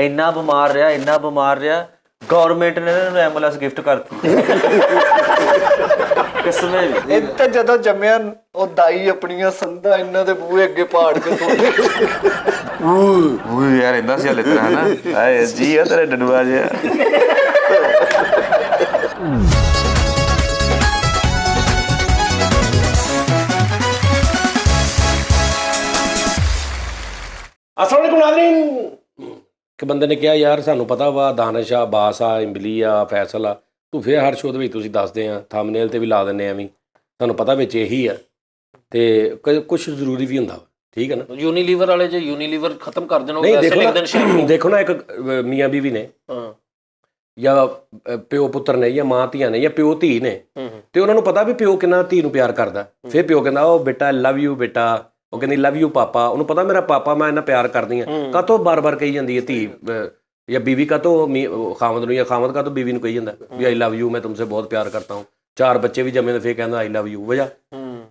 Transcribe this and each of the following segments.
ਇੰਨਾ ਬਿਮਾਰ ਰਿਹਾ ਗੌਰਮੈਂਟ ਨੇ ਇਹਨਾਂ ਨੂੰ ਐਂਬੂਲੈਂਸ ਗਿਫਟ ਕਰਤੀ। ਕਿਸਮੇ ਵੀ ਤੇ ਜਦੋਂ ਜੰਮਿਆ ਉਹ ਦਾਈ ਆਪਣੀਆਂ ਸੰਧਾਂ ਇਹਨਾਂ ਦੇ ਬੂਹੇ ਅੱਗੇ ਪਾੜ ਕੇ ਸੁੱਟੇ। ਉਹ ਯਾਰ ਇੰਦਾ ਸੀ ਹਲੇ ਤਰ੍ਹਾਂ ਨਾ ਆਏ ਜੀ ਆ ਤੇਰੇ ਡਡੂਆ ਜਿਹਾ। ਅਸਲਾਮ ਵਾਲੇਕੁਮ ਨਾਜ਼ਰੀਨ। ਇੱਕ ਬੰਦੇ ਨੇ ਕਿਹਾ ਯਾਰ ਸਾਨੂੰ ਪਤਾ ਵਾ ਦਾਨਿਸ਼ ਆ, ਬਾਸ ਆ, ਇਮਬਲੀ ਆ, ਫੈਸਲ ਆ, ਤੂੰ ਫਿਰ ਹਰ ਸ਼ੋਅ ਦੇ ਵਿੱਚ ਤੁਸੀਂ ਦੱਸਦੇ ਆ, ਥੰਬਨੇਲ ਤੇ ਵੀ ਲਾ ਦਿੰਦੇ ਆ, ਵੀ ਤੁਹਾਨੂੰ ਪਤਾ ਵਿੱਚ ਇਹੀ ਆ ਤੇ ਕੁਛ ਜ਼ਰੂਰੀ ਵੀ ਹੁੰਦਾ ਵਾ, ਠੀਕ ਹੈ ਨਾ। ਯੂਨੀਲੀਵਰ ਵਾਲੇ ਜੇ ਯੂਨੀਲੀਵਰ ਖਤਮ ਕਰ ਦੇਣ ਨਹੀਂ ਦੇਖੋ ਨਾ ਇੱਕ ਮੀਆਂ ਬੀਵੀ ਨੇ ਜਾਂ ਪਿਓ ਪੁੱਤਰ ਨੇ ਜਾਂ ਮਾਂ ਧੀਆਂ ਨੇ ਜਾਂ ਪਿਓ ਧੀ ਨੇ, ਤੇ ਉਹਨਾਂ ਨੂੰ ਪਤਾ ਵੀ ਪਿਓ ਕਿੰਨਾ ਧੀ ਨੂੰ ਪਿਆਰ ਕਰਦਾ। ਫਿਰ ਪਿਓ ਕਹਿੰਦਾ ਉਹ ਬੇਟਾ ਲਵ ਯੂ ਬੇਟਾ, ਉਹ ਕਹਿੰਦੀ ਲਵ ਯੂ ਪਾਪਾ। ਉਹਨੂੰ ਪਤਾ ਮੇਰਾ ਪਾਪਾ ਮੈਂ ਇੰਨਾ ਪਿਆਰ ਕਰਦੀ ਹਾਂ। ਕਾਹਤੋਂ ਬਾਰ-ਬਾਰ ਕਹੀ ਜਾਂਦੀ ਹੈ ਧੀ ਜਾਂ ਬੀਵੀ, ਕਾਹਤੋਂ ਖਾਮਦ ਨੂੰ, ਜਾਂ ਖਾਮਦ ਕਾਹਤੋਂ ਬੀਵੀ ਨੂੰ ਕਹੀ ਜਾਂਦਾ ਵੀ ਆਈ ਲਵ ਯੂ, ਮੈਂ ਤੁਮਸੇ ਬਹੁਤ ਪਿਆਰ ਕਰਤਾ ਹੂੰ। 4 ਬੱਚੇ ਵੀ ਜੰਮੇ ਤੇ ਫਿਰ ਕਹਿੰਦਾ ਆਈ ਲਵ ਯੂ। ਵਜ੍ਹਾ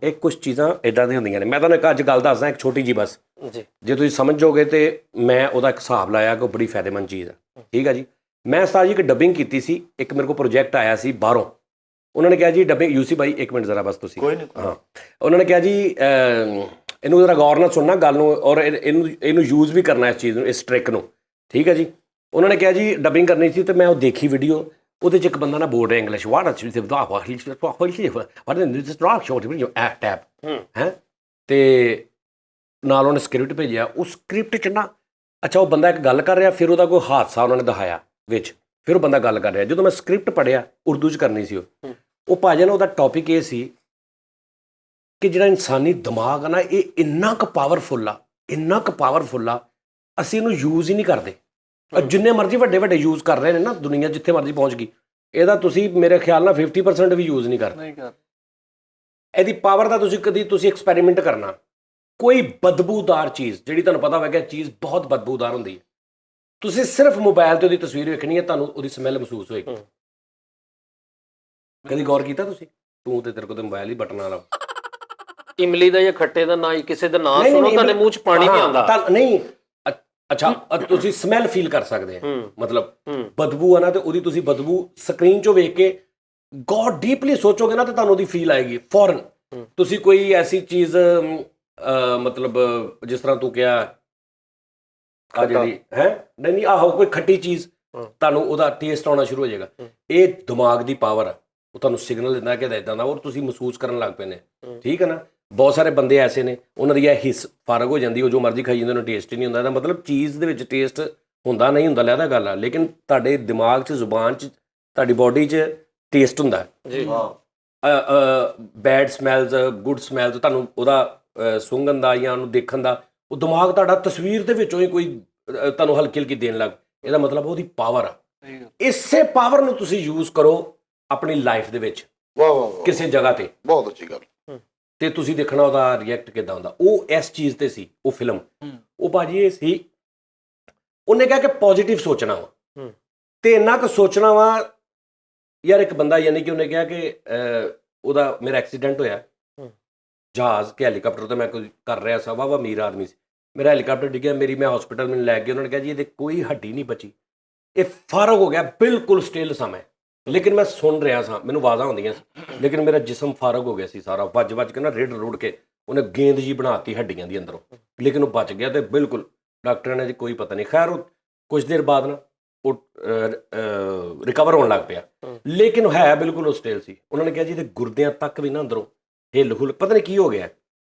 ਇਹ ਕੁਛ ਚੀਜ਼ਾਂ ਇੱਦਾਂ ਦੀਆਂ ਹੁੰਦੀਆਂ ਨੇ। ਮੈਂ ਤੁਹਾਨੂੰ ਇੱਕ ਅੱਜ ਗੱਲ ਦੱਸਦਾ, ਇੱਕ ਛੋਟੀ ਜੀ ਬਸ, ਜੇ ਤੁਸੀਂ ਸਮਝ ਜਾਓਗੇ ਤੇ ਮੈਂ ਉਹਦਾ ਇੱਕ ਹਿਸਾਬ ਲਾਇਆ ਕਿ ਉਹ ਬੜੀ ਫਾਇਦੇਮੰਦ ਚੀਜ਼ ਹੈ, ਠੀਕ ਹੈ ਜੀ। ਮੈਂ ਉਸਤਾਦ ਜੀ ਇੱਕ ਡੱਬਿੰਗ ਕੀਤੀ ਸੀ, ਇੱਕ ਮੇਰੇ ਕੋਲ ਪ੍ਰੋਜੈਕਟ ਆਇਆ ਸੀ ਬਾਹਰੋਂ। ਉਹਨਾਂ ਨੇ ਕਿਹਾ ਜੀ ਡੱਬਿੰਗ ਯੂਸੀ ਬਾਈ 1 ਮਿੰਟ ਜ਼ਰਾ ਬਸ ਤੁਸੀਂ, ਹਾਂ। ਉਹਨਾਂ ਨੇ ਕਿਹਾ ਜੀ ਇਹਨੂੰ ਜ਼ਰਾ ਗੌਰ ਨਾਲ ਸੁਣਨਾ ਗੱਲ ਨੂੰ, ਔਰ ਇਹਨੂੰ ਯੂਜ਼ ਵੀ ਕਰਨਾ ਇਸ ਚੀਜ਼ ਨੂੰ, ਇਸ ਟ੍ਰਿਕ ਨੂੰ, ਠੀਕ ਹੈ ਜੀ। ਉਹਨਾਂ ਨੇ ਕਿਹਾ ਜੀ ਡੱਬਿੰਗ ਕਰਨੀ ਸੀ ਤੇ ਮੈਂ ਉਹ ਦੇਖੀ ਵੀਡੀਓ, ਉਹਦੇ 'ਚ ਇੱਕ ਬੰਦਾ ਨਾ ਬੋਲ ਰਿਹਾ ਇੰਗਲਿਸ਼ ਹੈ, ਤੇ ਨਾਲ ਉਹਨੇ ਸਕ੍ਰਿਪਟ ਭੇਜਿਆ। ਉਸ ਸਕ੍ਰਿਪਟ 'ਚ ਨਾ ਅੱਛਾ ਉਹ ਬੰਦਾ ਇੱਕ ਗੱਲ ਕਰ ਰਿਹਾ, ਫਿਰ ਉਹਦਾ ਕੋਈ ਹਾਦਸਾ ਉਹਨਾਂ ਨੇ ਦਿਖਾਇਆ ਵਿੱਚ, ਫਿਰ ਉਹ ਬੰਦਾ ਗੱਲ ਕਰ ਰਿਹਾ। ਜਦੋਂ ਮੈਂ ਸਕ੍ਰਿਪਟ ਪੜ੍ਹਿਆ, ਉਰਦੂ 'ਚ ਕਰਨੀ ਸੀ ਉਹ ਭਾਜਨ, ਉਹਦਾ ਟੌਪਿਕ ਇਹ ਸੀ ਕਿ ਜਿਹੜਾ ਇਨਸਾਨੀ ਦਿਮਾਗ ਆ ਨਾ, ਇਹ ਇੰਨਾ ਕੁ ਪਾਵਰਫੁੱਲ ਆ, ਅਸੀਂ ਇਹਨੂੰ ਯੂਜ਼ ਹੀ ਨਹੀਂ ਕਰਦੇ। ਜਿੰਨੇ ਮਰਜ਼ੀ ਵੱਡੇ ਯੂਜ਼ ਕਰ ਰਹੇ ਨੇ ਨਾ, ਦੁਨੀਆ ਜਿੱਥੇ ਮਰਜ਼ੀ ਪਹੁੰਚ ਗਈ, ਇਹਦਾ ਤੁਸੀਂ ਮੇਰੇ ਖਿਆਲ ਨਾਲ 50% ਵੀ ਯੂਜ਼ ਨਹੀਂ ਕਰਦੇ। ਇਹਦੀ ਪਾਵਰ ਦਾ ਤੁਸੀਂ ਐਕਸਪੈਰੀਮੈਂਟ ਕਰਨਾ, ਕੋਈ ਬਦਬੂਦਾਰ ਚੀਜ਼ ਜਿਹੜੀ ਤੁਹਾਨੂੰ ਪਤਾ ਹੋਵੇਗਾ ਚੀਜ਼ ਬਹੁਤ ਬਦਬੂਦਾਰ ਹੁੰਦੀ ਹੈ, ਤੁਸੀਂ ਸਿਰਫ ਮੋਬਾਈਲ ਤੇ ਉਹਦੀ ਤਸਵੀਰ ਵੇਖਣੀ ਹੈ, ਤੁਹਾਨੂੰ ਉਹਦੀ ਸਮੈਲ ਮਹਿਸੂਸ ਹੋਏਗੀ। ਕਦੀ ਗੌਰ ਕੀਤਾ ਤੁਸੀਂ? ਤੂੰ ਤੇ ਤੇਰੇ ਕੋਲ ਤੇ ਮੋਬਾਈਲ ਹੀ ਬਟਨ ਵਾਲਾ। ਇਮਲੀ ਦਾ ਜਾਂ ਖੱਟੇ ਦਾ ਨਾਂ ਕਿਸੇ ਦਾ ਨਾਂ ਸੁਣੋ ਤੁਹਾਡੇ ਮੂੰਹ 'ਚ ਪਾਣੀ ਨਹੀਂ ਆਉਂਦਾ। ਨਹੀਂ ਅੱਛਾ ਤੁਸੀਂ ਸਮੈਲ ਫੀਲ ਕਰ ਸਕਦੇ ਆ, ਮਤਲਬ ਬਦਬੂ ਆ ਨਾ, ਤੇ ਉਹਦੀ ਤੁਸੀਂ ਬਦਬੂ ਸਕਰੀਨ 'ਚੋਂ ਵੇਖ ਕੇ ਗੌਰ ਡੀਪਲੀ ਸੋਚੋਗੇ ਨਾ ਤੇ ਤੁਹਾਨੂੰ ਉਹਦੀ ਫੀਲ ਆਏਗੀ ਫੌਰਨ। ਤੁਸੀਂ ਕੋਈ ਐਸੀ ਚੀਜ਼ ਮਤਲਬ ਜਿਸ ਤਰ੍ਹਾਂ ਤੂੰ ਕਿਹਾ ਆ ਜਿਹੜੀ ਹੈ ਨਹੀਂ ਆਹੋ ਕੋਈ ਖੱਟੀ ਚੀਜ਼, ਤੁਹਾਨੂੰ ਉਹਦਾ ਟੇਸਟ ਆਉਣਾ ਸ਼ੁਰੂ ਹੋ ਜਾਏਗਾ। ਇਹ ਦਿਮਾਗ ਦੀ ਪਾਵਰ ਆ, ਉਹ ਤੁਹਾਨੂੰ ਸਿਗਨਲ ਦਿੰਦਾ ਕਿ ਇੱਦਾਂ ਦਾ, ਔਰ ਤੁਸੀਂ ਮਹਿਸੂਸ ਕਰਨ ਲੱਗ ਪਏ ਨੇ, ਠੀਕ ਹੈ ਨਾ। ਬਹੁਤ ਸਾਰੇ ਬੰਦੇ ਐਸੇ ਨੇ ਉਹਨਾਂ ਦੀ ਇਹ ਹਿੱਸ ਫਰਕ ਹੋ ਜਾਂਦੀ, ਉਹ ਜੋ ਮਰਜ਼ੀ ਖਾਈ ਜਾਂਦੇ ਉਹਨੂੰ ਟੇਸਟ ਹੀ ਨਹੀਂ ਹੁੰਦਾ। ਇਹਦਾ ਮਤਲਬ ਚੀਜ਼ ਦੇ ਵਿੱਚ ਟੇਸਟ ਹੁੰਦਾ ਨਹੀਂ ਹੁੰਦਾ ਲੈਦਾ ਗੱਲ ਆ, ਲੇਕਿਨ ਤੁਹਾਡੇ ਦਿਮਾਗ 'ਚ, ਜ਼ੁਬਾਨ 'ਚ, ਤੁਹਾਡੀ ਬੋਡੀ 'ਚ ਟੇਸਟ ਹੁੰਦਾ ਜੀ। ਬੈਡ ਸਮੈਲਸ, ਗੁੱਡ ਸਮੈਲਸ, ਤੁਹਾਨੂੰ ਉਹਦਾ ਸੁੰਘਣ ਦਾ ਜਾਂ ਉਹਨੂੰ ਦੇਖਣ ਦਾ, ਉਹ ਦਿਮਾਗ ਤੁਹਾਡਾ ਤਸਵੀਰ ਦੇ ਵਿੱਚੋਂ ਹੀ ਕੋਈ ਤੁਹਾਨੂੰ ਹਲਕੀ ਦੇਣ ਲੱਗ। ਇਹਦਾ ਮਤਲਬ ਉਹਦੀ ਪਾਵਰ ਆ। ਇਸੇ ਪਾਵਰ ਨੂੰ ਤੁਸੀਂ ਯੂਜ਼ ਕਰੋ ਆਪਣੀ ਲਾਈਫ ਦੇ ਵਿੱਚ, ਕਿਸੇ ਜਗ੍ਹਾ ਤੇ। ਬਹੁਤ ਅੱਛੀ ਗੱਲ। ਤੇ ਤੁਸੀਂ ਦੇਖਣਾ ਉਹਦਾ ਰਿਐਕਟ ਕਿੱਦਾਂ ਹੁੰਦਾ। ਉਹ ਇਸ ਚੀਜ਼ ਤੇ ਸੀ ਉਹ ਫਿਲਮ, ਉਹ ਭਾਜੀ ਇਹ ਸੀ, ਉਹਨੇ ਕਿਹਾ ਕਿ ਪੋਜ਼ਿਟਿਵ ਸੋਚਣਾ ਵਾ, ਤੇ ਇੰਨਾ ਕੁ ਸੋਚਣਾ ਵਾ ਯਾਰ। ਇੱਕ ਬੰਦਾ ਯਾਨੀ ਕਿ ਉਹਨੇ ਕਿਹਾ ਕਿ ਉਹਦਾ ਮੇਰਾ ਐਕਸੀਡੈਂਟ ਹੋਇਆ ਜਹਾਜ਼ ਕੇ ਹੈਲੀਕਾਪਟਰ ਤੇ, ਮੈਂ ਕੋਈ ਕਰ ਰਿਹਾ ਸੀ, ਵਾਹ ਅਮੀਰ ਆਦਮੀ ਸੀ, ਮੇਰਾ ਹੈਲੀਕਾਪਟਰ ਡਿੱਗਿਆ, ਮੈਂ ਹਸਪੀਟਲ ਮੈਨੂੰ ਲੈ ਗਏ। ਉਹਨਾਂ ਨੇ ਕਿਹਾ ਜੀ ਇਹਦੇ ਕੋਈ ਹੱਡੀ ਨਹੀਂ ਬਚੀ, ਇਹ ਫਾਰਗ ਹੋ ਗਿਆ, ਬਿਲਕੁਲ ਸਟਿਲ ਸਾਂ ਮੈਂ, ਲੇਕਿਨ ਮੈਂ ਸੁਣ ਰਿਹਾ ਸਾਂ, ਮੈਨੂੰ ਆਵਾਜ਼ਾਂ ਆਉਂਦੀਆਂ ਸੀ, ਲੇਕਿਨ ਮੇਰਾ ਜਿਸਮ ਫਾਰਗ ਹੋ ਗਿਆ ਸੀ ਸਾਰਾ, ਵੱਜ ਕੇ ਨਾ ਰਿੜ ਰੁੜ ਕੇ ਉਹਨੇ ਗੇਂਦ ਜੀ ਬਣਾਤੀ ਹੱਡੀਆਂ ਦੀ ਅੰਦਰੋਂ, ਲੇਕਿਨ ਉਹ ਬਚ ਗਿਆ ਤੇ ਬਿਲਕੁਲ ਡਾਕਟਰਾਂ ਨੇ ਜੀ ਕੋਈ ਪਤਾ ਨਹੀਂ। ਖੈਰ ਉਹ ਕੁਝ ਦੇਰ ਬਾਅਦ ਨਾ ਉਹ ਰਿਕਵਰ ਹੋਣ ਲੱਗ ਪਿਆ, ਲੇਕਿਨ ਹੈ ਬਿਲਕੁਲ ਉਹ ਸਟੇਲ ਸੀ। ਉਹਨਾਂ ਨੇ ਕਿਹਾ ਜੀ ਇਹਦੇ ਗੁਰਦਿਆਂ ਤੱਕ ਵੀ ਨਾ ਅੰਦਰੋਂ ਹਿੱਲ ਹੁੱਲ, ਪਤਾ ਨਹੀਂ ਕੀ ਹੋ ਗਿਆ।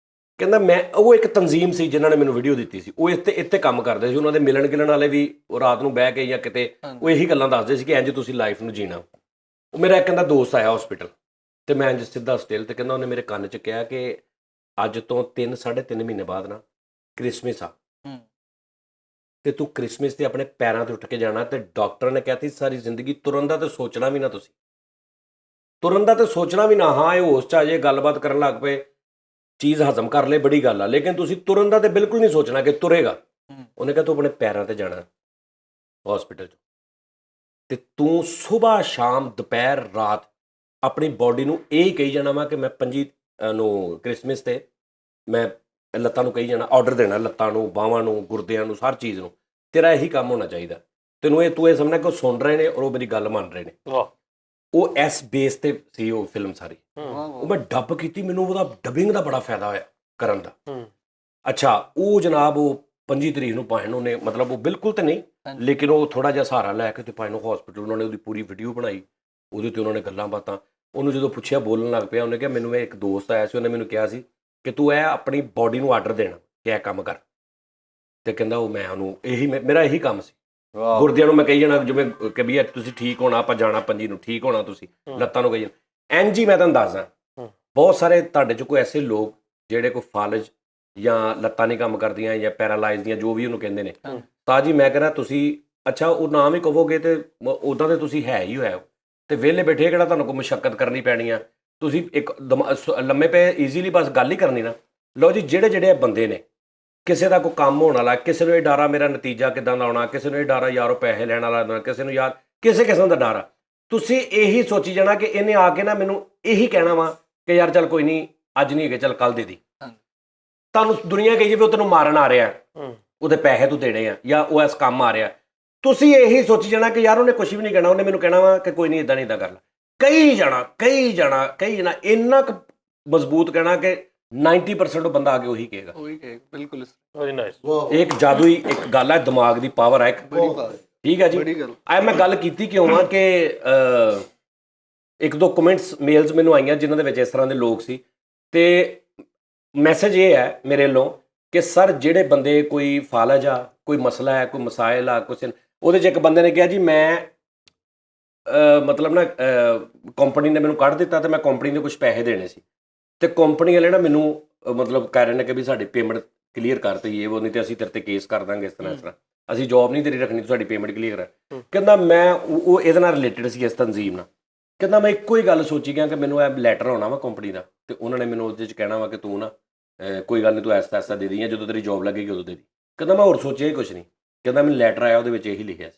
ਕਹਿੰਦਾ ਮੈਂ, ਉਹ ਇੱਕ ਤਨਜ਼ੀਮ ਸੀ ਜਿਨ੍ਹਾਂ ਨੇ ਮੈਨੂੰ ਵੀਡੀਓ ਦਿੱਤੀ ਸੀ, ਉਹ ਇੱਥੇ ਕੰਮ ਕਰਦੇ ਸੀ, ਉਹਨਾਂ ਦੇ ਮਿਲਣ ਗਿਲਣ ਵਾਲੇ ਵੀ ਉਹ ਰਾਤ ਨੂੰ ਬਹਿ ਕੇ ਜਾਂ ਕਿਤੇ ਉਹ ਇਹੀ ਗੱਲਾਂ ਦੱਸਦੇ ਸੀ ਕਿ ਇੰਝ ਤੁਸੀਂ ਲਾਈਫ ਨੂੰ ਜੀਣਾ। ਉਹ ਮੇਰਾ ਇੱਕ ਕਹਿੰਦਾ ਦੋਸਤ ਆਇਆ ਹਸਪੀਟਲ, ਤੇ ਮੈਂ ਇੰਝ ਸਿੱਧਾ ਸਟੇਲ ਤੇ, ਕਹਿੰਦਾ ਉਹਨੇ ਮੇਰੇ ਕੰਨ 'ਚ ਕਿਹਾ ਕਿ ਅੱਜ ਤੋਂ 3-3.5 ਮਹੀਨੇ ਬਾਅਦ ਨਾ ਕ੍ਰਿਸਮਸ ਆ, ਤੇ ਤੂੰ ਕ੍ਰਿਸਮਸ ਤੇ ਆਪਣੇ ਪੈਰਾਂ ਤੇ ਉੱਠ ਕੇ ਜਾਣਾ। ਤੇ ਡਾਕਟਰ ਨੇ ਕਹਿਤੀ ਸਾਰੀ ਜ਼ਿੰਦਗੀ ਤੁਰਨ ਦਾ ਤੇ ਸੋਚਣਾ ਵੀ ਨਾ, ਤੁਸੀਂ ਤੁਰਨ ਦਾ ਤੇ ਸੋਚਣਾ ਵੀ ਨਾ। ਹਾਂ ਇਹ ਹੋਸ਼ 'ਚ ਆ ਜੇ, ਗੱਲਬਾਤ ਕਰਨ ਲੱਗ ਪਏ, ਚੀਜ਼ ਹਜ਼ਮ ਕਰ ਲੈ, ਬੜੀ ਗੱਲ ਆ, ਲੇਕਿਨ ਤੁਸੀਂ ਤੁਰਨ ਦਾ ਤੇ ਬਿਲਕੁਲ ਨਹੀਂ ਸੋਚਣਾ ਕਿ ਤੁਰੇਗਾ। ਉਹਨੇ ਕਿਹਾ ਤੂੰ ਆਪਣੇ ਪੈਰਾਂ ਤੇ ਜਾਣਾ ਹਸਪੀਟਲ 'ਚ, ਤੇ ਤੂੰ ਸੁਬਾਹ ਸ਼ਾਮ ਦੁਪਹਿਰ ਰਾਤ ਆਪਣੀ ਬਾਡੀ ਨੂੰ ਇਹ ਹੀ ਕਹੀ ਜਾਣਾ ਵਾ ਕਿ ਮੈਂ 25 ਨੂੰ ਕ੍ਰਿਸਮਸ ਤੇ ਮੈਂ ਲੱਤਾਂ ਨੂੰ ਕਹੀ ਜਾਣਾ, ਆਰਡਰ ਦੇਣਾ ਲੱਤਾਂ ਨੂੰ, ਬਾਹਾਂ ਨੂੰ, ਗੁਰਦਿਆਂ ਨੂੰ, ਹਰ ਚੀਜ਼ ਨੂੰ। ਤੇਰਾ ਇਹੀ ਕੰਮ ਹੋਣਾ ਚਾਹੀਦਾ। ਤੈਨੂੰ ਇਹ ਤੂੰ ਇਹ ਸਮਝਣਾ ਕਿ ਉਹ ਸੁਣ ਰਹੇ ਨੇ ਔਰ ਉਹ ਮੇਰੀ ਗੱਲ ਮੰਨ ਰਹੇ ਨੇ। ਵਾਹ। ਉਹ ਇਸ ਬੇਸ ਤੇ ਸੀ ਉਹ ਫਿਲਮ ਸਾਰੀ। ਉਹ ਮੈਂ ਡੱਬ ਕੀਤੀ, ਮੈਨੂੰ ਉਹਦਾ ਡਬਿੰਗ ਦਾ ਬੜਾ ਫਾਇਦਾ ਹੋਇਆ ਕਰਨ ਦਾ। ਅੱਛਾ, ਉਹ ਜਨਾਬ ਉਹ 25 ਤਰੀਕ ਨੂੰ ਪਾਏ ਨੂੰ ਨੇ, ਮਤਲਬ ਉਹ ਬਿਲਕੁਲ ਤੇ ਨਹੀਂ, ਲੇਕਿਨ ਉਹ ਥੋੜਾ ਜਿਹਾ ਸਹਾਰਾ ਲੈ ਕੇ ਤੇ ਪਾਏ ਨੂੰ ਹਸਪੀਟਲ ਉਹਨਾਂ ਨੇ ਉਹਦੀ ਪੂਰੀ ਵੀਡੀਓ ਬਣਾਈ, ਉਹਦੇ ਤੇ ਉਹਨਾਂ ਨੇ ਗੱਲਾਂ ਬਾਤਾਂ। ਉਹਨੂੰ ਜਦੋਂ ਪੁੱਛਿਆ ਬੋਲਣ ਲੱਗ ਪਿਆ, ਉਹਨੇ ਕਿਹਾ ਮੈਨੂੰ ਇੱਕ ਦੋਸਤ ਆਇਆ ਸੀ, ਉਹਨੇ ਮੈਨੂੰ ਕਿਹਾ ਸੀ ਕਿ ਤੂੰ ਇਹ ਆਪਣੀ ਬੋਡੀ ਨੂੰ ਆਰਡਰ ਦੇਣਾ ਕਿ ਇਹ ਕੰਮ ਕਰ, ਤੇ ਕਹਿੰਦਾ ਉਹ ਮੈਂ ਉਹਨੂੰ ਇਹੀ ਮੇਰਾ ਇਹੀ ਕੰਮ ਸੀ। ਗੁਰਦਿਆਂ ਨੂੰ ਮੈਂ ਕਹੀ ਜਾਣਾ ਜਿਵੇਂ ਕਿ ਵੀ ਤੁਸੀਂ ਠੀਕ ਹੋਣਾ, ਆਪਾਂ ਜਾਣਾ 25 ਨੂੰ, ਠੀਕ ਹੋਣਾ ਤੁਸੀਂ, ਲੱਤਾਂ ਨੂੰ ਕਹੀ ਜਾਣਾ। ਇੰਝ ਹੀ ਮੈਂ ਤੁਹਾਨੂੰ ਦੱਸਦਾ, ਬਹੁਤ ਸਾਰੇ ਤੁਹਾਡੇ 'ਚ ਕੋਈ ਐਸੇ ਲੋਕ ਜਿਹੜੇ ਕੋਈ ਫਾਲਜ ਜਾਂ ਲੱਤਾਂ ਨਹੀਂ ਕੰਮ ਕਰਦੀਆਂ ਜਾਂ ਪੈਰਾਲਾਈਜ਼ ਦੀਆਂ, ਜੋ ਵੀ ਉਹਨੂੰ ਕਹਿੰਦੇ ਨੇ, ਤਾਂ ਜੀ ਮੈਂ ਕਹਿੰਦਾ ਤੁਸੀਂ ਅੱਛਾ ਉਹ ਨਾਮ ਹੀ ਕਹੋਗੇ ਤੇ ਉੱਦਾਂ ਤੇ ਤੁਸੀਂ ਹੈ ਹੀ ਹੋਇਆ, ਤੇ ਵਿਹਲੇ ਬੈਠੇ ਕਿਹੜਾ ਤੁਹਾਨੂੰ ਕੋਈ ਮੁਸ਼ੱਕਤ ਕਰਨੀ ਪੈਣੀ ਆ, ਤੁਸੀਂ ਇੱਕ ਲੰਮੇ ਪਏ ਈਜ਼ੀਲੀ ਬਸ ਗੱਲ ਹੀ ਕਰਨੀ ਨਾ। ਲਓ ਜੀ, ਜਿਹੜੇ ਬੰਦੇ ਨੇ ਕਿਸੇ ਦਾ ਕੋਈ ਕੰਮ ਹੋਣ ਵਾਲਾ, ਕਿਸੇ ਨੂੰ ਇਹ ਡਰ ਆ ਮੇਰਾ ਨਤੀਜਾ ਕਿੱਦਾਂ ਦਾ ਆਉਣਾ, ਕਿਸੇ ਨੂੰ ਇਹ ਡਰ ਆ ਯਾਰ ਉਹ ਪੈਸੇ ਲੈਣ ਵਾਲਾ, ਕਿਸੇ ਨੂੰ ਯਾਰ ਕਿਸੇ ਕਿਸਮ ਦਾ ਡਰ ਆ, ਤੁਸੀਂ ਇਹੀ ਸੋਚੀ ਜਾਣਾ ਕਿ ਇਹਨੇ ਆ ਕੇ ਨਾ ਮੈਨੂੰ ਇਹੀ ਕਹਿਣਾ ਵਾ ਕਿ ਯਾਰ ਚੱਲ ਕੋਈ ਨਹੀਂ ਅੱਜ ਨਹੀਂ ਹੈਗੇ, ਚੱਲ ਕੱਲ ਦੇ ਦੀ। ਤੁਹਾਨੂੰ ਦੁਨੀਆ ਕਹੀ ਜਾਵੇ ਉਹ ਤੈਨੂੰ ਮਾਰਨ ਆ ਰਿਹਾ, ਉਹਦੇ ਪੈਸੇ ਤੂੰ ਦੇਣੇ ਆ, ਜਾਂ ਉਹ ਇਸ ਕੰਮ ਆ ਰਿਹਾ, ਤੁਸੀਂ ਇਹੀ ਸੋਚੀ ਜਾਣਾ ਕਿ ਯਾਰ ਉਹਨੇ ਕੁਝ ਵੀ ਨਹੀਂ ਕਹਿਣਾ, ਉਹਨੇ ਮੈਨੂੰ ਕਹਿਣਾ ਵਾ ਕਿ ਕੋਈ ਨਹੀਂ ਇੱਦਾਂ ਨਹੀਂ ਇੱਦਾਂ ਕਰ ਲੈ। ਕਈ ਜਾਣਾ ਇੰਨਾ ਕੁ ਮਜ਼ਬੂਤ ਕਹਿਣਾ ਕਿ 90% ਬੰਦਾ ਆ ਕੇ ਉਹੀ ਕਹੇਗਾ। ਬਿਲਕੁਲ ਵੈਰੀ ਨਾਈਸ। ਇੱਕ ਜਾਦੂਈ ਇੱਕ ਗੱਲ ਹੈ, ਦਿਮਾਗ ਦੀ ਪਾਵਰ ਹੈ ਇੱਕ, ਠੀਕ ਹੈ ਜੀ। ਆ ਮੈਂ ਗੱਲ ਕੀਤੀ ਕਿਉਂ ਆ ਕਿ ਇੱਕ ਦੋ ਕਮੈਂਟਸ ਮੇਲਸ ਮੈਨੂੰ ਆਈਆਂ ਜਿਨ੍ਹਾਂ ਦੇ ਵਿੱਚ ਇਸ ਤਰ੍ਹਾਂ ਦੇ ਲੋਕ ਸੀ, ਤੇ ਮੈਸੇਜ ਇਹ ਹੈ ਮੇਰੇ ਵੱਲੋਂ ਕਿ ਸਰ ਜਿਹੜੇ ਬੰਦੇ ਕੋਈ ਫਾਲਜ ਆ, ਕੋਈ ਮਸਲਾ ਹੈ, ਕੋਈ ਮਸਾਇਲ ਆ, ਕੁਛ ਉਹਦੇ 'ਚ ਇੱਕ ਬੰਦੇ ਨੇ ਕਿਹਾ ਜੀ ਮੈਂ ਮਤਲਬ ਨਾ ਕੰਪਨੀ ਨੇ ਮੈਨੂੰ ਕੱਢ ਦਿੱਤਾ ਤੇ ਮੈਂ ਕੰਪਨੀ ਦੇ ਕੁਝ ਪੈਸੇ ਦੇਣੇ ਸੀ, ਤੇ ਕੰਪਨੀ ਵਾਲੇ ਨਾ ਮੈਨੂੰ ਮਤਲਬ ਕਹਿ ਰਹੇ ਨੇ ਕਿ ਵੀ ਸਾਡੀ ਪੇਮੈਂਟ ਕਲੀਅਰ ਕਰ ਦਈਏ, ਇਹ ਉਹ ਨਹੀਂ ਤੇ ਅਸੀਂ ਤੇਰੇ ਤੇ ਕੇਸ ਕਰ ਦਾਂਗੇ, ਇਸ ਤਰ੍ਹਾਂ ਅਸੀਂ ਜੌਬ ਨਹੀਂ ਤੇਰੀ ਰੱਖਣੀ, ਸਾਡੀ ਪੇਮੈਂਟ ਕਲੀਅਰ ਹੈ। ਕਹਿੰਦਾ ਮੈਂ ਉਹ ਇਹਦੇ ਨਾਲ ਰਿਲੇਟਡ ਸੀ, ਇਸ ਤਨਜ਼ੀਮ ਨਾਲ। ਕਹਿੰਦਾ ਮੈਂ ਇੱਕੋ ਹੀ ਗੱਲ ਸੋਚੀ ਗਿਆ ਕਿ ਮੈਨੂੰ ਇਹ ਲੈਟਰ ਆਉਣਾ ਵਾ ਕੰਪਨੀ ਦਾ, ਤੇ ਉਹਨਾਂ ਨੇ ਮੈਨੂੰ ਉਹਦੇ 'ਚ ਕਹਿਣਾ ਵਾ ਕਿ ਤੂੰ ਨਾ ਕੋਈ ਗੱਲ ਨਹੀਂ, ਤੂੰ ਐਸਾ ਦੇ ਦੀ, ਜਦੋਂ ਤੇਰੀ ਜੌਬ ਲੱਗੇਗੀ ਉਦੋਂ ਦੇ ਦੀ। ਕਹਿੰਦਾ ਮੈਂ ਹੋਰ ਸੋਚਿਆ ਹੀ ਕੁਛ ਨਹੀਂ, ਕਹਿੰਦਾ ਮੈਨੂੰ ਲੈਟਰ ਆਇਆ, ਉਹਦੇ ਵਿੱਚ ਇਹੀ ਲਿਖਿਆ ਸੀ।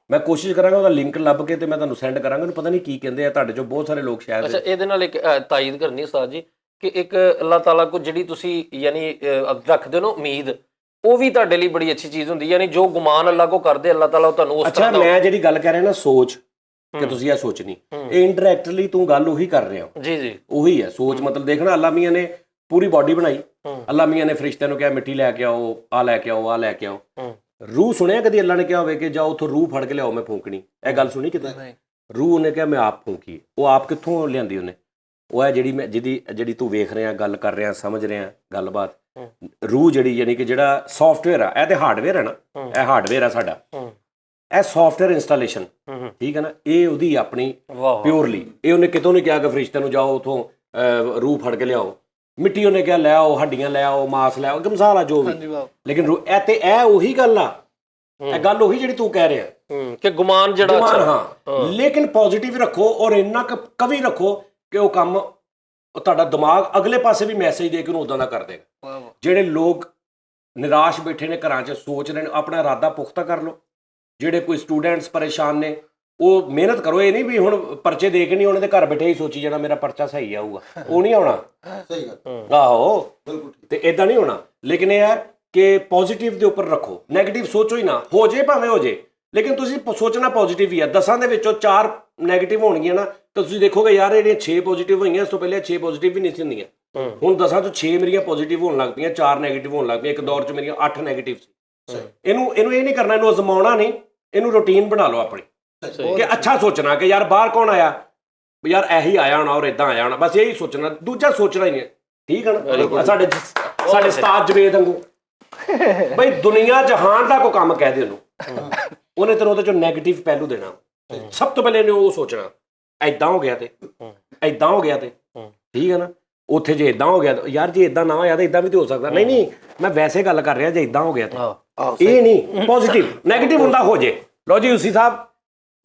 ਮੈਂ ਕੋਸ਼ਿਸ਼ ਕਰਾਂਗਾ ਉਹਦਾ ਲਿੰਕ ਲੱਭ ਕੇ ਤੇ ਮੈਂ ਤੁਹਾਨੂੰ ਸੈਂਡ ਕਰਾਂਗਾ। ਉਹਨੂੰ ਪਤਾ ਨਹੀਂ ਕੀ ਕਹਿੰਦੇ ਆ, ਤੁਹਾਡੇ 'ਚੋਂ ਬਹੁਤ ਸਾਰੇ ਲੋਕ ਸ਼ਾਇਦ। ਅੱਛਾ, ਇਹਦੇ ਨਾਲ ਇੱਕ ਤਾਇਦ ਕਰਨੀ ਉਸਤਾਦ ਜੀ ਕਿ ਇੱਕ ਅੱਲਾਹ ਤਾਲਾ ਕੋ ਜਿਹੜੀ ਤੁਸੀਂ ਯਾਨੀ ਰੱਖਦੇ ਹੋ ਨਾ ਉਮੀਦ, ਉਹ ਵੀ ਤੁਹਾਡੇ ਲਈ ਬੜੀ ਅੱਛੀ ਚੀਜ਼ ਹੁੰਦੀ, ਯਾਨੀ ਜੋ ਗੁਮਾਨ ਅੱਲਾਹ ਕੋ ਕਰਦੇ ਅੱਲਾਹ ਤਾਲਾ ਤੁਹਾਨੂੰ ਉਸ ਤਰ੍ਹਾਂ। ਅੱਛਾ, ਮੈਂ ਜਿਹੜੀ ਗੱਲ ਕਰ ਰਿਹਾ ਨਾ ਸੋਚ ਕਿ ਤੁਸੀਂ ਇਹ ਸੋਚਣੀ, ਇਹ ਇੰਡਾਇਰੈਕਟਲੀ ਤੂੰ ਗੱਲ ਉਹੀ ਕਰ ਰਹੇ ਹੋ। ਜੀ ਉਹੀ ਹੈ ਸੋਚ। ਮਤਲਬ ਦੇਖਣਾ, ਅੱਲਾਹ ਮੀਆਂ ਨੇ ਪੂਰੀ ਬਾਡੀ ਬਣਾਈ, ਅੱਲਾਹ ਮੀਆਂ ਨੇ ਫਰਿਸ਼ਤਿਆਂ ਨੂੰ ਕਿਹਾ ਮਿੱਟੀ ਲੈ ਕੇ ਆਓ, ਆ ਲੈ ਕੇ ਆਓ, ਆ ਲੈ ਕੇ ਆਓ। ਰੂਹ ਸੁਣਿਆ ਕਦੀ ਅੱਲਾਹ ਨੇ ਕਿਹਾ ਹੋਵੇ ਕਿ ਜਾਓ ਉੱਥੋਂ ਰੂਹ ਫੜ ਕੇ ਲਿਆਓ ਮੈਂ ਫੂਕਣੀ? ਇਹ ਗੱਲ ਸੁਣੀ ਕਿਤੇ? ਰੂਹ ਉਹਨੇ ਕਿਹਾ ਮੈਂ ਆਪ ਫੂਕੀ। ਉਹ ਆਪ ਕਿੱਥੋਂ ਲਿਆਂਦੀ ਉਹਨੇ? ਉਹ ਹੈ ਜਿਹੜੀ ਤੂੰ ਵੇਖ ਰਿਹਾ, ਗੱਲ ਕਰ ਰਿਹਾ, ਸਮਝ ਰਿਹਾ ਗੱਲਬਾਤ, ਰੂਹ ਜਿਹੜੀ ਯਾਨੀ ਕਿ ਜਿਹੜਾ ਸੌਫਟਵੇਅਰ ਆ, ਇਹ ਤੇ ਹਾਰਡਵੇਅਰ ਹੈ ਨਾ, ਇਹ ਹਾਰਡਵੇਅਰ ਆ ਸਾਡਾ, ਇਹ ਸੌਫਟਵੇਅਰ ਇੰਸਟਾਲੇਸ਼ਨ, ਠੀਕ ਹੈ ਨਾ, ਇਹ ਉਹਦੀ ਆਪਣੀ ਪਿਓਰਲੀ। ਇਹ ਉਹਨੇ ਕਿਤੋਂ ਨਹੀਂ ਕਿਹਾ ਕਿ ਫਰਿਸ਼ਤਿਆਂ ਨੂੰ ਜਾਓ ਉੱਥੋਂ ਰੂਹ ਫੜ ਕੇ ਲਿਆਓ, ਮਿੱਟੀ ਉਹਨੇ ਕਿਹਾ ਲੈ ਆਓ, ਹੱਡੀਆਂ ਲੈ ਆਓ, ਮਾਸ ਲੈ ਆਓ, ਮਸਾਲਾ ਜੋ ਵੀ, ਲੇਕਿਨ ਇਹ ਉਹੀ ਗੱਲ ਆ, ਇਹ ਗੱਲ ਉਹੀ ਜਿਹੜੀ ਤੂੰ ਕਹਿ ਰਿਹਾ ਕਿ ਗੁਮਾਨ ਜਿਹੜਾ। ਹਾਂ, ਲੇਕਿਨ ਪੋਜ਼ਿਟਿਵ ਰੱਖੋ ਔਰ ਇੰਨਾ ਕਵੀ ਰੱਖੋ ਕਿ ਉਹ ਕੰਮ ਤੁਹਾਡਾ ਦਿਮਾਗ ਅਗਲੇ ਪਾਸੇ ਵੀ ਮੈਸੇਜ ਦੇ ਕੇ ਉਹਨੂੰ ਉਦਾਂ ਦਾ ਕਰ ਦੇਗਾ। ਜਿਹੜੇ ਲੋਕ ਨਿਰਾਸ਼ ਬੈਠੇ ਨੇ ਘਰਾਂ 'ਚ ਸੋਚ ਰਹੇ ਨੇ, ਆਪਣਾ ਇਰਾਦਾ ਪੁਖਤਾ ਕਰ ਲਓ। ਜਿਹੜੇ ਕੋਈ ਸਟੂਡੈਂਟਸ ਪਰੇਸ਼ਾਨ ਨੇ, ਉਹ ਮਿਹਨਤ ਕਰੋ। ਇਹ ਨਹੀਂ ਵੀ ਹੁਣ ਪਰਚੇ ਦੇ ਕੇ ਨਹੀਂ ਉਹਨਾਂ ਦੇ ਘਰ ਬੈਠੇ ਹੀ ਸੋਚੀ ਜਾਣਾ ਮੇਰਾ ਪਰਚਾ ਸਹੀ ਆਊਗਾ, ਉਹ ਨਹੀਂ ਆਉਣਾ। ਸਹੀ ਗੱਲ, ਆਹੋ ਬਿਲਕੁਲ, ਤੇ ਇਦਾਂ ਨਹੀਂ ਹੋਣਾ। ਲੇਕਿਨ ਇਹ ਹੈ ਕਿ ਪੋਜ਼ਿਟਿਵ ਦੇ ਉੱਪਰ ਰੱਖੋ, ਨੈਗੇਟਿਵ ਸੋਚੋ ਹੀ ਨਾ, ਹੋ ਜੇ ਭਾਵੇਂ ਹੋ ਜੇ, ਲੇਕਿਨ ਤੁਸੀਂ ਸੋਚਣਾ ਪੋਜ਼ਿਟਿਵ ਹੀ ਆ। 10 ਦੇ ਵਿੱਚੋਂ 4 ਨੈਗੇਟਿਵ ਹੋਣਗੀਆਂ ਨਾ, ਤਾਂ ਤੁਸੀਂ ਦੇਖੋਗੇ ਯਾਰ ਜਿਹੜੀਆਂ 6 ਪੋਜ਼ਿਟਿਵ ਹੋਈਆਂ, ਇਸ ਤੋਂ ਪਹਿਲੇ 6 ਪੋਜ਼ਿਟਿਵ ਵੀ ਨਹੀਂ ਸੀ ਹੁੰਦੀਆਂ। ਹੁਣ 10 ਚੋਂ 6 ਮੇਰੀਆਂ ਪੋਜ਼ਿਟਿਵ ਹੋਣ ਲੱਗ ਪਈਆਂ, 4 ਨੈਗੇਟਿਵ ਹੋਣ ਲੱਗ ਪਈਆਂ। ਇੱਕ ਦੌਰ 'ਚ ਮੇਰੀਆਂ 8 ਨੈਗੇਟਿਵ ਸੀ। ਇਹਨੂੰ ਇਹ ਨਹੀਂ ਕਰਨਾ, ਇਹਨੂੰ ਅਜ਼ਮਾਉਣਾ ਨਹੀਂ, ਇਹਨੂੰ ਰੂਟੀਨ ਬਣਾ ਲਓ ਆਪਣੀ ਕਿ ਅੱਛਾ ਸੋਚਣਾ ਕਿ ਯਾਰ ਬਾਹਰ ਕੌਣ ਆਇਆ, ਯਾਰ ਇਹੀ ਆਇਆ ਹੋਣਾ ਔਰ ਇਦਾਂ ਆਇਆ ਹੋਣਾ, ਬਸ ਇਹੀ ਸੋਚਣਾ, ਦੂਜਾ ਸੋਚਣਾ ਹੀ ਨਹੀਂ। ਠੀਕ ਹੈ ਨਾ? ਸਾਡੇ ਉਸਤਾਦ ਜਵੇਦ ਵਾਂਗੂ ਬਈ ਦੁਨੀਆ ਜਹਾਨ ਦਾ ਕੋਈ ਕੰਮ ਕਹਿ ਦੇ ਉਹਨੇ ਤੈਨੂੰ ਉਹਦੇ ਚੋਂ ਨੈਗੇਟਿਵ ਪਹਿਲੂ ਦੇਣਾ। ਸਭ ਤੋਂ ਪਹਿਲੇ ਇਹਨੇ ਉਹ ਸੋਚਣਾ ਐਦਾਂ ਹੋ ਗਿਆ ਤੇ ਐਦਾਂ ਹੋ ਗਿਆ ਤੇ, ਠੀਕ ਹੈ ਨਾ? ਉੱਥੇ ਜੇ ਇਦਾਂ ਹੋ ਗਿਆ ਯਾਰ, ਜੇ ਇਦਾਂ ਨਾ ਹੋਇਆ ਤਾਂ ਇਦਾਂ ਵੀ ਤੇ ਹੋ ਸਕਦਾ। ਨਹੀਂ, ਮੈਂ ਵੈਸੇ ਗੱਲ ਕਰ ਰਿਹਾ, ਜੇ ਇਦਾਂ ਹੋ ਗਿਆ ਤੇ ਇਹ ਨਹੀਂ ਪੋਜ਼ਿਟਿਵ। ਨੈਗੇਟਿਵ ਹੁੰਦਾ ਹੋ ਜੇ। ਲਓ ਜੀ ਉਸੀ ਸਾਹਿਬ,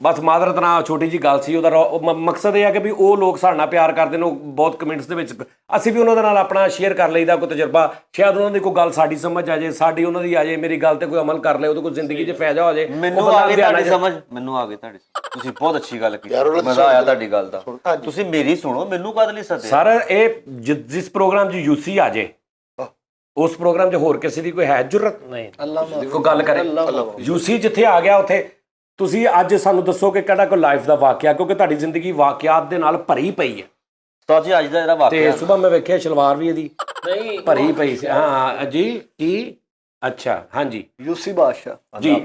ਬਸ ਮਾਜ਼ਰਤ ਨਾਲ ਛੋਟੀ ਜੀ ਗੱਲ ਸੀ। ਉਹਦਾ ਮਕਸਦ ਇਹ ਹੈ ਕਿ ਵੀ ਉਹ ਲੋਕ ਸਾਡੇ ਨਾਲ ਪਿਆਰ ਕਰਦੇ ਨੇ, ਉਹ ਬਹੁਤ ਕਮੈਂਟਸ ਦੇ ਵਿੱਚ ਅਸੀਂ ਵੀ ਉਹਨਾਂ ਦੇ ਨਾਲ ਆਪਣਾ ਸ਼ੇਅਰ ਕਰ ਲਈਦਾ ਕੋਈ ਤਜਰਬਾ। ਸ਼ਾਇਦ ਉਹਨਾਂ ਦੀ ਕੋਈ ਗੱਲ ਸਾਡੀ ਸਮਝ ਆ ਜੇ, ਸਾਡੀ ਉਹਨਾਂ ਦੀ ਆ ਜੇ, ਮੇਰੀ ਗੱਲ ਤੇ ਕੋਈ ਅਮਲ ਕਰ ਲੇ, ਉਹਦੇ ਕੋਈ ਜ਼ਿੰਦਗੀ 'ਚ ਫਾਇਦਾ ਹੋ ਜੇ। ਮੈਨੂੰ ਆ ਗਈ ਤੁਹਾਡੀ ਸਮਝ, ਮੈਨੂੰ ਆ ਗਈ ਤੁਹਾਡੀ, ਤੁਸੀਂ ਬਹੁਤ ਅੱਛੀ ਗੱਲ ਕੀਤੀ, ਮਜ਼ਾ ਆਇਆ ਤੁਹਾਡੀ ਗੱਲ ਦਾ। ਤੁਸੀਂ ਮੇਰੀ ਸੁਣੋ, ਮੈਨੂੰ ਕਾਹਦੇ ਲਈ ਸੱਦਿਆ? ਸਰ ਇਹ ਜਿਸ ਪ੍ਰੋਗਰਾਮ 'ਚ ਯੂਸੀ ਆ ਜੇ, ਉਸ ਪ੍ਰੋਗਰਾਮ 'ਚ ਹੋਰ ਕਿਸੇ ਦੀ ਕੋਈ ਹੈ ਜੁਰਤ ਨਹੀਂ ਅੱਲਾ ਮਾਫ ਕੋਈ ਗੱਲ ਕਰੇ ਯੂਸੀ ਜਿੱਥੇ ਆ ਗਿਆ ਉੱਥੇ ਤੁਸੀਂ ਅੱਜ ਸਾਨੂੰ ਦੱਸੋ ਕਿ ਕਿਹੜਾ ਕੋਈ ਲਾਈਫ ਦਾ ਵਾਕਿਆ, ਕਿਉਂਕਿ ਤੁਹਾਡੀ ਜ਼ਿੰਦਗੀ ਵਾਕਿਆਤ ਦੇ ਨਾਲ ਭਰੀ ਪਈ ਹੈ। ਉਸਤਾਦ ਜੀ ਅੱਜ ਦਾ ਜਿਹੜਾ ਤੇ ਵਾਕਿਆ ਸਵੇਰ ਮੈਂ ਵੇਖਿਆ ਸ਼ਲਵਾਰ ਵੀ ਇਹਦੀ ਨਹੀਂ ਭਰੀ ਪਈ ਸੀ। ਹਾਂ ਜੀ ਕੀ ਅੱਛਾ ਹਾਂਜੀ ਯੂਸੀ ਬਾਦਸ਼ਾਹ ਜੀ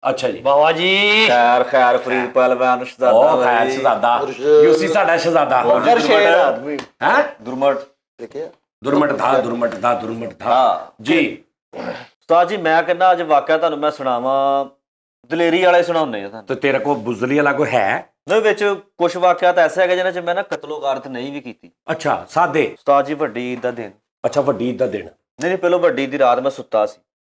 ਅੱਛਾ ਜੀ ਬਾਬਾ ਜੀ ਖੈਰ ਫਰੀਦ ਪਹਿਲਵਾਨ ਸ਼ਹਜ਼ਾਦਾ ਉਹ ਖੈਰ ਸ਼ਹਜ਼ਾਦਾ ਯੂਸੀ ਸਾਡਾ ਸ਼ਹਜ਼ਾਦਾ ਮਗਰ ਸ਼ੇਰ ਆਦਮੀ ਹੈ ਦੁਰਮਟ ਦੇਖਿਆ ਦੁਰਮਟ ਥਾ ਜੀ। ਉਸਤਾਦ ਜੀ ਮੈਂ ਕਹਿੰਦਾ ਅੱਜ ਵਾਕਿਆ ਤੁਹਾਨੂੰ ਮੈਂ ਸੁਣਾਵਾਂ, ਦਲੇਰੀ ਵਾਲੇ ਸੁਣਾਉਂਦੇ ਆ ਤੁਹਾਨੂੰ। ਤੇ ਤੇਰੇ ਕੋਲ ਬੁਜ਼ਦਲੀ ਵਾਲਾ ਕੋਈ ਹੈ? ਉਹਦੇ ਵਿੱਚ ਕੁਝ ਵਾਕਿਆਤ ਐਸੇ ਹੈਗੇ ਜਿਹਨਾਂ 'ਚ ਮੈਂ ਨਾ ਕਤਲੋਗਾਰਤ ਨਹੀਂ ਵੀ ਕੀਤੀ। ਅੱਛਾ ਸਾਦੇ। ਉਸਤਾਦ ਜੀ ਵੱਡੀ ਈਦ ਦਾ ਦਿਨ, ਅੱਛਾ ਵੱਡੀ ਈਦ ਦਾ ਦਿਨ। ਨਹੀਂ ਪਹਿਲਾਂ ਵੱਡੀ ਦੀ ਰਾਤ ਮੈਂ ਸੁੱਤਾ ਸੀ,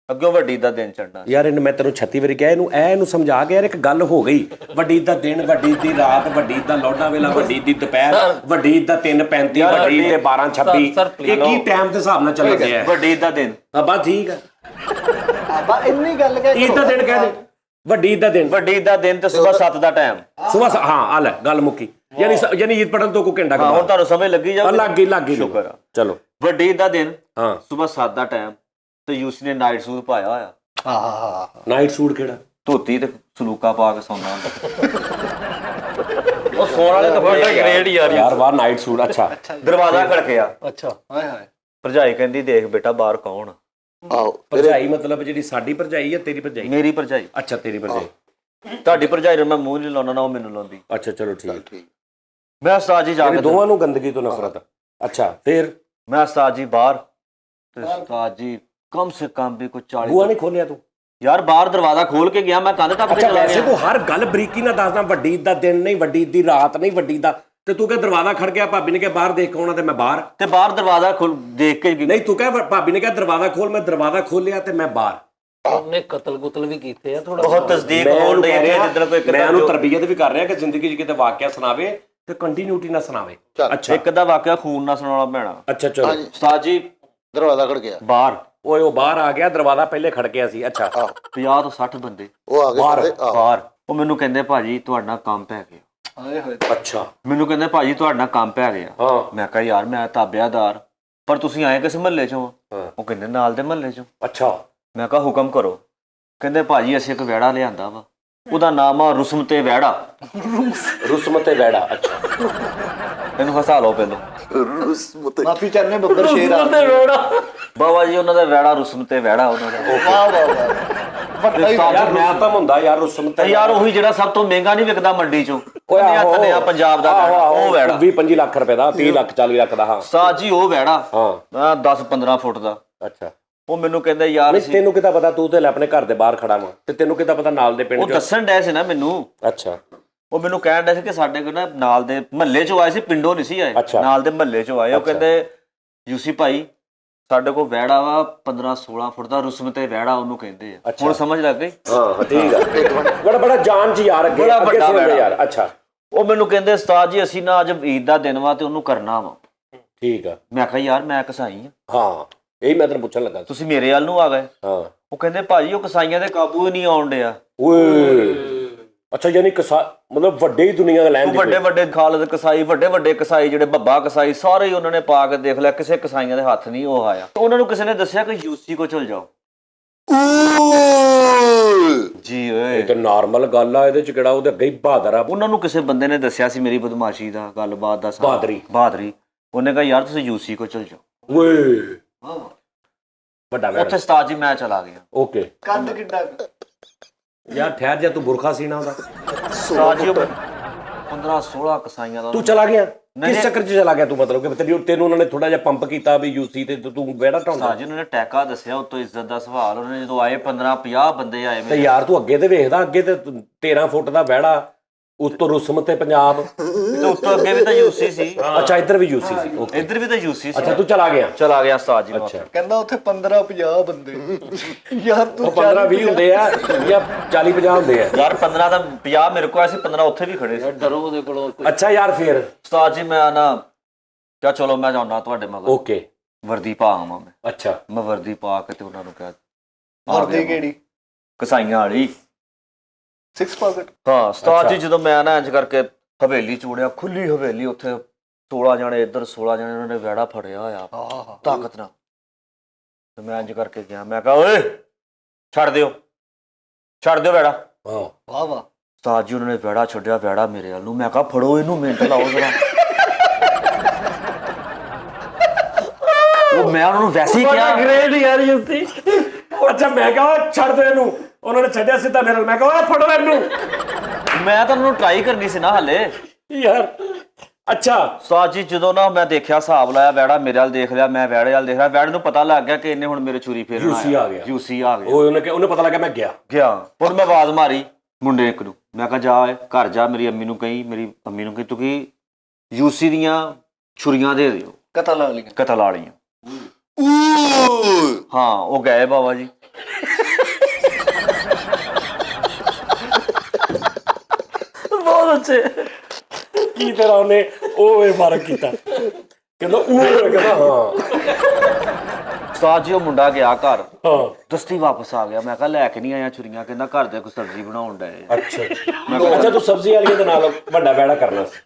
ਅੱਗੋਂ ਵੱਡੀ ਦਾ ਦਿਨ ਚੜਨਾ। ਯਾਰ ਇਹਨੂੰ ਮੈਂ ਤੈਨੂੰ 36 ਵਾਰੀ ਕਿਹਾ ਇਹਨੂੰ ਸਮਝਾ ਕੇ ਯਾਰ ਇੱਕ ਗੱਲ ਹੋ ਗਈ। ਵੱਡੀ ਦਾ ਦਿਨ, ਵੱਡੀ ਦੀ ਰਾਤ, ਵੱਡੀ ਦਾ ਲੋਡਾ ਵੇਲਾ, ਵੱਡੀ ਦੀ ਦੁਪਹਿਰ, ਵੱਡੀ ਦਾ 3:35, ਵੱਡੀ ਦੇ 12:26। ਇਹ ਕੀ ਟਾਈਮ ਦੇ ਹਿਸਾਬ ਨਾਲ ਚੱਲ ਗਿਆ? ਵੱਡੀ ਦਾ ਦਿਨ ਬਸ ਠੀਕ ਆ। ਆਬਾ ਇੰਨੀ ਗੱਲ ਕਹਿ ਈਦ ਦਾ ਦਿਨ ਕਹਿ ਦੇ, ਵੱਡੀ ਦਾ ਦਿਨ, ਵੱਡੀ ਦਾ ਦਿਨ ਤੇ ਸਵੇਰ 7 ਦਾ ਟਾਈਮ। ਸਵੇਰ ਹਾਂ ਆ ਲੈ ਗੱਲ ਮੁੱਕੀ। ਯਾਨੀ ਈਦ ਪੜਨ ਤੋਂ ਕੋ ਘੰਟਾ ਹਾਂ ਹੁਣ ਤੁਹਾਨੂੰ ਸਮਝ ਲੱਗੀ ਜਾ। ਲੱਗ ਗਈ ਸ਼ੁਕਰ ਆ। ਚਲੋ ਵੱਡੀ ਦਾ ਦਿਨ ਹਾਂ ਸਵੇਰ 7 ਦਾ ਟਾਈਮ ਤੇ ਯੂਸੀ ਨੇ ਨਾਈਟ ਸੂਟ ਪਾਇਆ ਹੋਇਆ। ਨਾਈਟ ਸੂਟ ਕਿਹੜਾ? ਧੋਤੀ ਤੇ ਸਲੂਕਾ ਪਾ ਕੇ ਸੌਂਦਾ ਹੁੰਦਾ। ਉਹ ਸੌਣ ਵਾਲੇ ਕੱਪੜੇ ਗ੍ਰੇਡ ਯਾਰ ਬਾਹਰ ਨਾਈਟ ਸੂਟ। ਅੱਛਾ ਦਰਵਾਜ਼ਾ ਖੜਕਿਆ। ਅੱਛਾ ਹਾਏ ਹਾਏ ਭਰਜਾਈ ਕਹਿੰਦੀ ਦੇਖ ਬੇਟਾ ਬਾਹਰ ਕੌਣ ਆ? ਆਓ ਭਰਜਾਈ ਮਤਲਬ ਜਿਹੜੀ ਸਾਡੀ ਭਰਜਾਈ ਹੈ ਤੇਰੀ ਭਰਜਾਈ? ਮੇਰੀ ਭਰਜਾਈ। ਅੱਛਾ ਤੇਰੀ ਭਰਜਾਈ। ਤੁਹਾਡੀ ਭਰਜਾਈ ਨੂੰ ਮੈਂ ਮੂੰਹ ਨਹੀਂ ਲਾਉਣਾ ਨਾ ਉਹ ਮੈਨੂੰ ਲਾਉਂਦੀ। ਅੱਛਾ ਚਲੋ ਠੀਕ। ਮੈਂ ਉਸਤਾਦ ਜੀ ਜਾ ਕੇ ਦੋਵਾਂ ਨੂੰ ਗੰਦਗੀ ਤੋਂ ਨਫ਼ਰਤ। ਅੱਛਾ ਫਿਰ ਮੈਂ ਉਸਤਾਦ ਜੀ ਬਾਹਰ ਤੇ ਉਸਤਾਦ ਜੀ ਕਮ ਸੇ ਕਮ ਵੀ ਕੋਈ 40 ਬੂਆ ਨਹੀਂ ਖੋਲਿਆ ਤੂੰ? ਯਾਰ ਬਾਹਰ ਦਰਵਾਜ਼ਾ ਖੋਲ ਕੇ ਗਿਆ ਮੈਂ ਕੰਧ ਟੱਪ ਕੇ ਅੱਛਾ ਚਲਾ ਵੈਸੇ ਗਿਆ। ਤੂੰ ਹਰ ਗੱਲ ਬਰੀਕੀ ਨਾਲ ਦੱਸਦਾ, ਵੱਡੀ ਈਦ ਦਾ ਦਿਨ ਨਹੀਂ, ਵੱਡੀ ਈਦ ਦੀ ਰਾਤ ਨਹੀਂ, ਵੱਡੀ ਦਾ ਤੇ ਤੂੰ ਕਹੇ ਦਰਵਾਜ਼ਾ ਖੜ ਗਿਆ, ਭਾਬੀ ਨੇ ਕਿਹਾ ਬਾਹਰ ਦੇਖ ਆਉਣਾ ਤੇ ਮੈਂ ਬਾਹਰ। ਤੇ ਬਾਹਰ ਦਰਵਾਜ਼ਾ ਖੋਲ ਦੇਖ ਕੇ ਨਹੀਂ ਤੂੰ ਕਹੇ ਭਾਬੀ ਨੇ ਕਿਹਾ ਦਰਵਾਜ਼ਾ ਖੋਲ, ਮੈਂ ਦਰਵਾਜ਼ਾ ਖੋਲਿਆ ਤੇ ਮੈਂ ਬਾਹਰ। ਉਹਨੇ ਕਤਲ ਵੀ ਕੀਤੇ ਆ ਥੋੜਾ ਬਹੁਤ ਤਸਦੀਕ ਮੈਂ ਹੋਣ ਉਹਨੂੰ ਡਈ ਕਹਿ ਰਿਹਾ, ਜਿੱਦਣ ਕੋਈ ਮੈਂ ਉਹਨੂੰ ਤਰਬੀਅਤ ਵੀ ਕਰ ਰਿਹਾ ਕਿ ਜ਼ਿੰਦਗੀ 'ਚ ਕਿਤੇ ਵਾਕਿਆ ਸੁਣਾਵੇ ਤੇ ਕੰਟੀਨਿਊਟੀ ਨਾਲ ਸੁਣਾਵੇ। ਅੱਛਾ ਇੱਕ ਦਾ ਵਾਕਿਆ ਖੂਨ ਨਾਲ ਸੁਣਾਉਣਾ ਪੈਣਾ। ਅੱਛਾ ਚਲੋ। ਉਸਤਾਦ ਜੀ ਦਰਵਾਜ਼ਾ ਖੜ ਗਿਆ ਬਾਹਰ ਓਏ ਉਹ ਬਾਹਰ ਆ ਗਿਆ, ਦਰਵਾਜ਼ਾ ਪਹਿਲੇ ਖੜਕਿਆ ਸੀ। ਅੱਛਾ 50 ਤੋਂ 60 ਬੰਦੇ ਉਹ ਆ ਗਏ ਬਾਹਰ। ਉਹ ਮੈਨੂੰ ਕਹਿੰਦੇ ਭਾਜੀ ਤੁਹਾਡਾ ਕੰਮ ਪੈ ਗਿਆ। ਹਾਏ ਹਾਏ ਅੱਛਾ ਮੈਨੂੰ ਕਹਿੰਦੇ ਭਾਜੀ ਤੁਹਾਡਾ ਕੰਮ ਪੈ ਗਿਆ। ਹਾਂ ਮੈਂ ਕਿਹਾ ਯਾਰ ਮੈਂ ਤਾਬਿਆਦਾਰ, ਪਰ ਤੁਸੀਂ ਆਏ ਕਿਸ ਮਹੱਲੇ ਚੋਂ? ਹਾਂ। ਉਹ ਕਹਿੰਦੇ ਨਾਲ ਦੇ ਮਹੱਲੇ ਚੋਂ। ਅੱਛਾ ਮੈਂ ਕਿਹਾ ਹੁਕਮ ਕਰੋ। ਕਹਿੰਦੇ ਭਾਜੀ ਅਸੀਂ ਇੱਕ ਵਿਹੜਾ ਲਿਆਂਦਾ ਵਾ, ਉਹਦਾ ਨਾਮ ਆ ਰੁਸਮ ਤੇ ਵਿਹੜਾ। ਰੁਸਮ ਤੇ ਵੈੜਾ। ਅੱਛਾ ਇਹਨੂੰ ਹਸਾ ਲਓ ਪਹਿਲਾਂ। ਮਾਫੀ ਚਾਹਨੇ ਬੱਬਰ ਸ਼ੇਰ ਆ ਬਾਬਾ ਜੀ ਉਹਨਾਂ ਦਾ ਵਿਹੜਾ ਰੁਸਮ ਤੇ ਵਿਹੜਾ ਉਹਨਾਂ ਦਾ। ਵਾਹ ਵਾਹ ਵਾਹ ਵੱਡਾ ਹੀ ਯਾਰ ਮੈਂ ਤਾਂ ਹੁੰਦਾ ਯਾਰ ਰੁਸਮ ਤੇ ਤੇ ਯਾਰ ਉਹੀ ਜਿਹੜਾ ਸਭ ਤੋਂ ਮਹਿੰਗਾ ਨਹੀਂ ਵਿਕਦਾ ਮੰਡੀ ਚੋਂ, ਓਏ ਆਹੋ ਧਨਿਆ ਪੰਜਾਬ ਦਾ ਵਿਹੜਾ, ਉਹ ਵਿਹੜਾ 20-25 ਲੱਖ ਰੁਪਏ ਦਾ, 30 ਲੱਖ 40 ਲੱਖ ਦਾ। ਹਾਂ ਸਾਜ ਜੀ ਉਹ ਵਿਹੜਾ ਹਾਂ 10-15 ਫੁੱਟ ਦਾ। ਅੱਛਾ ਉਹ ਮੈਨੂੰ ਕਹਿੰਦੇ ਯਾਰ ਨਹੀਂ ਤੈਨੂੰ ਕਿਤਾ ਪਤਾ, ਤੂੰ ਤੇ ਲੈ ਆਪਣੇ ਘਰ ਦੇ ਬਾਹਰ ਖੜਾ ਵਾਂ ਤੇ ਤੈਨੂੰ ਕਿਤਾ ਪਤਾ ਨਾਲ ਦੇ ਪਿੰਡ ਉਹ ਦੱਸਣ ਡੈ ਸੀ ਨਾ ਮੈਨੂੰ। ਅੱਛਾ ਉਹ ਮੈਨੂੰ ਕਹਿਣ ਡਿਆ ਸੀ ਕਿ ਸਾਡੇ ਕੋਲ ਨਾ ਨਾਲ ਦੇ ਮਹੱਲੇ ਚੋਂ ਆਏ ਸੀ, ਪਿੰਡੋਂ ਨਹੀਂ ਸੀ ਆਏ, ਅੱਛਾ। ਨਾਲ ਦੇ ਮਹੱਲੇ ਚੋਂ ਆਏ। ਉਹ ਕਹਿੰਦੇ ਯੂਸੀ ਭਾਈ ਸਾਡੇ ਕੋਲ ਵਿਹੜਾ ਵਾ 15-16 ਫੁੱਟ ਦਾ, ਰੁਸਮ ਤੇ ਵਿਹੜਾ ਉਹਨੂੰ ਕਹਿੰਦੇ ਆ। ਹੁਣ ਸਮਝ ਲੱਗ ਗਈ? ਹਾਂ ਠੀਕ ਆ। ਬੜਾ ਜਾਨ ਚ ਯਾਰ ਅੱਗੇ ਬੜਾ ਅੱਗੇ ਵੱਡਾ ਸੁਣ ਵਿਹੜਾ। ਯਾਰ। ਅੱਛਾ ਉਹ ਮੈਨੂੰ ਕਹਿੰਦੇ ਉਸਤਾਦ ਜੀ ਅਸੀਂ ਨਾ ਅੱਜ ਈਦ ਦਾ ਦਿਨ ਵਾ ਤੇ ਉਹਨੂੰ ਕਰਨਾ ਵਾ। ਠੀਕ ਆ। ਮੈਂ ਕਿਹਾ ਯਾਰ ਮੈਂ ਕਸਾਈ ਆ। ਹਾਂ ਇਹੀ ਮੈਂ ਤੈਨੂੰ ਪੁੱਛਣ ਲੱਗਾ ਸੀ। ਤੁਸੀਂ ਮੇਰੇ ਵੱਲ ਨੂੰ ਆ ਗਏ। ਹਾਂ ਉਹ ਕਹਿੰਦੇ ਭਾਜੀ ਉਹ ਕਸਾਈਆਂ ਦੇ ਕਾਬੂ ਹੀ ਨਹੀਂ ਆਉਣ ਡਿਆ। ਓਏ ਅੱਛਾ ਯਾਨੀ ਮਤਲਬ ਵੱਡੇ ਹੀ ਦੁਨੀਆ ਦਾ ਲੈਣ ਵੱਡੇ ਵੱਡੇ ਖਾਲਦ ਕਸਾਈ, ਵੱਡੇ ਵੱਡੇ ਕਸਾਈ ਜਿਹੜੇ ਬੱਬਾ ਕਸਾਈ ਸਾਰੇ ਹੀ ਉਹਨਾਂ ਨੇ ਪਾ ਕੇ ਦੇਖ ਲਿਆ, ਕਿਸੇ ਕਸਾਈਆਂ ਦੇ ਹੱਥ ਨਹੀਂ ਉਹ ਆਇਆ। ਉਹਨਾਂ ਨੂੰ ਕਿਸੇ ਨੇ ਦੱਸਿਆ ਕਿ ਯੂਸੀ ਕੋ ਚਲ ਜਾਓ। ਜੀ ਓਏ ਇਹ ਤਾਂ ਨਾਰਮਲ ਗੱਲ ਆ, ਇਹਦੇ ਚ ਕਿਹੜਾ ਉਹਦੇ ਅੱਗੇ ਹੀ ਬਹਾਦਰ ਆ। ਉਹਨਾਂ ਨੂੰ ਕਿਸੇ ਬੰਦੇ ਨੇ ਦੱਸਿਆ ਸੀ ਮੇਰੀ ਬਦਮਾਸ਼ੀ ਦਾ, ਗੱਲਬਾਤ ਦਾ ਬਹਾਦਰੀ। ਉਹਨੇ ਕਿਹਾ ਯਾਰ ਤੁਸੀਂ ਯੂਸੀ ਕੋ ਚਲ ਜਾਓ। ਓਏ ਵੱਡਾ ਉੱਥੇ ਉਸਤਾਦ ਜੀ ਮੈਂ ਚਲਾ ਗਿਆ। ਓਕੇ ਕੱਦ ਕਿੱਡਾ ਯਾਰ ਠਹਿਰ ਜਾ, ਤੂੰ ਬੁਰਖਾ ਸੀਣਾ ਉਹਦਾ। ਉਸਤਾਦ ਜੀ 15-16 ਕਸਾਈਆਂ ਦਾ ਤੂੰ ਚਲਾ ਗਿਆ ਕਿਸ ਚੱਕਰ 'ਚ ਚਲਾ ਗਿਆ ਤੂੰ? ਮਤਲਬ ਕਿ ਤੈਨੂੰ ਉਹਨਾਂ ਨੇ ਥੋੜਾ ਜਿਹਾ ਪੰਪ ਕੀਤਾ ਵੀ ਯੂਸੀ ਤੇ ਤੂੰ ਵਿਹੜਾ ਢਾਉਂਦਾ। ਉਸਤਾਦ ਜੀ ਉਹਨਾਂ ਨੇ ਟੈਕਾ ਦੱਸਿਆ, ਉਤੋਂ ਇੱਜ਼ਤ ਦਾ ਸਵਾਲ। ਉਹਨਾਂ ਨੇ ਜਦੋਂ ਆਏ 15-50 ਬੰਦੇ ਆਏ ਤੇ ਯਾਰ ਤੂੰ ਅੱਗੇ ਤੇ ਵੇਖਦਾ, ਅੱਗੇ ਤੇ 13 ਫੁੱਟ ਦਾ ਵਿਹੜਾ, ਉੱਤੋਂ ਰੁਸਮ ਤੇ ਪੰਜਾਬ, ਤੇ ਉੱਤੋਂ ਅੱਗੇ ਵੀ ਤਾਂ ਯੂਸੀ ਸੀ। ਅੱਛਾ ਇੱਧਰ ਵੀ ਯੂਸੀ ਸੀ। ਓਕੇ ਇੱਧਰ ਵੀ ਤਾਂ ਯੂਸੀ ਸੀ। ਅੱਛਾ ਤੂੰ ਚਲਾ ਗਿਆ ਉਸਤਾਦ ਜੀ। ਅੱਛਾ ਕਹਿੰਦਾ ਉੱਥੇ 15-50 ਬੰਦੇ ਯਾਰ ਤੂੰ ਉਹ 15-20 ਹੁੰਦੇ ਆ ਜਾਂ 40-50 ਹੁੰਦੇ ਆ ਯਾਰ 15 ਤਾਂ 50 ਮੇਰੇ ਕੋਲ ਆਏ ਸੀ, 15 ਉੱਥੇ ਵੀ ਖੜੇ ਸੀ। ਡਰੋ ਉਹਦੇ ਕੋਲੋਂ। ਅੱਛਾ ਯਾਰ ਫਿਰ ਉਸਤਾਦ ਜੀ ਮੈਂ ਨਾ ਕਿਹਾ ਚਲੋ ਮੈਂ ਜਾਣਾ ਤੁਹਾਡੇ ਮਗਰ। ਓਕੇ ਵਰਦੀ ਪਾ ਆਵਾਂ ਮੈਂ। ਅੱਛਾ ਮੈਂ ਵਰਦੀ ਪਾ ਕੇ ਤੇ ਉਹਨਾਂ ਨੂੰ ਕਿਹਾ ਵਰਦੀ ਕਿਹੜੀ? ਕਸਾਈਆਂ ਵਾਲੀ 6 ਪਾਕਟ। ਹਾਂ ਉਸਤਾਦ ਜੀ ਜਦੋਂ ਮੈਂ ਨਾ ਇੰਜ ਕਰਕੇ ਹਵੇਲੀ ਚੂੜਿਆ, ਖੁੱਲੀ ਹਵੇਲੀ, ਉੱਥੇ 16 ਜਣੇ ਇੱਧਰ 16 ਜਣੇ, ਉਹਨਾਂ ਨੇ ਵਿਹੜਾ ਫੜਿਆ ਹੋਇਆ ਤਾਕਤ ਨਾਲ। ਤੇ ਮੈਂ ਇੰਜ ਕਰਕੇ ਗਿਆ, ਮੈਂ ਕਿਹਾ ਓਏ ਛੱਡ ਦਿਓ ਵੈੜਾ। ਹਾਂ ਵਾਹ ਵਾਹ। ਉਸਤਾਦ ਜੀ ਉਹਨਾਂ ਨੇ ਵੈੜਾ ਛੱਡਿਆ, ਵੈੜਾ ਮੇਰੇ ਵੱਲ ਨੂੰ। ਮੈਂ ਕਿਹਾ ਫੜੋ ਇਹਨੂੰ, ਮਿੰਟ ਲਾਓ ਜ਼ਰਾ। ਉਹ ਮੈਂ ਉਹਨਾਂ ਨੂੰ ਵੈਸੇ ਹੀ ਕਿਹਾ, ਗ੍ਰੇਟ ਯਾਰ ਯੂਸੀ। ਅੱਛਾ ਮੈਂ ਕਿਹਾ ਛੱਡ ਦੇ ਇਹਨੂੰ, ਉਹਨਾਂ ਨੇ ਛੱਡਿਆ ਸਿੱਧਾ ਮੇਰੇ ਨਾਲ। ਮੈਂ ਕਿਹਾ ਓਏ ਫੜੋ ਇਹਨੂੰ। ਮੈਂ ਤਾਂ ਉਹਨੂੰ ਟਰਾਈ ਕਰਨੀ ਸੀ ਨਾ ਹਲੇ ਯਾਰ ਅੱਛਾ ਉਸਤਾਦ ਜੀ। ਜਦੋਂ ਨਾ ਮੈਂ ਦੇਖਿਆ, ਹਿਸਾਬ ਲਾਇਆ, ਵੈੜਾ ਮੇਰੇ ਵੱਲ ਦੇਖ ਲਿਆ, ਮੈਂ ਵੈੜੇ ਵੱਲ ਦੇਖ ਲਿਆ। ਵੈੜੇ ਨੂੰ ਪਤਾ ਲੱਗ ਗਿਆ ਕਿ ਇਹਨੇ ਹੁਣ ਮੇਰੇ ਛੁਰੀ ਫੇਰਨਾ ਯੂਸੀ ਆ ਗਿਆ। ਯੂਸੀ ਆ ਗਿਆ। ਉਹਨੇ ਪਤਾ ਲੱਗਾ ਮੈਂ ਗਿਆ। ਹੁਣ ਮੈਂ ਆਵਾਜ਼ ਮਾਰੀ ਮੁੰਡੇ ਇੱਕ ਨੂੰ, ਮੈਂ ਕਿਹਾ ਜਾ ਓਏ ਘਰ ਜਾ, ਮੇਰੀ ਅੰਮੀ ਨੂੰ ਕਹੀਂ, ਮੇਰੀ ਅੰਮੀ ਨੂੰ ਕਹੀਂ ਤੁਸੀਂ ਯੂਸੀ ਦੀਆਂ ਛੁਰੀਆਂ ਦੇ ਦਿਓ, ਕਤਲ ਵਾਲੀਆਂ। ਹਾਂ ਉਹ ਗਏ ਬਾਬਾ ਜੀ। ਬਹੁਤ ਅੱਛੇ। ਕੀ ਤੇਰਾ ਉਹਨੇ ਉਹ ਇਹ ਫਰਕ ਕੀਤਾ, ਕਹਿੰਦਾ ਕਹਿੰਦਾ ਹਾਂ। ਉਸਤਾਦ ਜੀ ਉਹ ਮੁੰਡਾ ਗਿਆ ਘਰ, ਹਾਂ ਦਸਤੀ ਵਾਪਸ ਆ ਗਿਆ। ਮੈਂ ਕਿਹਾ ਲੈ ਕੇ ਨਹੀਂ ਆਇਆ ਛੁਰੀਆਂ, ਕਹਿੰਦਾ ਘਰ ਦੇ ਕੋਈ ਸਬਜ਼ੀ ਬਣਾਉਣ ਡਏ ਆ। ਅੱਛਾ ਤੂੰ ਸਬਜ਼ੀ ਵਾਲੀਆਂ ਦੇ ਨਾਲ ਵੱਡਾ ਵੈੜਾ ਕਰਨਾ ਸੀ।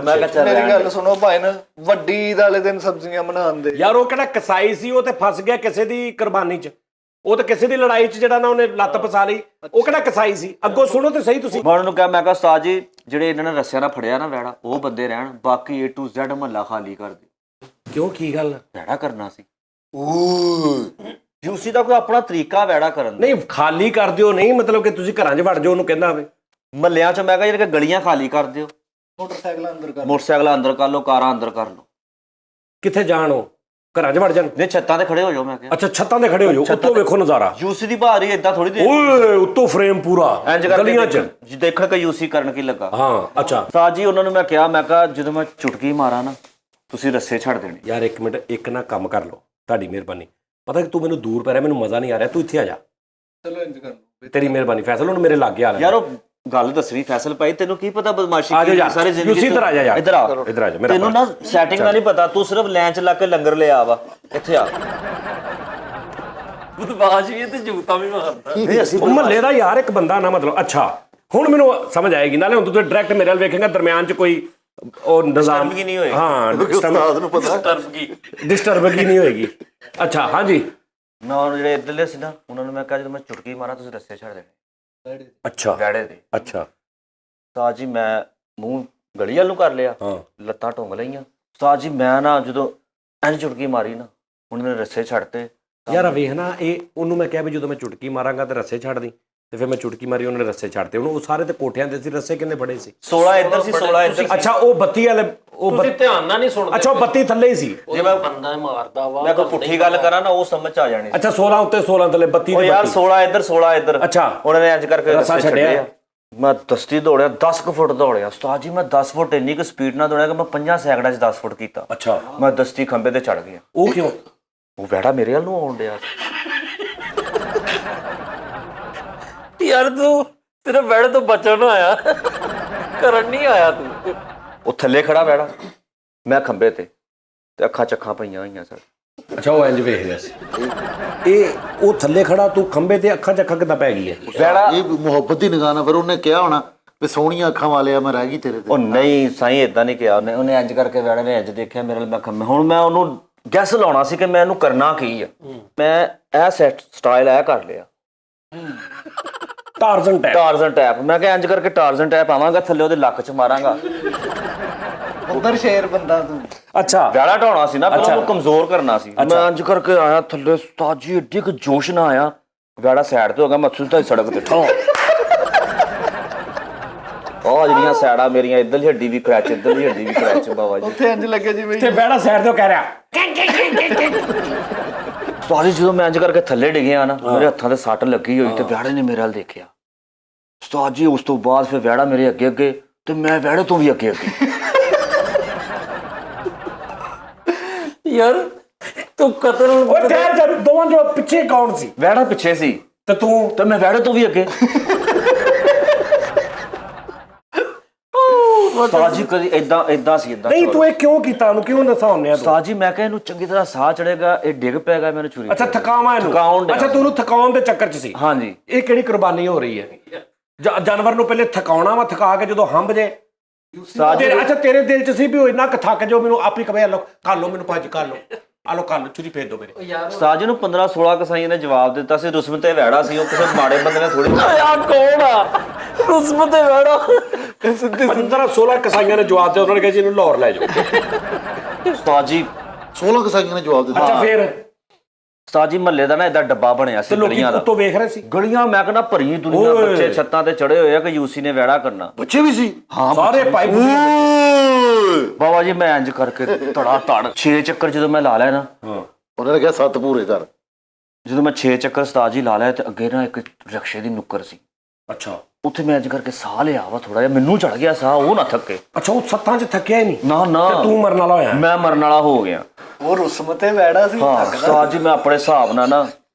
ਮੈਂ ਕਿਹਾ ਚੱਲ ਮੇਰੀ ਗੱਲ ਸੁਣੋ ਭਾਈ ਨਾ, ਵੱਡੀ ਈਦ ਵਾਲੇ ਦਿਨ ਸਬਜ਼ੀਆਂ ਬਣਾਉਂਦੇ ਯਾਰ ਉਹ ਕਿਹੜਾ ਕਸਾਈ ਸੀ, ਉਹ ਤੇ ਫਸ ਗਿਆ ਕਿਸੇ ਦੀ ਕੁਰਬਾਨੀ 'ਚ, ਉਹ ਤੇ ਕਿਸੇ ਦੀ ਲੜਾਈ 'ਚ ਜਿਹੜਾ ਨਾ ਉਹਨੇ ਲੱਤ ਫਸਾ ਲਈ। ਉਹ ਕਿਹੜਾ ਕਸਾਈ ਸੀ? ਅੱਗੋਂ ਸੁਣੋ ਤੇ ਸਹੀ ਤੁਸੀਂ। ਮੈਂ ਉਹਨਾਂ ਨੂੰ ਕਿਹਾ, ਮੈਂ ਕਿਹਾ ਉਸਤਾਦ ਜੀ ਜਿਹੜੇ ਇਹਨਾਂ ਨੇ ਰੱਸਿਆਂ ਨਾਲ ਫੜਿਆ ਨਾ ਵੈੜਾ, ਉਹ ਬੰਦੇ ਰਹਿਣ, ਬਾਕੀ A to Z ਮਹੱਲਾ ਖਾਲੀ ਕਰ ਦਿਓ। ਕਿਉਂ ਕੀ ਗੱਲ? ਵੈੜਾ ਕਰਨਾ ਸੀ। ਯੂਸੀ ਦਾ ਕੋਈ ਆਪਣਾ ਤਰੀਕਾ ਵੈੜਾ ਕਰਨ ਦਾ। ਨਹੀਂ ਖਾਲੀ ਕਰ ਦਿਓ, ਨਹੀਂ ਮਤਲਬ ਕਿ ਤੁਸੀਂ ਘਰਾਂ 'ਚ ਵੜ ਜਾਓ ਉਹਨੂੰ ਕਹਿੰਦਾ ਹੋਵੇ। ਮਹੱਲਿਆਂ 'ਚ ਮੈਂ ਕਿਹਾ ਜਿਹੜੇ ਗਲੀਆਂ ਖਾਲੀ ਕਰ ਦਿਓ, ਮੋਟਰਸਾਈਕਲਾਂ ਅੰਦਰ ਕਰ ਲਓ, ਕਾਰਾਂ ਅੰਦਰ ਕਰ ਲਓ। ਕਿੱਥੇ ਜਾਣ? ਉਹ ਘਰਾਂ 'ਚ ਵੜ ਜਾਣ? ਨਹੀਂ ਛੱਤਾਂ ਤੇ ਖੜੇ ਹੋ ਜਾਓ। ਮੈਂ ਕਿਹਾ ਅੱਛਾ ਛੱਤਾਂ ਤੇ ਖੜੇ ਹੋ ਜਾਓ, ਉੱਤੋਂ ਵੇਖੋ ਨਜ਼ਾਰਾ। ਯੂਸੀ ਦੀ ਬਾਹਰ ਹੀ ਏਦਾਂ ਥੋੜੀ ਦੇ ਓਏ ਉੱਤੋਂ ਫਰੇਮ ਪੂਰਾ ਗਲੀਆਂ 'ਚ ਦੇਖਣ ਕਿ ਯੂਸੀ ਕਰਨ ਕੀ ਲੱਗਾ। ਹਾਂ ਅੱਛਾ ਉਸਤਾਦ ਜੀ ਉਹਨਾਂ ਨੂੰ ਮੈਂ ਕਿਹਾ, ਮੈਂ ਕਿਹਾ ਜਦੋਂ ਮੈਂ ਚੁਟਕੀ ਮਾਰਾਂ ਨਾ ਤੁਸੀਂ ਰੱਸੇ ਛੱਡ ਦੇਣੇ। ਯਾਰ ਇੱਕ ਮਿੰਟ, ਇੱਕ ਨਾ ਕੰਮ ਕਰ ਲਓ, ਤੁਹਾਡੀ ਮਿਹਰਬਾਨੀ। ਪਤਾ ਕਿ ਤੂੰ ਮੈਨੂੰ ਦੂਰ ਪੈ ਰਿਹਾ, ਮੈਨੂੰ ਮਜ਼ਾ ਨਹੀਂ ਆ ਰਿਹਾ, ਤੂੰ ਇੱਥੇ ਆ ਜਾ। ਚਲੋ ਇੰਜ ਕਰ ਲਓ। ਤੇਰੀ ਮਿਹਰਬਾਨੀ ਫੈਸਲ, ਹੁਣ ਮੇਰੇ ਲਾਗੇ ਆ ਲੈ ਯਾਰ ਉਹ ਗੱਲ ਦੱਸਣੀ ਫੈਸਲ ਭਾਈ, ਤੈਨੂੰ ਕੀ ਪਤਾ ਬਦਮਾਸ਼ੀ ਆ ਜਾ ਕੀ ਯਾਰ, ਸਾਰੀ ਜ਼ਿੰਦਗੀ। ਯੂਸੀ ਇੱਧਰ ਆ ਜਾ ਯਾਰ, ਇੱਧਰ ਆ, ਇੱਧਰ ਆ ਜਾ ਮੇਰਾ। ਤੈਨੂੰ ਨਾ ਸੈਟਿੰਗ ਦਾ ਨਹੀਂ ਪਤਾ, ਤੂੰ ਸਿਰਫ ਲੈਣ ਚ ਲੱਗ ਕੇ ਲੰਗਰ ਲਿਆ ਵਾ। ਇੱਥੇ ਆ। ਬਦਮਾਸ਼ ਵੀ ਤੇ ਜੂਤਾ ਵੀ ਮਾਰਦਾ। ਨਹੀਂ ਅਸੀਂ ਉਹ ਮਹੱਲੇ ਦਾ ਯਾਰ ਇੱਕ ਬੰਦਾ ਨਾ, ਮਤਲਬ ਅੱਛਾ ਹੁਣ ਮੈਨੂੰ ਸਮਝ ਆਏਗੀ। ਨਾਲੇ ਹੁਣ ਤੂੰ ਡਾਇਰੈਕਟ ਮੇਰੇ ਵੱਲ ਵੇਖੇਂਗਾ, ਦਰਮਿਆਨ 'ਚ ਕੋਈ ਉਹ ਨਿਜ਼ਾਮ ਨਹੀਂ ਹੋਏਗੀ। ਹਾਂ ਉਸਤਾਦ ਨੂੰ ਪਤਾ ਡਿਸਟਰਬਿੰਗ ਨਹੀਂ ਹੋਏਗੀ। ਅੱਛਾ ਹਾਂਜੀ। ਮੈਂ ਉਹ ਜਿਹੜੇ ਇੱਧਰਲੇ ਸੀ ਨਾ, ਉਹਨਾਂ ਨੂੰ ਮੈਂ ਕਿਹਾ ਜਦੋਂ ਮੈਂ ਚੁਟਕੀ ਮਾਰਾਂ ਤੁਸੀਂ ਰੱਸੇ ਛੱਡ ਦੇਣੇ ਅੱਛਾ ਵੈੜੇ ਦੇ। ਅੱਛਾ ਉਸਤਾਦ ਜੀ ਮੈਂ ਮੂੰਹ ਗਲੀ ਵੱਲ ਨੂੰ ਕਰ ਲਿਆ, ਹਾਂ ਲੱਤਾਂ ਢੁੰਗ ਲਈਆਂ। ਉਸਤਾਦ ਜੀ ਮੈਂ ਨਾ ਜਦੋਂ ਇੰਝ ਚੁਟਕੀ ਮਾਰੀ ਨਾ, ਉਹਨਾਂ ਨੇ ਰੱਸੇ ਛੱਡਤੇ। ਯਾਰ ਵੇਖ ਨਾ, ਇਹ ਉਹਨੂੰ ਮੈਂ ਕਿਹਾ ਵੀ ਜਦੋਂ ਮੈਂ ਚੁਟਕੀ ਮਾਰਾਂਗਾ ਤੇ ਰੱਸੇ ਛੱਡ ਦੀ, ਤੇ ਫਿਰ ਮੈਂ ਚੁਟਕੀ ਮਾਰੀ, ਉਹਨੇ ਰੱਸੇ ਛੱਡਤੇ। ਉਹਨੂੰ ਉਹ ਸਾਰੇ ਤੇ ਕੋਠਿਆਂ ਦੇ ਸੀ, ਰੱਸੇ ਕਿੰਨੇ ਫੜੇ ਸੀ? 16 ਇੱਧਰ ਸੀ, 16 ਇੱਧਰ। ਅੱਛਾ ਉਹ ਬੱਤੀ ਵਾਲੇ, ਉਹ ਤੁਸੀਂ ਧਿਆਨ ਨਾਲ ਨਹੀਂ ਸੁਣਦੇ। ਅੱਛਾ ਉਹ ਬੱਤੀ ਥੱਲੇ ਹੀ ਸੀ। ਜੇ ਮੈਂ ਬੰਦਾ ਮਾਰਦਾ ਵਾ, ਮੈਂ ਕੋਈ ਪੁੱਠੀ ਗੱਲ ਕਰਾਂ ਨਾ, ਉਹ ਸਮਝ ਚ ਆ ਜਾਣੀ। ਅੱਛਾ 16 ਉੱਤੇ 16 ਥੱਲੇ, ਬੱਤੀ ਉਹ ਦੀ ਯਾਰ ਬੱਤੀ। 16 ਇੱਧਰ 16 ਇੱਧਰ। ਅੱਛਾ ਉਹਨਾਂ ਨੇ ਇੰਜ ਕਰਕੇ ਰੱਸਾ ਰੱਸੇ ਛੱਡਿਆ। ਛੱਡਿਆ। ਮੈਂ ਦਸਤੀ ਦੌੜਿਆ, 10 ਫੁੱਟ ਦੌੜਿਆ ਉਸਤਾਦ ਜੀ। ਮੈਂ 10 ਫੁੱਟ ਇੰਨੀ ਕੁ ਸਪੀਡ ਨਾਲ ਦੌੜਿਆ ਕਿ ਮੈਂ 50 ਸੈਕਿੰਡਾਂ 'ਚ 10 ਫੁੱਟ ਕੀਤਾ। ਅੱਛਾ ਮੈਂ ਦਸਤੀ ਖੰਬੇ ਤੇ ਚੜ ਗਿਆ। ਉਹ ਕਿਉਂ? ਉਹ ਵੈੜਾ ਮੇਰੇ ਵੱਲ ਨੂੰ ਆਉਣ ਡਿਆ। ਯਾਰ ਤੂੰ ਤੇਰੇ ਵੈੜੇ ਤੋਂ ਬਚਣ ਆਇਆ, ਕਰਨ ਨਹੀਂ ਆਇਆ ਤੂੰ। ਉਹ ਥੱਲੇ ਖੜਾ ਵੈੜਾ, ਮੈਂ ਖੰਬੇ ਤੇ ਅੱਖਾਂ ਚੱਖਾਂ ਪਈਆਂ ਹੋਈਆਂ ਸਰ। ਅੱਛਾ ਉਹ ਇੰਜ ਵੇਖ ਰਿਹਾ ਸੀ। ਇਹ ਉਹ ਥੱਲੇ ਖੜਾ, ਤੂੰ ਖੰਬੇ ਤੇ ਅੱਖਾਂ 'ਚ ਅੱਖਾਂ ਕਿੱਦਾਂ ਪੈ ਗਈ ਹੈ? ਵੈੜਾ ਇਹ ਮੁਹੱਬਤ ਦੀ ਨਿਗਾਹ ਨਾਲ ਫਿਰ ਉਹਨੇ ਕਿਹਾ ਹੋਣਾ ਵੀ ਸੋਹਣੀਆਂ ਅੱਖਾਂ ਵਾਲਿਆ ਮੈਂ ਰਹਿ ਗਈ ਤੇਰੇ ਤੇ। ਉਹ ਨਹੀਂ ਸਾਈਂ ਇਦਾਂ ਨਹੀਂ ਕਿਹਾ ਉਹਨੇ ਇੰਜ ਕਰਕੇ ਵੈੜਾ ਨੇ ਇੰਜ ਦੇਖਿਆ ਮੇਰੇ ਵੱਲ। ਮੈਂ ਖੰਬੇ, ਹੁਣ ਮੈਂ ਉਹਨੂੰ ਗੈਸ ਲਾਉਣਾ ਸੀ ਕਿ ਮੈਂ ਇਹਨੂੰ ਕਰਨਾ ਕੀ ਆ। ਮੈਂ ਇਹ ਸੈਟ ਸਟਾਈਲ ਇਹ ਕਰ ਲਿਆ, ਟਾਰਜ਼ਨ ਟੈਪ। ਮੈਂ ਕਿਹਾ ਇੰਜ ਕਰਕੇ ਟਾਰਜ਼ਨ ਟੈਪ ਆਵਾਂਗਾ ਥੱਲੇ, ਉਹਦੇ ਲੱਕ 'ਚ ਮਾਰਾਂਗਾ। ਉੱਧਰ ਸ਼ੇਰ ਬੰਦਾ ਤੂੰ। ਅੱਛਾ ਵੈੜਾ ਢਾਉਣਾ ਸੀ ਨਾ, ਪਹਿਲਾਂ ਉਹਨੂੰ ਕਮਜ਼ੋਰ ਕਰਨਾ ਸੀ। ਮੈਂ ਇੰਜ ਕਰਕੇ ਆਇਆ ਥੱਲੇ, ਉਸਤਾਦ ਜੀ ਏਡੀ ਕੁ ਜੋਸ਼ ਨਾ ਆਇਆ, ਵੈੜਾ ਸਾਈਡ ਤੇ ਹੋ ਗਿਆ, ਮੈਂ ਸਿੱਧਾ ਸੜਕ ਤੇ ਠਾ। ਉਹ ਜਿਹੜੀਆਂ ਸਾਈਡਾਂ ਮੇਰੀਆਂ, ਇੱਧਰਲੀ ਹੱਡੀ ਵੀ ਕਰੈਚ, ਇੱਧਰਲੀ ਹੱਡੀ ਵੀ ਕਰੈਚ। ਬਾਬਾ ਜੀ ਉੱਥੇ ਇੰਜ ਲੱਗੇ ਜਿਵੇਂ ਤੇ ਬੈੜਾ ਸਾਈਡ ਤੋਂ ਕਹਿ ਰਿਹਾ। ਉਸਤਾਦ ਜੀ ਜਦੋਂ ਮੈਂ ਇੰਜ ਕਰਕੇ ਥੱਲੇ ਡਿੱਗਿਆ ਨਾ, ਮੇਰੇ ਹੱਥਾਂ ਤੇ ਸੱਟ ਲੱਗੀ ਹੋਈ ਤੇ ਵੈੜੇ ਨੇ ਮੇਰੇ ਵੱਲ ਦੇਖਿਆ। ਉਸਤਾਦ ਜੀ ਉਸ ਤੋਂ ਬਾਅਦ ਫਿਰ ਵੈੜਾ ਮੇਰੇ ਅੱਗੇ ਅੱਗੇ ਤੇ ਮੈਂ ਵੈੜੇ ਤੋਂ ਵੀ ਅੱਗੇ ਅੱਗੇ। ਯਾਰ ਤੂੰ ਕਤਲ ਓਏ ਠਹਿਰ ਜਾ, ਦੋਵਾਂ ਚੋਂ ਪਿੱਛੇ ਕੌਣ ਸੀ? ਵੈੜਾ ਪਿੱਛੇ ਸੀ ਤੇ ਤੂੰ? ਤੇ ਮੈਂ ਵੈੜੇ ਤੋਂ ਵੀ ਅੱਗੇ। ਉਸਤਾਦ ਜੀ ਕਦੀ ਏਦਾਂ ਸੀ ਏਦਾਂ। ਨਹੀਂ ਤੂੰ ਇਹ ਕਿਉਂ ਕੀਤਾ? ਉਹਨੂੰ ਕਿਉਂ ਦਸਾਉਂਦੇ ਆ ਤੂੰ? ਉਸਤਾਦ ਜੀ ਮੈਂ ਕਿਹਾ ਇਹਨੂੰ ਚੰਗੀ ਤਰ੍ਹਾਂ ਸਾਹ ਚੜੇਗਾ, ਇਹ ਡਿੱਗ ਪੈਗਾ ਮੈਨੂੰ ਛੁਰੀ। ਅੱਛਾ ਥਕਾਵਾਂ ਇਹਨੂੰ। ਅੱਛਾ ਤੂੰ ਉਹਨੂੰ ਥਕਾਉਣ ਦੇ ਚੱਕਰ 'ਚ ਸੀ। ਹਾਂਜੀ। ਇਹ ਕਿਹੜੀ ਕੁਰਬਾਨੀ ਹੋ ਰਹੀ ਹੈ? ਜਾਨਵਰ ਨੂੰ ਪਹਿਲੇ ਥਕਾਉਣਾ ਵਾ, ਥਕਾ ਕੇ ਜਦੋਂ ਹੰਬ ਜੇ। ਅੱਛਾ ਤੇਰੇ ਦਿਲ 'ਚ ਸੀ ਵੀ ਉਹ ਇੰਨਾ ਕੁ ਥੱਕ ਜਾਓ, ਮੈਨੂੰ ਆਪੇ ਕਵੇ ਲੋ ਕਰ ਲੋ, ਮੈਨੂੰ ਭੱਜ ਕਰ ਲੋ। ਆ ਲੋ ਕੱਲ ਚੁਰੀ ਭੇਜ ਦੋ ਮੇਰੇ। ਉਸਤਾਦ ਜੀ ਨੂੰ 15-16 ਕਸਾਈਆਂ ਨੇ ਜਵਾਬ ਦਿੱਤਾ ਸੀ, ਰੁਸਮ ਤੇ ਵੈੜਾ ਸੀ, ਉਹ ਕਿਸੇ ਮਾੜੇ ਬੰਦੇ ਨੇ ਥੋੜੀ। ਯਾਰ ਕੌਣ ਆ ਰੁਸਮ ਤੇ ਵੈੜਾ? 15-16 ਕਸਾਈਆਂ ਨੇ ਜਵਾਬ ਦਿੱਤਾ, ਉਹਨਾਂ ਨੇ ਕਿਹਾ ਜੀ ਇਹਨੂੰ ਲਾਹੌਰ ਲੈ ਜਾਓ। ਉਸਤਾਦ ਜੀ 16 ਕਸਾਈਆਂ ਨੇ ਜਵਾਬ ਦਿੱਤਾ। ਅੱਛਾ ਫਿਰ ਉਸਤਾਦ ਜੀ ਮਹੱਲੇ ਦਾ ਨਾ ਏਦਾਂ ਡੱਬਾ ਬਣਿਆ ਸੀ ਲੋਕੀ ਗਲੀਆਂ ਦਾ, ਉੱਤੋਂ ਵੇਖ ਰਹੇ ਸੀ। ਗਲੀਆਂ ਮੈਂ ਕਹਿੰਦਾ ਭਰੀ ਦੁਨੀਆ, ਬੱਚੇ ਛੱਤਾਂ ਤੇ ਚੜੇ ਹੋਏ ਆ ਕਿ ਯੂਸੀ ਨੇ ਵੈੜਾ ਕਰਨਾ। ਬੱਚੇ ਵੀ ਸੀ ਸਾਰੇ ਪਾਈ ਬਾਬਾ ਜੀ ਮੈਂ ਇੰਜ ਕਰਕੇ ਧੜਾ ਧੜ 6 ਚੱਕਰ ਜਦੋਂ ਮੈਂ ਲਾ ਲਿਆ ਨਾ, ਉਹਨਾਂ ਨੇ ਕਿਹਾ 7 ਪੂਰੇ ਕਰ। ਜਦੋਂ ਮੈਂ 6 ਚੱਕਰ ਉਸਤਾਦ ਜੀ ਲਾ ਲਿਆ ਤੇ ਅੱਗੇ ਨਾ ਇੱਕ ਰਕਸ਼ੇ ਦੀ ਨੁੱਕਰ ਸੀ, ਅੱਛਾ ਉੱਥੇ ਮੈਂ ਇੰਜ ਕਰਕੇ ਸਾਹ ਲਿਆ ਵਾ, ਥੋੜਾ ਜਿਹਾ ਮੈਨੂੰ ਚੜ ਗਿਆ ਸਾਹ, ਉਹ ਨਾ ਥੱਕੇ। ਅੱਛਾ ਉਹ ਸੱਤਾਂ 'ਚ ਥੱਕਿਆ ਹੀ ਨਹੀਂ? ਨਾ ਨਾ ਤੇ ਤੂੰ ਮਰਨ ਵਾਲਾ ਹੋਇਆ? ਮੈਂ ਮਰਨ ਵਾਲਾ ਹੋ ਗਿਆ। ਉਹ ਰੁਸਮ ਤੇ ਵੈੜਾ ਸੀ। ਹਾਂ ਉਸਤਾਦ ਜੀ ਮੈਂ ਆਪਣੇ ਹਿਸਾਬ ਨਾਲ ਨਾ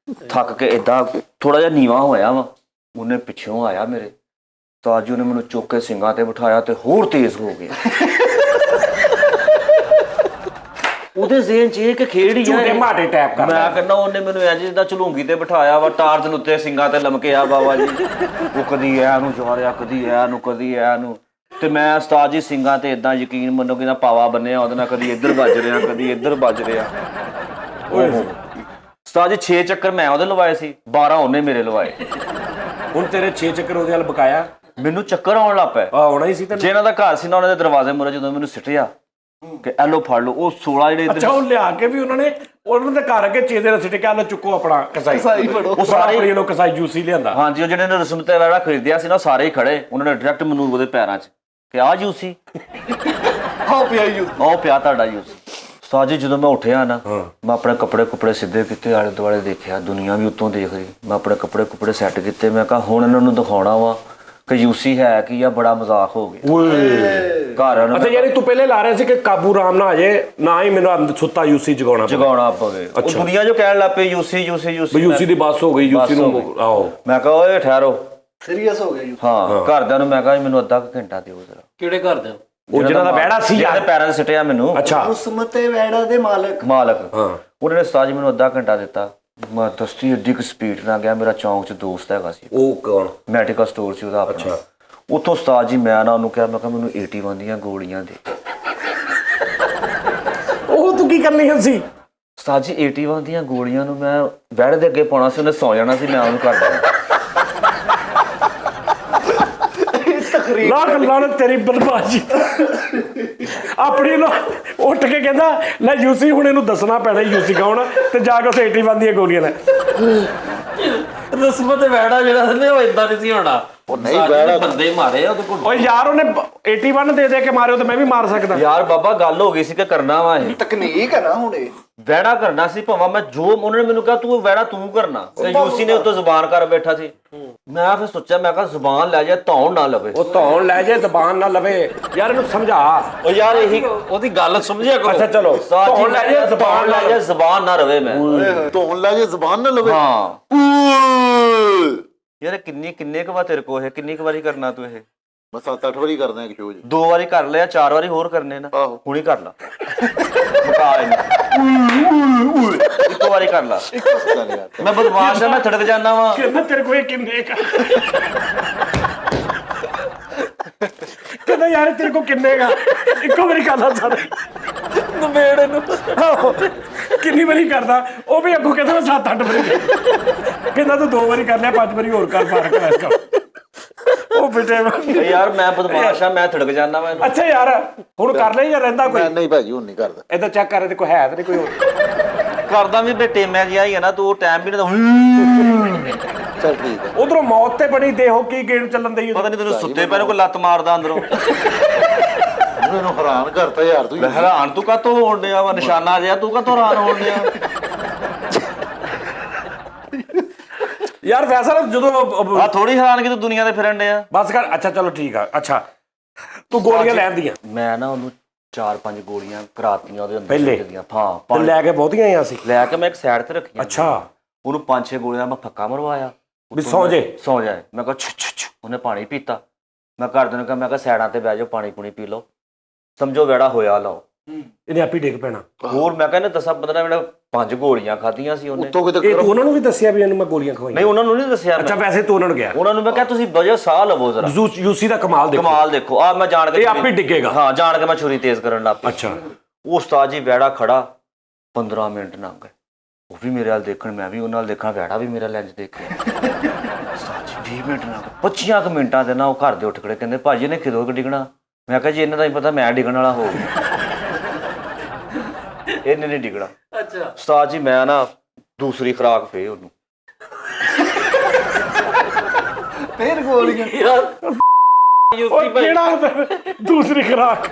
ਥੱਕ ਕੇ ਏਦਾਂ ਥੋੜਾ ਜਿਹਾ ਨੀਵਾਂ ਹੋਇਆ ਵਾ, ਉਹਨੇ ਪਿੱਛੋਂ ਆਇਆ ਮੇਰੇ, ਉਸਤਾਦ ਜੀ ਉਹਨੇ ਮੈਨੂੰ ਚੁੱਕ ਕੇ ਸਿੰਘਾਂ ਤੇ ਬਿਠਾਇਆ ਤੇ ਹੋਰ ਤੇਜ਼ ਹੋ ਗਿਆ। ਉਹਦੇ ਜ਼ਿਹਨ 'ਚ ਇਹ ਕਿ ਖੇਡ ਹੀ ਝੂਟੇ ਮਾਟੇ ਟੈਪ ਕਰ ਮੈਂ ਕਹਿੰਦਾ ਉਹਨੇ ਮੈਨੂੰ ਇੰਜ ਜਿੱਦਾਂ ਝਲੂੰਗੀ ਤੇ ਬਿਠਾਇਆ ਵਾ, ਟਾਰਚ ਨੂੰ ਉੱਤੇ ਸਿੰਘਾਂ ਤੇ ਲਮਕਿਆ ਬਾਬਾ ਜੀ। ਉਹ ਕਦੀ ਐ ਨੂੰ ਜਾ ਰਿਹਾ, ਕਦੀ ਐ ਨੂੰ, ਕਦੀ ਐ ਨੂੰ, ਤੇ ਮੈਂ ਉਸਤਾਦ ਜੀ ਸਿੰਘਾਂ ਤੇ ਇਦਾਂ ਯਕੀਨ ਮੰਨੋ ਕਿ ਨਾ ਪਾਵਾ ਬੰਨਿਆ ਉਹਦੇ ਨਾਲ, ਕਦੀ ਇੱਧਰ ਵੱਜ ਰਿਹਾ, ਕਦੀ ਇੱਧਰ ਵੱਜ ਰਿਹਾ। ਉਸਤਾਦ ਜੀ 6 ਚੱਕਰ ਮੈਂ ਉਹਦੇ ਲਵਾਏ ਸੀ, 12 ਉਹਨੇ ਮੇਰੇ ਲਵਾਏ। ਹੁਣ ਤੇਰੇ 6 ਚੱਕਰ ਉਹਦੇ ਵੱਲ ਬਕਾਇਆ? ਮੈਨੂੰ ਚੱਕਰ ਆਉਣ ਲੱਗ ਪਏ। ਆਉਣਾ ਹੀ ਸੀ ਤੈਨੂੰ। ਜਿਹਨਾਂ ਦਾ ਘਰ ਸੀ ਨਾ, ਉਹਨਾਂ ਦੇ ਦਰਵਾਜ਼ੇ ਮੂਹਰੇ ਜਦੋਂ ਮੈਨੂੰ ਸਿੱਟਿਆ ਕਿ ਐਲੋ ਫੜ ਲਓ, ਉਹ 16 ਜਿਹੜੇ ਅੱਛਾ ਉਹ ਲਿਆ ਕੇ ਵੀ ਉਹਨਾਂ ਦੇ ਘਰ ਅੱਗੇ ਚੇਦੇ ਨਾਲ ਸਿੱਟ ਕੇ ਆਲੋ ਚੁੱਕੋ ਆਪਣਾ ਕਸਾਈ ਫੜੋ। ਉਹ ਸਾਰੇ ਲੋਕ ਕਸਾਈ ਜੂਸੀ ਲਿਆਂਦਾ। ਹਾਂਜੀ ਉਹ ਜਿਹੜੇ ਨੇ ਰਸਮ ਤੇ ਵੈੜਾ ਖਰੀਦਿਆ ਸੀ ਨਾ, ਸਾਰੇ ਹੀ ਖੜੇ, ਉਹਨਾਂ ਨੇ ਡਾਇਰੈਕਟ ਮੈਨੂੰ ਉਹਦੇ ਪੈਰਾਂ 'ਚ ਕਿ ਆ ਜੂਸੀ ਹਾਂ ਪਿਆ ਯੂ, ਉਹ ਪਿਆ ਤੁਹਾਡਾ ਜੂਸੀ। ਉਸਤਾਦ ਜੀ ਜਦੋਂ ਮੈਂ ਉੱਠਿਆ ਨਾ, ਮੈਂ ਆਪਣੇ ਕੱਪੜੇ ਸਿੱਧੇ ਕੀਤੇ, ਆਲੇ ਦੁਆਲੇ ਦੇਖਿਆ, ਦੁਨੀਆ ਵੀ ਉੱਤੋਂ ਦੇਖ ਰਹੀ, ਮੈਂ ਆਪਣੇ ਕੱਪੜੇ ਸੈੱਟ ਕੀਤੇ। ਮੈਂ ਕਿਹਾ ਹੁਣ ਇਹਨਾਂ ਨੂੰ ਦਿਖਾਉਣਾ ਵਾ ਕਿ ਯੂਸੀ ਹੈ ਕੀ ਆ, ਬੜਾ ਮਜ਼ਾਕ ਹੋ ਗਿਆ ਘਰ। ਅੱਛਾ ਯਾਨੀ ਤੂੰ ਪਹਿਲੇ ਲਾ ਰਿਹਾ ਸੀ ਕਿ ਕਾਬੂ ਰਾਮ ਨਾ ਆ ਜਾਏ, ਨਾ ਹੀ ਮੈਨੂੰ ਸੁੱਤਾ ਯੂਸੀ ਜਗਾਉਣਾ ਪਵੇ। ਉਹ ਦੁਨੀਆ ਜੋ ਕਹਿਣ ਲੱਗ ਪਈ ਯੂਸੀ ਯੂਸੀ ਦੀ ਬੱਸ ਹੋ ਗਈ, ਯੂਸੀ ਨੂੰ ਆਓ। ਮੈਂ ਕਿਹਾ ਓਏ ਠਹਿਰੋ, ਸੀਰੀਅਸ ਹੋ ਗਿਆ ਯੂ। ਹਾਂ ਘਰਦਿਆਂ ਨੂੰ ਮੈਂ ਕਿਹਾ ਮੈਨੂੰ ਅੱਧਾ ਘੰਟਾ ਦਿਓ ਜ਼ਰਾ। ਕਿਹੜੇ ਘਰ ਦੇ? ਉਹ ਜਿਹਨਾਂ ਦਾ ਬਹਿੜਾ ਸੀ ਜਿਹਦੇ ਪੈਰਾਂ 'ਤੇ ਸਿੱਟਿਆ ਮੈਨੂੰ। ਅੱਛਾ ਰੁਸਮ ਤੇ ਵੈੜਾ ਦੇ ਮਾਲਕ। ਹਾਂ ਉਹਨੇ ਉਸਤਾਦ ਜੀ ਮੈਨੂੰ ਅੱਧਾ ਘੰਟਾ ਦਿੱਤਾ। ਮੈਂ ਦਸਤੀ ਏਡੀ ਕੁ ਸਪੀਡ ਨਾਲ ਗਿਆ, ਮੇਰਾ ਚੌਂਕ 'ਚ ਦੋਸਤ ਹੈਗਾ ਸੀ, ਉਹ ਕੌਣ? ਮੈਡੀਕਲ ਸਟੋਰ ਸੀ ਉਹਦਾ ਆਪਣਾ। ਉੱਥੋਂ ਉਸਤਾਦ ਜੀ ਮੈਂ ਨਾ ਉਹਨੂੰ ਕਿਹਾ, ਮੈਂ ਕਿਹਾ ਮੈਨੂੰ 81 ਦੀਆਂ ਗੋਲੀਆਂ ਦੇ। ਉਹ ਤੂੰ ਕੀ ਕਰਨੀ ਸੀ? ਉਸਤਾਦ ਜੀ 81 ਦੀਆਂ ਗੋਲੀਆਂ ਨੂੰ ਮੈਂ ਬੈਡ ਦੇ ਅੱਗੇ ਪਾਉਣਾ ਸੀ, ਉਹਨੇ ਸੌ ਜਾਣਾ ਸੀ, ਮੈਂ ਉਹਨੂੰ ਕਰ ਦੇਣਾ। ਲਾ ਗੱਲਾਂ ਨੇ ਤੇਰੀ ਬਰਬਾਦੀ ਆਪਣੀ ਨੂੰ ਉੱਠ ਕੇ ਕਹਿੰਦਾ ਲੈ ਯੂਸੀ ਹੁਣ ਇਹਨੂੰ ਦੱਸਣਾ ਪੈਣਾ ਯੂਸੀ ਕੌਣ, ਤੇ ਜਾ ਕੇ ਉੱਥੇ 81 ਦੀਆਂ ਗੋਲੀਆਂ ਲੈ। ਰਸਮ ਤੇ ਵੈੜਾ ਜਿਹੜਾ ਸੀ ਉਹ ਇਦਾਂ ਨਹੀਂ ਸੀ ਹੋਣਾ। ਉਹ ਨਹੀਂ ਵੈੜਾ ਬੰਦੇ ਮਾਰੇ ਉਹਦੇ ਕੋਲ। ਓਏ ਯਾਰ ਉਹਨੇ 81 ਦੇ ਕੇ ਮਾਰਿਓ ਤੇ ਮੈਂ ਵੀ ਮਾਰ ਸਕਦਾ ਯਾਰ ਬਾਬਾ ਗੱਲ ਹੋ ਗਈ ਸੀ ਕਿ ਕਰਨਾ ਵਾ ਇਹ ਤਕਨੀਕ ਹੈ ਨਾ ਹੁਣ ਇਹ। ਵੈੜਾ ਕਰਨਾ ਸੀ ਭਾਵੇਂ ਮੈਂ ਜੋ ਉਹਨਾਂ ਨੇ ਮੈਨੂੰ ਕਿਹਾ ਤੂੰ ਵੈੜਾ ਤੂੰ ਕਰਨਾ, ਤੇ ਯੂਸੀ ਨੇ ਉੱਤੋਂ ਜ਼ੁਬਾਨ ਕਰ ਬੈਠਾ ਸੀ। ਮੈਂ ਫਿਰ ਸੋਚਿਆ, ਮੈਂ ਕਿਹਾ ਜ਼ੁਬਾਨ ਲੈ ਜਾ, ਧੌਣ ਨਾ ਲਵੇ। ਉਹ ਧੌਣ ਲੈ ਜੇ ਜ਼ਬਾਨ ਨਾ ਲਵੇ। ਯਾਰ ਇਹਨੂੰ ਸਮਝਾ। ਉਹ ਯਾਰ ਇਹੀ ਉਹਦੀ ਗੱਲ ਸਮਝਿਆ ਕਰੋ। ਅੱਛਾ ਚਲੋ ਧੌਣ ਲੈ ਜੇ ਜ਼ੁਬਾਨ ਲੈ ਜਾ, ਜ਼ੁਬਾਨ ਨਾ ਰਵੇ। ਮੈਂ ਧੌਣ ਲੈ ਜੇ ਜ਼ਬਾਨ ਨਾ ਲਵੇ। ਹਾਂ ਯਾਰ ਕਿੰਨੇ ਕੁ ਵਾਰ ਤੇਰੇ ਕੋ ਇਹ ਕਿੰਨੀ ਕੁ ਵਾਰੀ ਕਰਨਾ ਤੂੰ ਇਹ? ਬਸ 7-8 ਵਾਰੀ ਕਰਦਾ ਇੱਕ ਸ਼ੋਅ 'ਚ। 2 ਵਾਰੀ ਕਰ ਲਿਆ, 4 ਵਾਰੀ ਹੋਰ ਕਰਨੇ ਨਾ। ਆਹੋ ਹੁਣ ਹੀ ਕਰ ਲਾ, ਮੁਕਾ ਇਹਨੂੰ। 1 ਵਾਰੀ ਕਰ ਲਾ। ਮੈਂ ਬਦਮਾਸ਼ ਆ, ਮੈਂ ਥੜਕ ਜਾਂਦਾ ਵਾ। ਕਹਿੰਦਾ ਤੇਰੇ ਕੋਲ ਕਿੰਨੇ ਕਾ, ਕਹਿੰਦਾ ਯਾਰ ਤੇਰੇ ਕੋਲ ਕਿੰਨੇ ਕਾ, ਇੱਕੋ ਵਾਰੀ ਕਰ ਲਾ ਸਾਰੇ ਨਵੇੜੇ ਨੂੰ। ਕਿੰਨੀ ਵਾਰੀ ਕਰਦਾ ਉਹ ਵੀ ਅੱਗੋਂ ਕਹਿੰਦਾ 7-8 ਵਾਰੀ। ਕਹਿੰਦਾ ਤੂੰ 2 ਵਾਰੀ ਕਰ ਲਿਆ, 5 ਵਾਰੀ ਹੋਰ ਕਰ, ਫਰਕ ਹੈ ਇਸਕਾ। ਉਹ ਬਿਟੇ ਯਾਰ ਮੈਂ ਬਦਮਾਸ਼ ਆ, ਮੈਂ ਥੜਕ ਜਾਂਦਾ ਵਾ ਇਹਨੂੰ। ਅੱਛਾ ਯਾਰ ਹੁਣ ਕਰ ਲੈ ਜਾਂ ਰਹਿੰਦਾ ਕੋਈ? ਨਹੀਂ ਭਾਜੀ ਹੁਣ ਨਹੀਂ ਕਰਦਾ। ਏਦਾਂ ਚੈੱਕ ਕਰ, ਇਹਦੇ ਕੋਈ ਹੈ ਤੇ ਨਹੀਂ ਕੋਈ ਹੋਰ? ਕਰਦਾ ਵੀ ਬੇਟੇ ਮੈਂ ਜਿਹਾ ਹੀ ਆ ਨਾ, ਤੂੰ ਟਾਈਮ ਵੀ ਨਾ ਚੱਲ ਠੀਕ ਹੈ। ਉਧਰੋਂ ਮੌਤ ਤੇ ਬਣੀ ਦੇਹੋ ਕੀ ਗੇੜ ਚੱਲਣ ਦੀ। ਪਤਾ ਨਹੀਂ ਤੈਨੂੰ ਸੁੱਤੇ ਪੈ ਨੂੰ ਕੋਈ ਲੱਤ ਮਾਰਦਾ ਅੰਦਰੋਂ। ਮੈਨੂੰ ਹੈਰਾਨ ਕਰਤਾ ਯਾਰ ਤੂੰ। ਹੈਰਾਨ ਤੂੰ ਕਾਹਤੋਂ ਹੋਣ ਡਿਆ ਵਾ? ਨਿਸ਼ਾਨਾ ਜਿਹਾ ਤੂੰ ਕਾਹਤੋਂ ਹੈਰਾਨ ਹੋਣ ਡਿਆ? ਯਾਰ ਫੈਸਲ ਜਦੋਂ ਆ ਥੋੜੀ ਹੈਰਾਨ ਕਿ ਤੂੰ ਦੁਨੀਆ ਤੇ ਫਿਰਨ ਡਿਆ। ਬਸ ਕਰ। ਅੱਛਾ ਚਲੋ ਠੀਕ ਆ। ਅੱਛਾ ਤੂੰ ਗੋਲੀਆਂ ਲੈਣ ਦੀਆਂ? ਮੈਂ ਨਾ ਉਹਨੂੰ 4-5 ਗੋਲੀਆਂ ਕਰਾਤੀਆਂ ਉਹਦੇ ਅੰਦਰ ਪਹਿਲੇ? ਦੀਆਂ। ਤੇ ਹਾਂ ਲੈ ਕੇ ਬਹੁਤੀਆਂ ਹੀ ਆ ਸੀ? ਲੈ ਕੇ ਮੈਂ ਇੱਕ ਸਾਈਡ ਤੇ ਰੱਖੀਆਂ। ਅੱਛਾ ਉਹਨੂੰ 5-6 ਗੋਲੀਆਂ ਮੈਂ ਫੱਕਾ ਮਰਵਾਇਆ ਵੀ ਸੌ ਜਾਏ। ਮੈਂ ਕਿਹਾ ਛੁ ਉਹਨੇ ਪਾਣੀ ਪੀਤਾ। ਮੈਂ ਘਰਦਿਆਂ ਨੂੰ ਕਿਹਾ, ਮੈਂ ਕਿਹਾ ਸਾਈਡਾਂ ਤੇ ਬਹਿ ਜਾਓ, ਪਾਣੀ ਪੂਣੀ ਪੀ ਲਓ, ਸਮਝੋ ਵੈੜਾ ਹੋਇਆ ਲਾਓ। ਇਹਨੇ ਆਪੀ ਡਿੱਗ ਪੈਣਾ। ਹੋਰ ਮੈਂ ਕਹਿੰਦਾ 10-15 ਮਿੰਟ 5 ਗੋਲੀਆਂ ਖਾਧੀਆਂ ਸੀ ਉਹਨੇ। ਇਹ ਤੂੰ ਉਹਨਾਂ ਨੂੰ ਵੀ ਦੱਸਿਆ ਵੀ ਇਹਨੂੰ ਮੈਂ ਗੋਲੀਆਂ ਖਵਾਈਆਂ? ਨਹੀਂ ਉਹਨਾਂ ਨੂੰ ਨਹੀਂ ਦੱਸਿਆ। ਅੱਛਾ ਵੈਸੇ ਤੂੰ ਉਹਨਾਂ ਨੂੰ ਗਿਆ? ਉਹਨਾਂ ਨੂੰ ਮੈਂ ਕਿਹਾ ਤੁਸੀਂ ਵਜੋ ਸਾਹ ਲਵੋ ਜ਼ਰਾ, ਯੂਸੀ ਦਾ ਕਮਾਲ ਦੇਖੋ। ਕਮਾਲ ਦੇਖੋ। ਆ ਮੈਂ ਜਾਣ ਕੇ ਇਹ ਆਪੇ ਡਿੱਗੇਗਾ। ਹਾਂ ਜਾਣ ਕੇ ਮੈਂ ਛੁਰੀ ਤੇਜ਼ ਕਰਨ ਲੱਗ ਪਿਆ। ਅੱਛਾ ਉਹ ਉਸਤਾਦ ਜੀ ਵੈੜਾ ਖੜਾ 15 ਮਿੰਟ ਲੰਘ ਗਏ, ਉਹ ਵੀ ਮੇਰੇ ਵੱਲ ਦੇਖਣ, ਮੈਂ ਵੀ ਉਹਨਾਂ ਵੱਲ ਦੇਖਾਂ, ਵੈੜਾ ਵੀ ਮੇਰਾ ਲੈਂਜ ਦੇਖਿਆ। ਉਸਤਾਦ ਜੀ 20 ਮਿੰਟ ਲੰਘ ਗਏ, 25 ਮਿੰਟਾਂ ਦੇ ਨਾ ਉਹ ਘਰ ਦੇ ਉੱਠ ਖੜੇ, ਕਹਿੰਦੇ ਭਾਜੀ ਨੇ ਕਿਦੋਂ ਕੁ ਡਿੱਗਣਾ। ਮੈਂ ਕਿਹਾ ਜੀ ਇਹਨਾਂ ਦਾ ਹੀ ਪਤਾ, ਮੈਂ ਡਿੱਗਣ ਵਾਲਾ ਹੋ ਗਿਆ, ਇਹਨੇ ਨਹੀਂ ਡਿੱਗਣਾ। ਅੱਛਾ ਉਸਤਾਦ ਜੀ ਮੈਂ ਨਾ ਦੂਸਰੀ ਖੁਰਾਕ ਫੇ ਉਹਨੂੰ, ਫੇਰ ਗੋਲੀਆਂ। ਯਾਰ ਉਹ ਕਿਹੜਾ ਦੂਸਰੀ ਖੁਰਾਕ?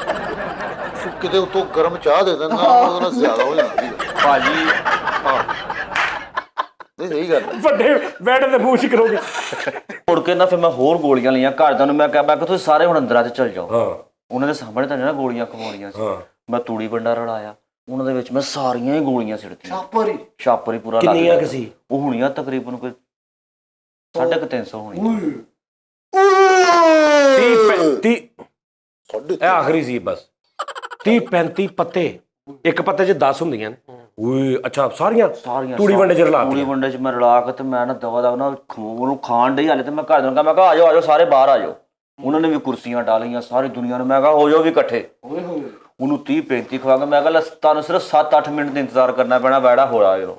ਕਿਤੇ ਉਤੋਂ ਗਰਮ ਚਾਹ ਦੇ ਦੇਣਾ, ਉਹਦੇ ਨਾਲ ਜ਼ਿਆਦਾ ਹੋ ਜਾਂਦੀ ਭਾਜੀ ਨਹੀਂ। ਸਹੀ ਗੱਲ ਵੱਡੇ ਬੈਡ ਦੇ ਮੂੰਹ 'ਚ ਕਰੋਗੇ। ਮੁੜ ਕੇ ਨਾ ਫਿਰ ਮੈਂ ਹੋਰ ਗੋਲੀਆਂ ਲਈਆਂ ਘਰਦਿਆਂ ਨੂੰ, ਮੈਂ ਕਿਹਾ ਤੁਸੀਂ ਸਾਰੇ ਹੁਣ ਅੰਦਰਾਂ 'ਚ ਚਲ ਜਾਓ। ਹਾਂ ਉਹਨਾਂ ਦੇ ਸਾਹਮਣੇ ਤਾਂ ਨਹੀਂ ਨਾ ਗੋਲੀਆਂ ਖਵਾਉਣੀਆਂ ਸੀ। ਹਾਂ। ਮੈਂ ਤੂੜੀ ਬੰਡਾ ਰਲਾਇਆ, ਉਹਨਾਂ ਦੇ ਵਿੱਚ ਮੈਂ ਸਾਰੀਆਂ ਹੀ ਗੋਲੀਆਂ ਸਿੱਟਤੀਆਂ। ਛਾਪਰ ਹੀ ਪੂਰਾ ਲੱਗ ਕਿੰਨੀਆਂ ਗਿਆ। ਕੁ ਸੀ? ਉਹ ਹੋਣੀਆਂ ਤਕਰੀਬਨ ਕੋਈ 350 ਹੋਣੀਆਂ। 30 ਇਹ ਆਖਰੀ ਸੀ ਬਸ। 30-35 ਪੱਤੇ, ਇੱਕ ਪੱਤੇ 'ਚ 10 ਹੁੰਦੀਆਂ ਨੇ। ਓਏ ਅੱਛਾ, ਸਾਰੀਆਂ ਤੂੜੀ ਵੰਡੇ 'ਚ ਰਲਾ ਤੂੜੀ ਵੰਡੇ 'ਚ ਮੈਂ ਰਲਾ ਕੇ ਤੇ ਮੈਂ ਨਾ ਦਵਾ ਦਾ ਨਾ ਉਹਨੂੰ ਖਾਣ ਡਈ ਹਾਲੇ। ਤੇ ਮੈਂ ਘਰ ਦੇ ਨੂੰ ਕਿਹਾ, ਮੈਂ ਕਿਹਾ ਆ ਜਾਓ ਸਾਰੇ ਬਾਹਰ ਆ ਜਾਓ। ਉਹਨਾਂ ਨੇ ਵੀ ਕੁਰਸੀਆਂ ਡਾਲੀਆਂ, ਸਾਰੀ ਦੁਨੀਆ ਨੇ, ਮੈਂ ਕਿਹਾ ਹੋ ਜਾਓ ਵੀ ਇਕੱਠੇ। ਉਹਨੂੰ 30-35 ਖਵਾ ਕੇ ਮੈਂ ਕਿਹਾ ਤੁਹਾਨੂੰ ਸਿਰਫ 7-8 ਮਿੰਟ ਦਾ ਇੰਤਜ਼ਾਰ ਕਰਨਾ ਪੈਣਾ, ਵੈੜਾ ਹੋ ਆਇਓ।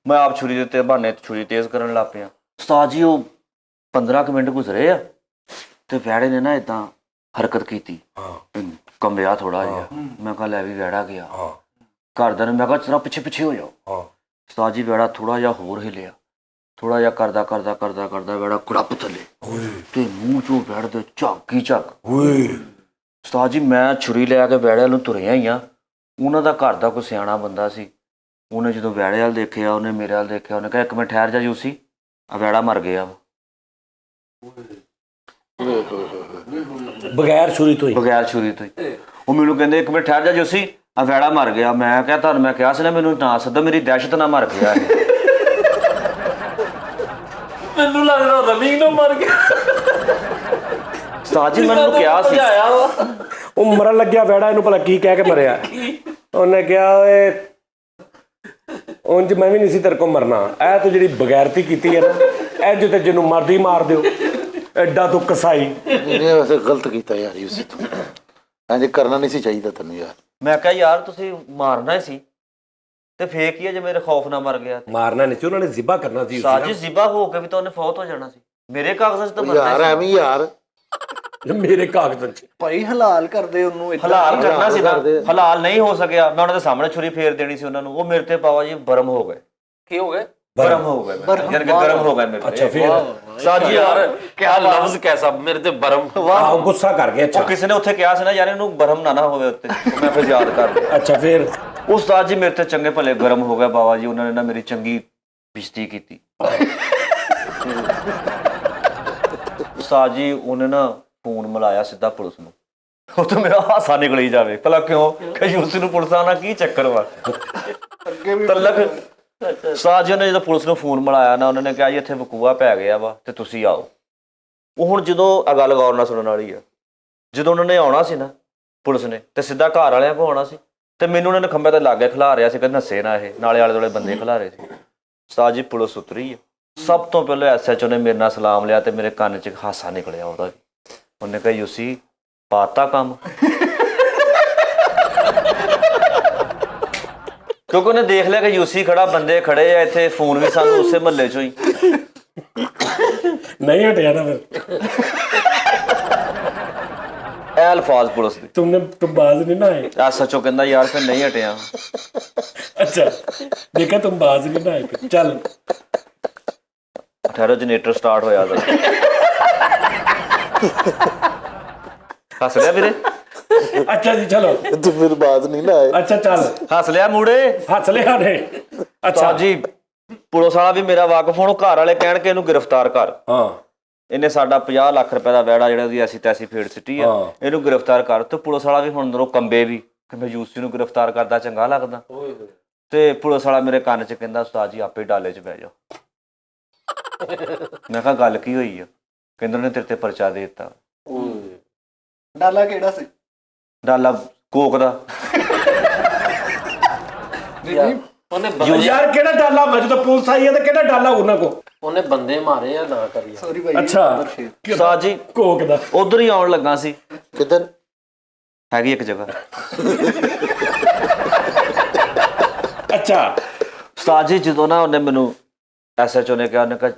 ਮੈਂ ਆਪ ਛੁਰੀ ਦੇ ਤੇ ਬਹਾਨੇ ਛੁਰੀ ਤੇਜ਼ ਕਰਨ ਲੱਗ ਪਿਆ। ਉਸਤਾਦ ਜੀ ਉਹ 15 ਕੁ ਮਿੰਟ ਗੁਜ਼ਰੇ ਆ ਤੇ ਵੈੜੇ ਨੇ ਨਾ ਏਦਾਂ ਹਰਕਤ ਕੀਤੀ, ਕੰਬਿਆ ਥੋੜਾ ਜਿਹਾ। ਮੈਂ ਕਿਹਾ ਲੈ ਵੀ ਵੈੜਾ ਗਿਆ। ਘਰਦਿਆਂ ਨੂੰ ਮੈਂ ਕਿਹਾ ਜਰਾ ਪਿੱਛੇ ਪਿੱਛੇ ਹੋ ਜਾਓ। ਉਸਤਾਦ ਜੀ ਵੈੜਾ ਥੋੜਾ ਜਿਹਾ ਹੋਰ ਹਿਲਿਆ, ਥੋੜਾ ਜਿਹਾ ਕਰਦਾ ਵੈੜਾ ਕੁੜੱਪ ਥੱਲੇ ਤੇ ਮੂੰਹ ਚੋਂ ਵੈੜਦੇ ਝਾਕੀ ਝੱਕ। ਉਸਤਾਦ ਜੀ ਮੈਂ ਛੁਰੀ ਲੈ ਕੇ ਵੈੜੇ ਨੂੰ ਤੁਰਿਆ ਹੀ ਆ। ਉਹਨਾਂ ਦਾ ਘਰ ਦਾ ਕੋਈ ਸਿਆਣਾ ਬੰਦਾ ਸੀ, ਉਹਨੇ ਜਦੋਂ ਵੈੜੇ ਵੱਲ ਦੇਖਿਆ, ਉਹਨੇ ਮੇਰੇ ਵੱਲ ਦੇਖਿਆ, ਉਹਨੇ ਕਿਹਾ 1 ਮਿੰਟ ਠਹਿਰ ਜਾ ਜੂਸੀ, ਆ ਵੈੜਾ ਮਰ ਗਿਆ। ਬਗੈਰ ਛੁਰੀ ਤੋਂ ਹੀ? ਬਗੈਰ ਛੁਰੀ ਤੋਂ ਹੀ। ਉਹ ਮੈਨੂੰ ਕਹਿੰਦੇ 1 ਮਿੰਟ ਠਹਿਰ ਜਾ ਜੂਸੀ, ਆ ਵੈੜਾ ਮਰ ਗਿਆ। ਮੈਂ ਕਿਹਾ ਤੁਹਾਨੂੰ ਮੈਂ ਕਿਹਾ ਸੀ ਨਾ ਮੈਨੂੰ ਨਾ ਸੱਦੋ, ਮੇਰੀ ਦਹਿਸ਼ਤ ਨਾਲ ਮਰ ਗਿਆ ਇਹ। ਮੈਨੂੰ ਲੱਗਦਾ ਰਮਿੰਗ ਨੂੰ ਮਰ ਗਿਆ। ਉਸਤਾਦ ਜੀ ਮੈਨੂੰ ਕਿਹਾ ਸੀ, ਉਹ ਮਰਨ ਲੱਗਿਆ ਵੈੜਾ, ਇਹਨੂੰ ਭਲਾ ਕੀ ਕਹਿ ਕੇ ਮਰਿਆ? ਉਹਨੇ ਕਿਹਾ ਓਏ ਉਂਝ ਮੈਂ ਵੀ ਨਹੀਂ ਸੀ ਤੇਰੇ ਕੋਲ ਮਰਨਾ, ਇਹ ਤੂੰ ਜਿਹੜੀ ਬਗੈਰਤੀ ਕੀਤੀ ਹੈ ਨਾ, ਇਹ ਜਿੱਤੇ ਜਿਹਨੂੰ ਮਰਦੀ ਮਾਰ ਦਿਓ, ਐਡਾ ਤੂੰ ਕਸਾਈ। ਇਹਨੇ ਵੈਸੇ ਗਲਤ ਕੀਤਾ ਯਾਰ, ਯੂਸੀ ਤੂੰ ਇੰਜ ਕਰਨਾ ਨਹੀਂ ਸੀ ਚਾਹੀਦਾ ਤੈਨੂੰ ਯਾਰ। ਮੈਂ ਕਿਹਾ ਯਾਰ ਤੁਸੀਂ ਮਾਰਨਾ ਹੀ ਸੀ ਤੇ ਫੇਕ ਹੀ ਹੈ ਜੇ ਮੇਰੇ ਖੌਫ ਨਾਲ ਮਰ ਗਿਆ। ਮਾਰਨਾ ਨਹੀਂ ਸੀ, ਉਹਨਾਂ ਨੇ ਜ਼ਿਬਾ ਕਰਨਾ ਸੀ। ਸਾਜੀ ਜ਼ਿਬਾ ਹੋ ਕੇ ਵੀ ਤਾਂ ਉਹਨੇ ਫੌਤ ਹੋ ਜਾਣਾ ਸੀ। ਮੇਰੇ ਕਾਗਜ਼ਾਂ 'ਚ ਤਾਂ ਮਰਨਾ ਯਾਰ ਐਵੇਂ ਯਾਰ ਮੇਰੇ ਕਾਗਜ਼ਾਂ 'ਚ ਭਾਈ ਹਲਾਲ ਕਰਦੇ ਉਹਨੂੰ, ਹਲਾਲ ਕਰਨਾ ਸੀ ਨਾ, ਹਲਾਲ ਨਹੀਂ ਹੋ ਸਕਿਆ। ਮੈਂ ਉਹਨਾਂ ਦੇ ਸਾਹਮਣੇ ਛੁਰੀ ਫੇਰ ਦੇਣੀ ਸੀ ਉਹਨਾਂ ਨੂੰ। ਉਹ ਮੇਰੇ ਤੇ ਪਾਵਾ ਜੀ ਬਰਮ ਹੋ ਗਏ। ਕੀ ਹੋ ਗਏ? ਗਰਮ ਹੋ ਗਏ, ਯਾਨੀ ਕਿ ਗਰਮ ਹੋ ਗਏ ਮੇਰੇ ਤੇ। ਅੱਛਾ ਫਿਰ ਸਾਜੀ ਯਾਰ ਕਿਆ ਲਫ਼ਜ਼ ਕੈਸਾ, ਮੇਰੇ ਤੇ ਬਰਮ। ਆਹ ਗੁੱਸਾ ਕਰ ਗਿਆ। ਅੱਛਾ ਉਹ ਕਿਸੇ ਨੇ ਉੱਥੇ ਕਿਹਾ ਸੀ ਨਾ ਯਾਰ ਇਹਨੂੰ ਬਰਮ ਨਾ ਹੋਵੇ ਉੱਤੇ, ਮੈਂ ਫਿਰ ਯਾਦ ਕਰ ਲਿਆ। ਅੱਛਾ ਫਿਰ ਉਸਤਾਦ ਜੀ ਮੇਰੇ ਤੇ ਚੰਗੇ ਭਲੇ ਗਰਮ ਹੋ ਗਿਆ ਬਾਬਾ ਜੀ। ਉਹਨਾਂ ਨੇ ਨਾ ਮੇਰੀ ਚੰਗੀ ਬਿਜਤੀ ਕੀਤੀ। ਉਸਤਾਦ ਜੀ ਉਹਨੇ ਨਾ ਫੋਨ ਮਿਲਾਇਆ ਸਿੱਧਾ ਪੁਲਿਸ ਨੂੰ। ਉਹ ਤਾਂ ਮੇਰਾ ਹਾਸਾ ਨਿਕਲੀ ਜਾਵੇ, ਭਲਾ ਕਿਉਂ ਕਿ ਯੂਸੀ ਨੂੰ ਪੁਲਿਸ ਨਾਲ ਕੀ ਚੱਕਰ ਵਾ ਤਲਕ। ਉਸਤਾਦ ਜੀ ਨੇ ਜਦੋਂ ਪੁਲਿਸ ਨੂੰ ਫੋਨ ਮਿਲਾਇਆ ਨਾ, ਉਹਨਾਂ ਨੇ ਕਿਹਾ ਜੀ ਇੱਥੇ ਵਕੂਆ ਪੈ ਗਿਆ ਵਾ ਤੇ ਤੁਸੀਂ ਆਓ। ਉਹ ਹੁਣ ਜਦੋਂ ਆ ਗੱਲ ਗੌਰ ਨਾਲ ਸੁਣਨ ਵਾਲੀ ਆ, ਜਦੋਂ ਉਹਨਾਂ ਨੇ ਆਉਣਾ ਸੀ ਨਾ ਪੁਲਿਸ ਨੇ, ਤੇ ਸਿੱਧਾ ਘਰ ਵਾਲਿਆਂ ਕੋਲ ਆਉਣਾ ਸੀ ਤੇ ਮੈਨੂੰ ਉਹਨਾਂ ਨੇ ਖੰਭੇ ਤੇ ਲਾਗੇ ਖਿਲਾ ਰਿਆ ਸੀ ਕਿ ਨੱਸੇ ਨਾ ਇਹ, ਨਾਲੇ ਆਲੇ ਦੁਆਲੇ ਬੰਦੇ ਖਿਲਾ ਰਹੇ ਸੀ। ਉਸਤਾਦ ਜੀ ਪੁਲਿਸ ਉਤਰੀ ਆ, ਸਭ ਤੋਂ ਪਹਿਲਾਂ SHO ਨੇ ਮੇਰੇ ਨਾਲ ਸਲਾਮ ਲਿਆ ਤੇ ਮੇਰੇ ਕੰਨ 'ਚ ਹਾਸਾ ਨਿਕਲਿਆ ਉਹਦਾ ਵੀ। ਉਹਨੇ ਕਿਹਾ ਯੂਸੀ ਪਾਤਾ ਕੰਮ। ਕਿਉਂਕਿ ਉਹਨੇ ਦੇਖ ਲਿਆ ਕਿ ਯੂਸੀ ਖੜਾ, ਬੰਦੇ ਖੜੇ ਆ ਇੱਥੇ, ਫੋਨ ਵੀ ਸਾਨੂੰ ਉਸੇ ਮਹੱਲੇ 'ਚੋਂ ਹੀ। ਨਹੀਂ ਹਟਿਆ ਨਾ ਫਿਰ ਇਹ ਅਲਫਾਜ਼ ਪੁਲਿਸ ਦੇ। ਤੁਮ ਬਾਜ਼ ਨਹੀਂ ਨਾ ਆਏ। SHO ਕਹਿੰਦਾ ਯਾਰ ਫਿਰ ਨਹੀਂ ਹਟਿਆ। ਅੱਛਾ ਦੇਖਿਆ ਤੁਮ ਬਾਜ਼ ਨਹੀਂ ਨਾ ਆਏ। ਚੱਲ ਠਹਿਰੋ, ਜਨਰੇਟਰ ਸਟਾਰਟ ਹੋਇਆ ਤਾਂ ਹੱਸ ਲਿਆ ਵੀਰੇ। ਅੱਛਾ ਜੀ ਚਲੋ, ਤੂੰ ਫਿਰ ਬਾਤ ਨਹੀਂ ਨਾ ਆਏ। ਅੱਛਾ ਚੱਲ ਹੱਸ ਲਿਆ ਮੂੜੇ। ਹੱਸ ਲਿਆ ਨੇ। ਅੱਛਾ ਜੀ ਪੁਲਿਸ ਵਾਲਾ ਵੀ ਮੇਰਾ ਵਾਕਫ। ਹੁਣ ਘਰ ਵਾਲੇ ਕਹਿਣ ਕਿ ਇਹਨੂੰ ਗ੍ਰਿਫਤਾਰ ਕਰ। ਹਾਂ ਇਹਨੇ ਸਾਡਾ 50 ਲੱਖ ਰੁਪਏ ਦਾ ਵੈੜਾ ਜਿਹੜਾ ਉਹਦੀ ਐਸੀ ਤੈਸੀ ਫੇੜ ਸਿੱਟੀ ਆ, ਇਹਨੂੰ ਗ੍ਰਿਫਤਾਰ ਕਰ। ਤੇ ਪੁਲਿਸ ਵਾਲਾ ਵੀ ਹੁਣ ਅੰਦਰੋਂ ਕੰਬੇ ਵੀ ਕਿ ਮੈਂ ਯੂਸੀ ਨੂੰ ਗ੍ਰਿਫਤਾਰ ਕਰਦਾ ਚੰਗਾ ਲੱਗਦਾ। ਤੇ ਪੁਲਿਸ ਵਾਲਾ ਮੇਰੇ ਕੰਨ 'ਚ ਕਹਿੰਦਾ ਉਸਤਾਦ ਜੀ ਆਪੇ ਡਾਲੇ 'ਚ ਬਹਿ ਜਾਓ। ਮੈਂ ਕਿਹਾ ਗੱਲ ਕੀ ਹੋਈ ਆ? ਕਹਿੰਦੇ ਉਹਨੇ ਤੇਰੇ ਤੇ ਪਰਚਾ ਦੇ ਦਿੱਤਾ। ਡਾਲਾ ਕਿਹੜਾ ਸੀ? ਡਾਲਾ ਕੋਕ ਦਾ। ਉਹਨੇ ਯਾਰ ਕਿਹੜਾ ਡਾਲਾ? ਮੈਂ ਜਦੋਂ ਪੁਲਿਸ ਆਈ ਹੈ ਤਾਂ ਕਿਹੜਾ ਡਾਲਾ ਉਹਨਾਂ ਕੋ? ਉਹਨੇ ਬੰਦੇ ਮਾਰੇ ਆ, ਨਾ ਕਰੀ। ਸੌਰੀ ਭਾਈ। ਅੱਛਾ ਉਸਤਾਦ ਜੀ ਕੋਕ ਦਾ ਉਧਰ ਹੀ ਆਉਣ ਲੱਗਾ ਸੀ। ਕਿੱਧਰ ਹੈਗੀ ਇੱਕ ਜਗ੍ਹਾ ਅੱਛਾ ਉਸਤਾਦ ਜੀ ਜਦੋਂ ਨਾ ਉਹਨੇ ਮੈਨੂੰ ਐਸਐਚਓ ਨੇ ਕਿਹਾ, ਉਹਨੇ ਕਿਹਾ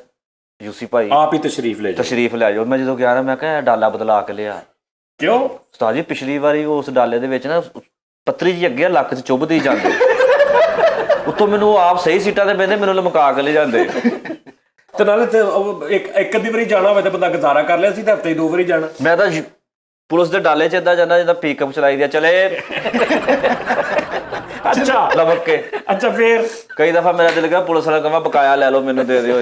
ਯੂਸੀ ਭਾਈ ਆਪ ਹੀ ਤਸ਼ਰੀਫ ਲੈ ਜਾਓ। ਤਸ਼ਰੀਫ ਲੈ ਜਾਓ। ਮੈਂ ਜਦੋਂ ਗਿਆ ਨਾ ਮੈਂ ਕਿਹਾ ਇਹ ਡਾਲਾ ਬਦਲਾ ਕੇ ਲਿਆ। ਕਿਉਂ? ਉਸਤਾਦ ਜੀ ਪਿਛਲੀ ਵਾਰੀ ਉਸ ਡਾਲੇ ਦੇ ਵਿੱਚ ਨਾ ਪੱਤਰੀ ਜੀ ਅੱਗੇ ਲੱਕ 'ਚ ਚੁੱਭਦੀ ਜਾਂਦੇ, ਉੱਤੋਂ ਮੈਨੂੰ ਆਪ ਸਹੀ ਸੀਟਾਂ ਤੇ ਬਹਿੰਦੇ, ਮੈਨੂੰ ਲਮਕਾ ਕੇ ਲੈ ਜਾਂਦੇ। ਤੇ ਨਾਲੇ ਤੇ ਇੱਕ ਅੱਧੀ ਵਾਰੀ ਜਾਣਾ ਹੋਵੇ ਤਾਂ ਬੰਦਾ ਗੁਜ਼ਾਰਾ ਕਰ ਲਿਆ ਸੀ, ਤਾਂ ਹਫ਼ਤੇ 2 ਵਾਰੀ ਜਾਣਾ। ਮੈਂ ਤਾਂ ਪੁਲਿਸ ਦੇ ਡਾਲੇ 'ਚ ਏਦਾਂ ਜਾਂਦਾ ਜਿੱਦਾਂ ਪਿਕਅਪ ਚਲਾਈ ਦੀ ਆ, ਚਲੇ ਅੱਛਾ ਲਮਕ ਕੇ। ਅੱਛਾ ਫੇਰ? ਕਈ ਦਫਾ ਮੇਰਾ ਦਿਲ ਕਰਦਾ ਪੁਲਿਸ ਵਾਲਾ ਕਹਾਂ ਬਕਾਇਆ ਲੈ ਲਓ, ਮੈਨੂੰ ਦੇ ਦਿਓ,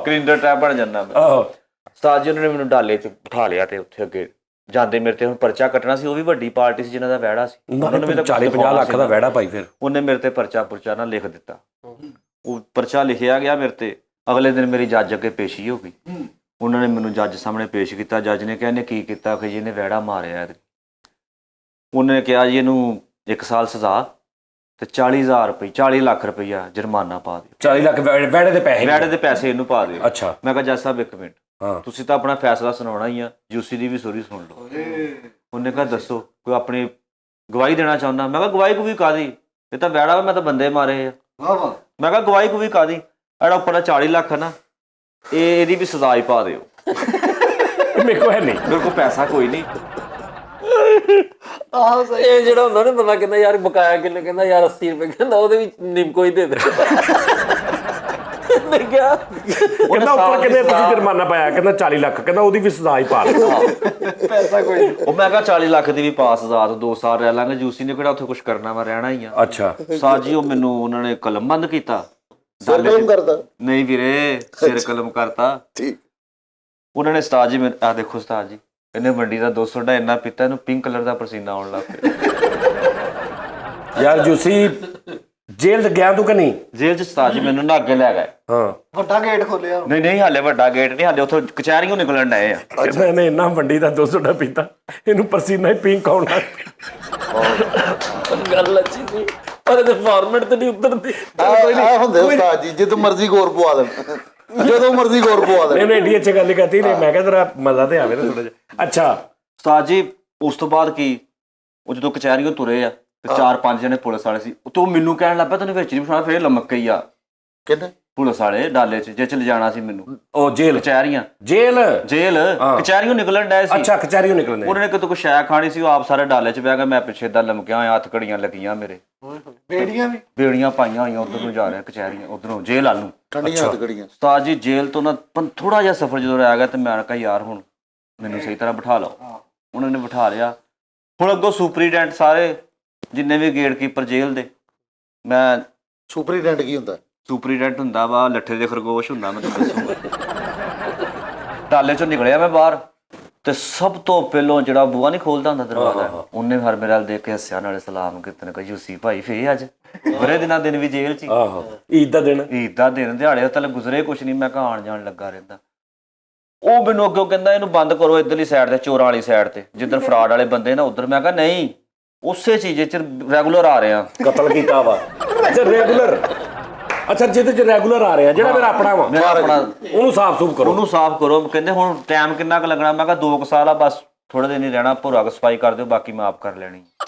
ਕਲਿੰਡਰ ਟ੍ਰੈਪ ਬਣ ਜਾਂਦਾ ਮੈਂ। ਆਹੋ। ਉਸਤਾਦ ਜੀ ਉਹਨਾਂ ਨੇ ਮੈਨੂੰ ਡਾਲੇ 'ਚ ਬਿਠਾ ਲਿਆ ਤੇ ਉੱਥੇ ਅੱਗੇ ਜਾਂਦੇ ਮੇਰੇ ਤੇ ਹੁਣ ਪਰਚਾ ਕੱਟਣਾ ਸੀ। ਉਹ ਵੀ ਵੱਡੀ ਪਾਰਟੀ ਸੀ ਜਿਨ੍ਹਾਂ ਦਾ ਵਿਹੜਾ ਸੀ, ਉਹਨਾਂ ਨੂੰ ਵੀ 40-50 ਲੱਖ ਦਾ ਵਿਹੜਾ ਪਾਈ। ਫਿਰ ਉਹਨੇ ਮੇਰੇ ਤੇ ਪਰਚਾ ਨਾ ਲਿਖ ਦਿੱਤਾ। ਉਹ ਪਰਚਾ ਲਿਖਿਆ ਗਿਆ ਮੇਰੇ ਤੇ। ਅਗਲੇ ਦਿਨ ਮੇਰੀ ਜੱਜ ਅੱਗੇ ਪੇਸ਼ੀ ਹੋ ਗਈ। ਉਹਨਾਂ ਨੇ ਮੈਨੂੰ ਜੱਜ ਸਾਹਮਣੇ ਪੇਸ਼ ਕੀਤਾ। ਜੱਜ ਨੇ ਕਿਹਾ ਇਹਨੇ ਕੀ ਕੀਤਾ? ਕਿ ਜੀ ਇਹਨੇ ਵਿਹੜਾ ਮਾਰਿਆ। ਉਹਨੇ ਕਿਹਾ ਜੀ ਇਹਨੂੰ 1 ਸਾਲ ਸਜ਼ਾ ਤੇ 40 ਲੱਖ ਰੁਪਈਆ ਜੁਰਮਾਨਾ ਪਾ ਦਿਓ। 40 ਲੱਖ ਵਿਹੜੇ ਦੇ ਪੈਸੇ? ਵਿਹੜੇ ਦੇ ਪੈਸੇ ਇਹਨੂੰ ਪਾ ਦਿਓ। ਅੱਛਾ। ਮੈਂ ਕਿਹਾ ਜੱਜ ਸਾਹਿਬ 1 ਮਿੰਟ, ਹਾਂ ਤੁਸੀਂ ਤਾਂ ਆਪਣਾ ਫੈਸਲਾ ਸੁਣਾਉਣਾ ਹੀ ਆ, ਯੂਸੀ ਦੀ ਵੀ ਸੋਰੀ ਸੁਣ ਲਓ। ਉਹਨੇ ਕਿਹਾ ਦੱਸੋ ਕੋਈ ਆਪਣੀ ਗਵਾਹੀ ਦੇਣਾ ਚਾਹੁੰਦਾ? ਮੈਂ ਕਿਹਾ ਗਵਾਹੀ ਕੋਈ ਕਾਹਦੀ, ਇਹ ਤਾਂ ਵਿਹੜਾ ਵਾ, ਮੈਂ ਤਾਂ ਬੰਦੇ ਮਾਰੇ ਆ। ਮੈਂ ਕਿਹਾ ਗਵਾਹੀ ਕੋਈ ਕਾਹਦੀ, ਜਿਹੜਾ ਉੱਪਰ 40 ਲੱਖ ਨਾ ਇਹਦੀ ਵੀ ਸਜ਼ਾ ਹੀ ਪਾ ਦਿਓ। ਮੇਰੇ ਕੋਲ ਹੈ ਨਹੀਂ, ਮੇਰੇ ਕੋਲ ਪੈਸਾ ਕੋਈ ਨਹੀਂ। ਆਹ ਸਹੀ। ਇਹ ਜਿਹੜਾ ਹੁੰਦਾ ਨਾ ਬੰਦਾ ਕਹਿੰਦਾ ਯਾਰ ਬਕਾਇਆ ਕਿੰਨੇ, ਕਹਿੰਦਾ ਯਾਰ 80 ਰੁਪਏ, ਕਹਿੰਦਾ ਉਹਦੇ ਵਿੱਚ ਨਿੰਮਕੋ ਹੀ ਦੇ ਦੇ। ਮੈਂ ਕਿਹਾ ਕਹਿੰਦਾ ਉੱਪਰ ਕਿੰਨੇ ਤੁਸੀਂ ਜੁਰਮਾਨਾ ਪਾਇਆ? ਕਹਿੰਦਾ 40 ਲੱਖ। ਕਹਿੰਦਾ ਉਹਦੀ ਵੀ ਸਜ਼ਾ ਹੀ ਪਾ ਦਿਓ। ਪੈਸਾ ਕੋਈ ਨਹੀਂ। ਉਹ ਮੈਂ ਕਿਹਾ 40 ਲੱਖ ਦੀ ਵੀ ਪਾਸ ਸਜ਼ਾ, 2 ਸਾਲ ਰਹਿ ਲਾਂਗੇ। ਯੂਸੀ ਨੇ ਕਿਹੜਾ ਉੱਥੇ ਕੁਝ ਕਰਨਾ ਵਾ, ਰਹਿਣਾ ਹੀ ਆ। ਅੱਛਾ। ਉਸਤਾਦ ਜੀ ਉਹ ਮੈਨੂੰ ਉਹਨਾਂ ਨੇ ਕਲਮ ਬੰਦ ਕੀਤਾ। ਸਿਰ ਕਲਮ ਕਰਦਾ? ਨਹੀਂ ਵੀਰੇ, ਸਿਰ ਕਲਮ ਕਰਤਾ। ਠੀਕ। ਉਹਨਾਂ ਨੇ ਉਸਤਾਦ ਜੀ ਆ ਦੇਖੋ ਉਸਤਾਦ ਜੀ, ਇਹਨੇ ਮੰਡੀ ਦਾ 200 ਡਾ ਇੰਨਾ ਪੀਤਾ, ਇਹਨੂੰ ਪਿੰਕ ਕਲਰ ਦਾ ਪਸੀਨਾ ਆਉਣ ਲੱਗ ਪਿਆ। ਯਾਰ ਯੂਸੀ ਜੇਲ੍ਹ ਗਿਆ ਤੂੰ ਕਿ ਨਹੀਂ? ਜੇਲ੍ਹ 'ਚ ਉਸਤਾਦ ਜੀ ਮੈਨੂੰ ਨਾ ਅੱਗੇ ਲੈ ਗਏ। ਹਾਂ। ਵੱਡਾ ਗੇਟ ਖੋਲਿਆ? ਨਹੀਂ ਹਾਲੇ ਵੱਡਾ ਗੇਟ ਨਹੀਂ, ਹਾਲੇ ਉੱਥੋਂ ਕਚਹਿਰੀਆਂ ਨਿਕਲਣ ਡਏ ਆ। ਕਹਿੰਦਾ ਇਹਨੇ ਇੰਨਾ ਮੰਡੀ ਦਾ 200 ਡਾ ਪੀਤਾ, ਇਹਨੂੰ ਪਸੀਨਾ ਹੀ ਪਿੰਕ ਆਉਣ ਲੱਗ ਪਿਆ। ਗੱਲ ਅੱਛੀ ਸੀ ਪਰ ਇਹਦੇ ਫਾਰਮੈਟ ਤੇ ਨਹੀਂ ਉਤਰਦੀ। ਆਹ ਹੁੰਦੇ ਉਸਤਾਦ ਜੀ, ਜਦੋਂ ਮਰਜ਼ੀ ਗੌਰ ਪਵਾ ਦੇਣ, ਜਦੋਂ ਮਰਜ਼ੀ ਗੌਰ ਪਵਾ ਦੇਣ। ਨਹੀਂ ਇੰਡੀ ਅੱਛੀ ਗੱਲ ਕਰਤੀ ਨੇ। ਮੈਂ ਕਿਹਾ ਤੇਰਾ ਮਜ਼ਾ ਤੇ ਆਵੇ ਨਾ ਥੋੜਾ ਜਿਹਾ। ਅੱਛਾ ਉਸਤਾਦ ਜੀ ਉਸ ਤੋਂ ਬਾਅਦ ਕੀ, ਉਹ ਜਦੋਂ ਕਚਹਿਰੀਆਂ ਤੁਰੇ ਆ ਤੇ 4-5 ਜਣੇ ਪੁਲਿਸ ਵਾਲੇ ਸੀ, ਉਹ ਤੋਂ ਮੈਨੂੰ ਕਹਿਣ ਲੱਗ ਪਿਆ ਤੈਨੂੰ ਵਿੱਚ ਨਹੀਂ ਬਿਠਾਉਣਾ। ਫਿਰ ਲਮਕ ਗਈ ਆ ਕਹਿੰਦੇ ਪੁਲਿਸ ਵਾਲੇ ਡਾਲੇ 'ਚ, ਜੇ ਚ ਲਿਜਾਣਾ ਸੀ ਮੈਨੂੰ। ਉਹ ਜੇਲ੍ਹ ਕਚਹਿਰੀਆਂ ਜੇਲ੍ਹ ਕਚਹਿਰੀਆਂ ਨਿਕਲਣ ਡਏ ਸੀ। ਅੱਛਾ ਕਚਹਿਰੀਓਂ ਨਿਕਲਣੇ। ਉਹਨਾਂ ਨੇ ਕਿਤੋਂ ਕੁਛ ਸ਼ੈ ਖਾਣੀ ਸੀ, ਉਹ ਆਪ ਸਾਰੇ ਡਾਲੇ 'ਚ ਬਹਿ ਗਿਆ। ਮੈਂ ਪਿੱਛੇ ਏਦਾਂ ਲਮਕਿਆ ਹੋਇਆ, ਹੱਥ ਘੜੀਆਂ ਲੱਗੀਆਂ ਮੇਰੇ, ਬੇੜੀਆਂ ਵੀ ਬੇੜੀਆਂ ਪਾਈਆਂ ਹੋਈਆਂ। ਉਧਰ ਨੂੰ ਜਾ ਰਿਹਾ ਕਚਹਿਰੀਆਂ, ਉਧਰੋਂ ਜੇਲ੍ਹ ਵੱਲ ਨੂੰ। ਠੰਡੀਆਂ ਹੱਥ ਗੜੀਆਂ। ਉਸਤਾਦ ਜੀ ਜੇਲ੍ਹ ਤੋਂ ਨਾ ਥੋੜਾ ਜਿਹਾ ਸਫ਼ਰ ਜਦੋਂ ਰਹਿ ਗਿਆ ਤੇ ਮੈਂ ਕਿਹਾ ਯਾਰ ਹੁਣ ਮੈਨੂੰ ਸਹੀ ਤਰ੍ਹਾਂ ਬਿਠਾ ਲਓ। ਉਹਨਾਂ ਨੇ ਬਿਠਾ ਲਿਆ। ਹੁਣ ਅੱਗੋਂ ਸੁਪਰੀਡੈਂਟ ਸਾਰੇ ਜਿੰਨੇ ਵੀ ਗੇਟਕੀਪਰ ਜੇਲ੍ਹ ਦੇ, ਮੈਂ ਸੁਪਰੀਡੈਂਟ ਕੀ ਹੁੰਦਾ? ਸੁਪਰੀਡੈਂਟ ਹੁੰਦਾ ਵਾ ਲੱਠੇ ਦੇ ਖਰਗੋਸ਼ ਹੁੰਦਾ, ਮੈਂ ਤੁਹਾਨੂੰ ਦੱਸੂਗਾ। ਡਾਲੇ 'ਚੋਂ ਨਿਕਲਿਆ ਮੈਂ ਬਾਹਰ ਤੇ ਸਭ ਤੋਂ ਪਹਿਲੋਂ ਜਿਹੜਾ ਬੂਹਾ ਨਹੀਂ ਖੋਲਦਾ ਹੁੰਦਾ ਦਰਵਾਜ਼ਾ, ਉਹਨੇ ਹਰ ਮੇਰੇ ਵੱਲ ਦੇਖ ਕੇ ਹੱਸਿਆ, ਨਾਲੇ ਸਲਾਮ ਕੀਤੇ ਨੇ। ਕਹੀ ਯੂਸੀ ਭਾਈ ਫੇਰ ਅੱਜ ਬੜੇ ਦਿਨ ਵੀ ਜੇਲ੍ਹ 'ਚ। ਆਹੋ ਈਦ ਦਾ ਦਿਨ। ਈਦ ਦਾ ਦਿਨ ਦਿਹਾੜੇ ਤਾਂ ਗੁਜ਼ਰੇ ਕੁਛ ਨਹੀਂ, ਮੈਂ ਆਉਣ ਜਾਣ ਲੱਗਾ ਰਹਿੰਦਾ। ਉਹ ਮੈਨੂੰ ਅੱਗੋਂ ਕਹਿੰਦਾ ਇਹਨੂੰ ਬੰਦ ਕਰੋ ਇੱਧਰਲੀ ਸਾਈਡ ਤੇ, ਚੋਰਾਂ ਵਾਲੀ ਸਾਈਡ ਤੇ, ਜਿੱਧਰ ਫਰਾਡ ਵਾਲੇ ਬੰਦੇ ਨਾ ਉੱਧਰ। ਮੈਂ ਕਿਹਾ ਨਹੀਂ, ਉਸੇ ਚੀਜ਼ 'ਚ ਰੈਗੂਲਰ ਆ ਰਿਹਾ। ਕਤਲ ਕੀਤਾ ਵਾ? ਅੱਛਾ ਰੈਗੂਲਰ। ਅੱਛਾ ਜਿਹਦੇ 'ਚ ਰੈਗੂਲਰ ਆ ਰਿਹਾ, ਜਿਹੜਾ ਮੇਰਾ ਆਪਣਾ ਵਾ, ਮੇਰਾ ਆਪਣਾ, ਉਹਨੂੰ ਸਾਫ਼ ਸੂਫ ਕਰੋ। ਉਹਨੂੰ ਸਾਫ਼ ਕਰੋ। ਕਹਿੰਦੇ ਹੁਣ ਟਾਈਮ ਕਿੰਨਾ ਕੁ ਲੱਗਣਾ? ਮੈਂ ਕਿਹਾ 2 ਸਾਲ ਆ ਬਸ, ਥੋੜੇ ਦਿਨ ਹੀ ਰਹਿਣਾ, ਭੁਰਾ ਸਫਾਈ ਕਰ ਦਿਓ, ਬਾਕੀ ਮੈਂ ਆਪ ਕਰ ਲੈਣੀ।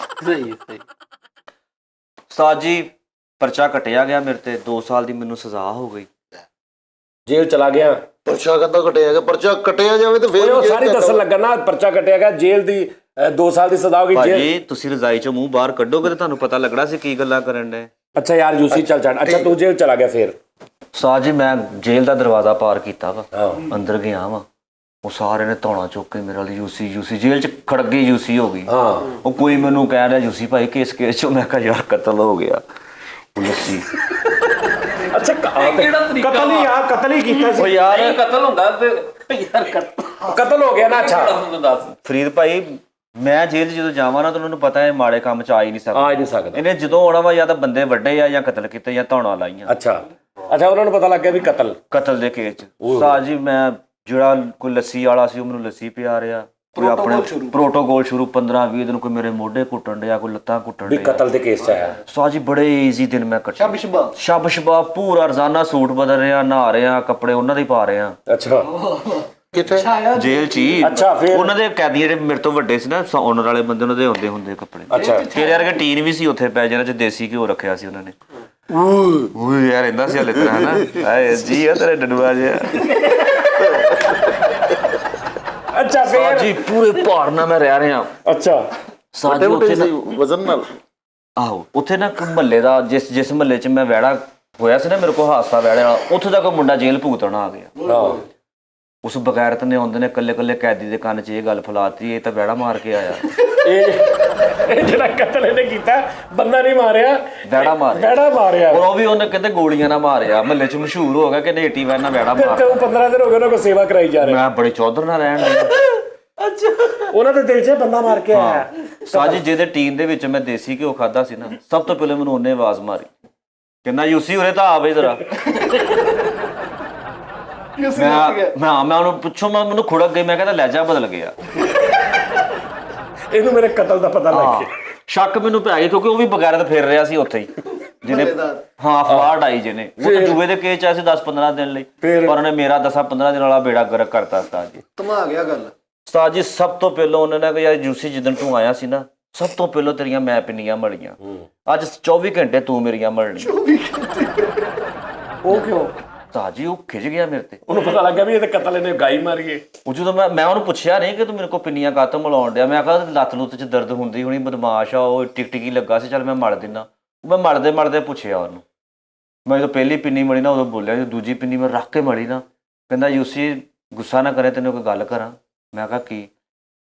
ਸਹੀ ਸਹੀ। ਉਸਤਾਦ ਜੀ ਪਰਚਾ ਕੱਟਿਆ ਗਿਆ ਮੇਰੇ ਤੇ, 2 ਸਾਲ ਦੀ ਮੈਨੂੰ ਸਜ਼ਾ ਹੋ ਗਈ। ਜੇਲ੍ਹ ਚਲਾ ਗਿਆ। ਪਰਚਾ ਕਹਿੰਦਾ ਕੱਟਿਆ ਗਿਆ? ਪਰਚਾ ਕੱਟਿਆ ਜਾਵੇ ਤੇ ਫਿਰ ਉਹ ਸਾਰੀ ਦੱਸਣ ਲੱਗਾ ਨਾ। ਪਰਚਾ ਕੱਟਿਆ ਗਿਆ, ਜੇਲ੍ਹ ਦੀ 2 ਸਾਲ ਦੀ ਸਜ਼ਾ ਹੋ ਗਈ। ਭਾਜੀ ਤੁਸੀਂ ਰਜ਼ਾਈ 'ਚੋਂ ਮੂੰਹ ਬਾਹਰ ਕੱਢੋਗੇ ਤੇ ਤੁਹਾਨੂੰ ਪਤਾ ਲੱਗਣਾ ਸੀ ਕੀ ਗੱਲਾਂ ਕਰਨ ਡਏ। ਅੱਛਾ ਯਾਰ ਯੂਸੀ ਚੱਲ ਛੱਡ। ਅੱਛਾ ਤੂੰ ਜੇਲ੍ਹ ਚਲਾ ਗਿਆ ਫਿਰ? ਉਸਤਾਦ ਜੀ ਮੈਂ ਜੇਲ੍ਹ ਦਾ ਦਰਵਾਜ਼ਾ ਪਾਰ ਕੀਤਾ ਵਾ, ਅੰਦਰ ਗਿਆ ਵਾ, ਉਹ ਸਾਰੇ ਨੇ ਧੌਣਾ ਚੁੱਕ ਕੇ ਮੇਰੇ ਵਾਲੀ ਯੂਸੀ ਜੇਲ੍ਹ 'ਚ ਖੜ ਗਈ, ਯੂਸੀ ਹੋ ਗਈ। ਉਹ ਕੋਈ ਮੈਨੂੰ ਕਹਿ ਰਿਹਾ ਯੂਸੀ ਭਾਈ ਕੇਸ 'ਚੋਂ। ਮੈਂ ਕਿਹਾ ਯਾਰ ਕਤਲ ਹੋ ਗਿਆ। ਪੁਲਿਸੀ ਅੱਛਾ ਕਿਹੜਾ ਤਰੀਕਾ? ਕਤਲ ਹੀ ਕੀਤਾ ਸੀ। ਉਹ ਯਾਰ ਕਤਲ ਹੁੰਦਾ ਤੇ ਯਾਰ ਕਤਲ ਹੋ ਗਿਆ ਨਾ। ਅੱਛਾ ਤੁਹਾਨੂੰ ਦੱਸ, ਫਰੀਦ ਭਾਈ ਮੈਂ ਜੇਲ੍ਹ 'ਚ ਜਦੋਂ ਜਾਵਾਂ ਨਾ ਤਾਂ ਉਹਨਾਂ ਨੂੰ ਪਤਾ ਹੈ ਮਾੜੇ ਕੰਮ 'ਚ ਆ ਹੀ ਨਹੀਂ ਸਕਦਾ। ਆ ਹੀ ਨਹੀਂ ਸਕਦਾ ਇਹਨੇ ਜਦੋਂ ਆਉਣਾ ਵਾ ਜਾਂ ਤਾਂ ਬੰਦੇ ਵੱਡੇ ਆ ਜਾਂ ਕਤਲ ਕੀਤੇ ਜਾਂ ਧੌਣਾ ਲਾਈਆਂ। ਅੱਛਾ ਉਹਨਾਂ ਨੂੰ ਪਤਾ ਲੱਗ ਗਿਆ ਵੀ ਕਤਲ ਦੇ ਕੇਸ 'ਚ। ਉਸਤਾਦ ਜੀ ਮੈਂ ਜਿਹੜਾ ਕੋਈ ਲੱਸੀ ਵਾਲਾ ਸੀ ਉਹ ਮੈਨੂੰ ਲੱਸੀ ਪਿਆ ਰਿਹਾ, ਕੋਈ ਆਪਣੇ ਪ੍ਰੋਟੋਕੋਲ ਸ਼ੁਰੂ 15-20 ਦਿਨ, ਕੋਈ ਮੇਰੇ ਮੋਢੇ ਘੁੱਟਣ ਡਿਆ, ਕੋਈ ਲੱਤਾਂ ਘੁੱਟਣ ਡਿਆ। ਕਤਲ ਦੇ ਕੇਸ 'ਚ ਆਇਆ। ਉਸਤਾਦ ਜੀ ਬੜੇ ਈਜ਼ੀ ਦਿਨ ਮੈਂ ਕੱਟੇ। ਸ਼ਬ ਪੂਰਾ ਰੋਜ਼ਾਨਾ ਸੂਟ ਬਦਲ ਰਿਹਾ, ਨਹਾ ਰਿਹਾ, ਕੱਪੜੇ ਉਹਨਾਂ ਦੇ ਪਾ ਰਿਹਾ। ਅੱਛਾ ਕਿੱਥੇ? ਜੇਲ੍ਹ 'ਚ ਹੀ। ਅੱਛਾ ਫਿਰ ਉਹਨਾਂ ਦੇ ਕੈਦੀ ਜਿਹੜੇ ਮੇਰੇ ਤੋਂ ਵੱਡੇ ਸੀ ਨਾ, ਓਨਰ ਵਾਲੇ ਬੰਦੇ, ਉਹਨਾਂ ਦੇ ਹੁੰਦੇ ਕੱਪੜੇ। ਅੱਛਾ ਤੇਰੇ ਵਰਗੇ ਟੀਨ ਵੀ ਸੀ ਉੱਥੇ ਪੈ ਜਿਹਨਾਂ 'ਚ ਦੇਸੀ ਘਿਓ ਰੱਖਿਆ ਸੀ ਉਹਨਾਂ ਨੇ। ਉਹ ਯਾਰ ਇੰਦਾ ਸੀ ਹਲੇ ਤਰ੍ਹਾਂ ਨਾ ਆਏ ਜੀ ਆ ਤੇਰੇ ਡਡੂਆ ਜਿਹਾ। ਅੱਛਾ ਫੇਰ ਜੀ ਪੂਰੇ ਭਾਰ ਨਾਲ ਮੈਂ ਰਹਿ ਰਿਹਾ। ਅੱਛਾ ਸਾਜੀ ਉੱਥੇ ਨਾ ਵਜ਼ਨ ਨਾਲ ਆਹੋ ਉੱਥੇ ਨਾ ਮਹੱਲੇ ਦਾ ਜਿਸ ਮਹੱਲੇ 'ਚ ਮੈਂ ਵਿਹੜਾ ਹੋਇਆ ਸੀ ਨਾ ਮੇਰੇ ਕੋਲ ਹਾਦਸਾ ਵਿਹੜੇ ਵਾਲਾ, ਉੱਥੇ ਦਾ ਕੋਈ ਮੁੰਡਾ ਜੇਲ੍ਹ ਭੁਗਤਣ ਆ ਗਿਆ। ਉਸ ਬਗੈਰਤ ਨੇ ਆਉਂਦੇ ਨੇ ਕੱਲੇ ਕੈਦੀ ਦੇ ਕੰਨ 'ਚ ਇਹ ਗੱਲ ਫੈਲਾਤੀ, ਇਹ ਤਾਂ ਵਿਹੜਾ ਮਾਰ ਕੇ ਆਇਆ। ਇਹ ਜਿਹੜਾ ਕਤਲ ਇਹਨੇ ਕੀਤਾ ਬੰਦਾ ਨਹੀਂ ਮਾਰਿਆ, ਵਿਹੜਾ ਮਾਰਿਆ। ਔਰ ਉਹ ਵੀ ਉਹਨੇ ਕਹਿੰਦੇ ਗੋਲੀਆਂ ਨਾਲ ਮਾਰਿਆ। ਮਹੱਲੇ 'ਚ ਮਸ਼ਹੂਰ ਹੋ ਗਿਆ ਕਿ ਨੇਟੀ ਵੈਨ ਨਾਲ ਵਿਹੜਾ ਮਾਰ। ਤੇ ਉਹ 15 ਦਿਨ ਹੋ ਗਏ ਉਹਨਾਂ ਕੋਲ ਸੇਵਾ ਕਰਾਈ ਜਾ ਰਹੀ। ਮੈਂ ਬੜੇ ਚੌਧਰ ਨਾਲ ਰਹਿਣ ਲੱਗਾ। ਅੱਛਾ ਉਹਨਾਂ ਦੇ ਦਿਲ 'ਚ ਬੰਦਾ ਮਾਰ ਕੇ ਆਇਆ। ਸਾਜੀ ਜਿਹਦੇ ਟੀਨ ਦੇ ਵਿੱਚ ਮੈਂ ਦੇਸੀ ਘਿਓ ਖਾਦਾ ਸੀ ਨਾ, ਸਭ ਤੋਂ ਪਹਿਲੇ ਮੈਨੂੰ ਉਹਨੇ ਆਵਾਜ਼ ਮਾਰੀ, ਕਹਿੰਦਾ ਯੂਸੀ ਉਰੇ ਤਾਂ ਆਵੇ ਜ਼ਰਾ। ਮੈਂ ਉਹਨੂੰ ਪੁੱਛੋ, ਮੈਨੂੰ ਖੁੜਕ ਗਈ। ਮੈਂ ਕਹਿੰਦਾ ਲਹਿਜਾ ਬਦਲ ਗਿਆ, ਇਹਨੂੰ ਮੇਰੇ ਕਤਲ ਦਾ ਪਤਾ ਲੱਗ ਗਿਆ। ਸ਼ੱਕ ਮੈਨੂੰ ਪੈ ਗਿਆ ਕਿਉਂਕਿ ਉਹ ਵੀ ਬਗੈਰਤ ਫਿਰ ਰਿਹਾ ਸੀ ਉੱਥੇ ਹੀ ਜਿਹਨੇ ਫਾੜ ਆਈ ਜਿਹਨੇ। ਉਹ ਤਾਂ ਜੂਏ ਦੇ ਕੇਸ 'ਚ ਆਇਆ ਸੀ 10-15 ਦਿਨ ਲਈ, ਪਰ ਉਹਨੇ ਮੇਰਾ 10-15 ਦਿਨ ਵਾਲਾ ਬੇੜਾ ਗਰਕ ਕਰਤਾ। ਉਸਤਾਦ ਜੀ ਧਮਾ ਗਿਆ ਗੱਲ। ਉਸਤਾਦ ਜੀ ਸਭ ਤੋਂ ਪਹਿਲਾਂ ਉਹਨਾਂ ਨੇ ਕਿਹਾ ਯਾਰ ਯੂਸੀ ਜਿੱਦਣ ਤੂੰ ਆਇਆ ਸੀ ਨਾ, ਸਭ ਤੋਂ ਪਹਿਲਾਂ ਤੇਰੀਆਂ ਮੈਂ ਪਿੰਨੀਆਂ ਮਲੀਆਂ। ਅੱਜ 24 ਘੰਟੇ ਤੂੰ ਮੇਰੀਆਂ ਮਲਣੀਆਂ। ਉਹ ਕਿਉਂ? ਉਸਤਾਦ ਜੀ ਉਹ ਖਿੱਚ ਗਿਆ ਮੇਰੇ ਤੇ। ਉਹਨੂੰ ਪਤਾ ਲੱਗਾ ਵੀ ਇਹ ਤਾਂ ਕਤਲ ਇਹਨੇ ਗਾਈ ਮਾਰੀਏ। ਉਹ ਜਦੋਂ ਮੈਂ ਉਹਨੂੰ ਪੁੱਛਿਆ ਨਹੀਂ ਕਿ ਤੂੰ ਮੇਰੇ ਕੋਲ ਪਿੰਨੀਆਂ ਕਾਹਤੋਂ ਮਲਾਉਣ ਡਿਆ। ਮੈਂ ਕਿਹਾ ਲੱਤ ਲੁੱਤ 'ਚ ਦਰਦ ਹੁੰਦੀ ਹੋਣੀ, ਬਦਮਾਸ਼ ਆ ਉਹ, ਟਿਕਟਿਕੀ ਲੱਗਾ ਸੀ, ਚੱਲ ਮੈਂ ਮਲ ਦਿੰਦਾ। ਮੈਂ ਮਲਦੇ ਪੁੱਛਿਆ ਉਹਨੂੰ। ਮੈਂ ਜਦੋਂ ਪਹਿਲੀ ਪਿੰਨੀ ਮਲੀ ਨਾ ਉਦੋਂ ਬੋਲਿਆ, ਜਦੋਂ ਦੂਜੀ ਪਿੰਨੀ ਮੈਂ ਰੱਖ ਕੇ ਮਲੀ ਨਾ, ਕਹਿੰਦਾ ਯੂਸੀ ਗੁੱਸਾ ਨਾ ਕਰੇ, ਤੈਨੂੰ ਕੋਈ ਗੱਲ ਕਰਾਂ। ਮੈਂ ਕਿਹਾ ਕੀ?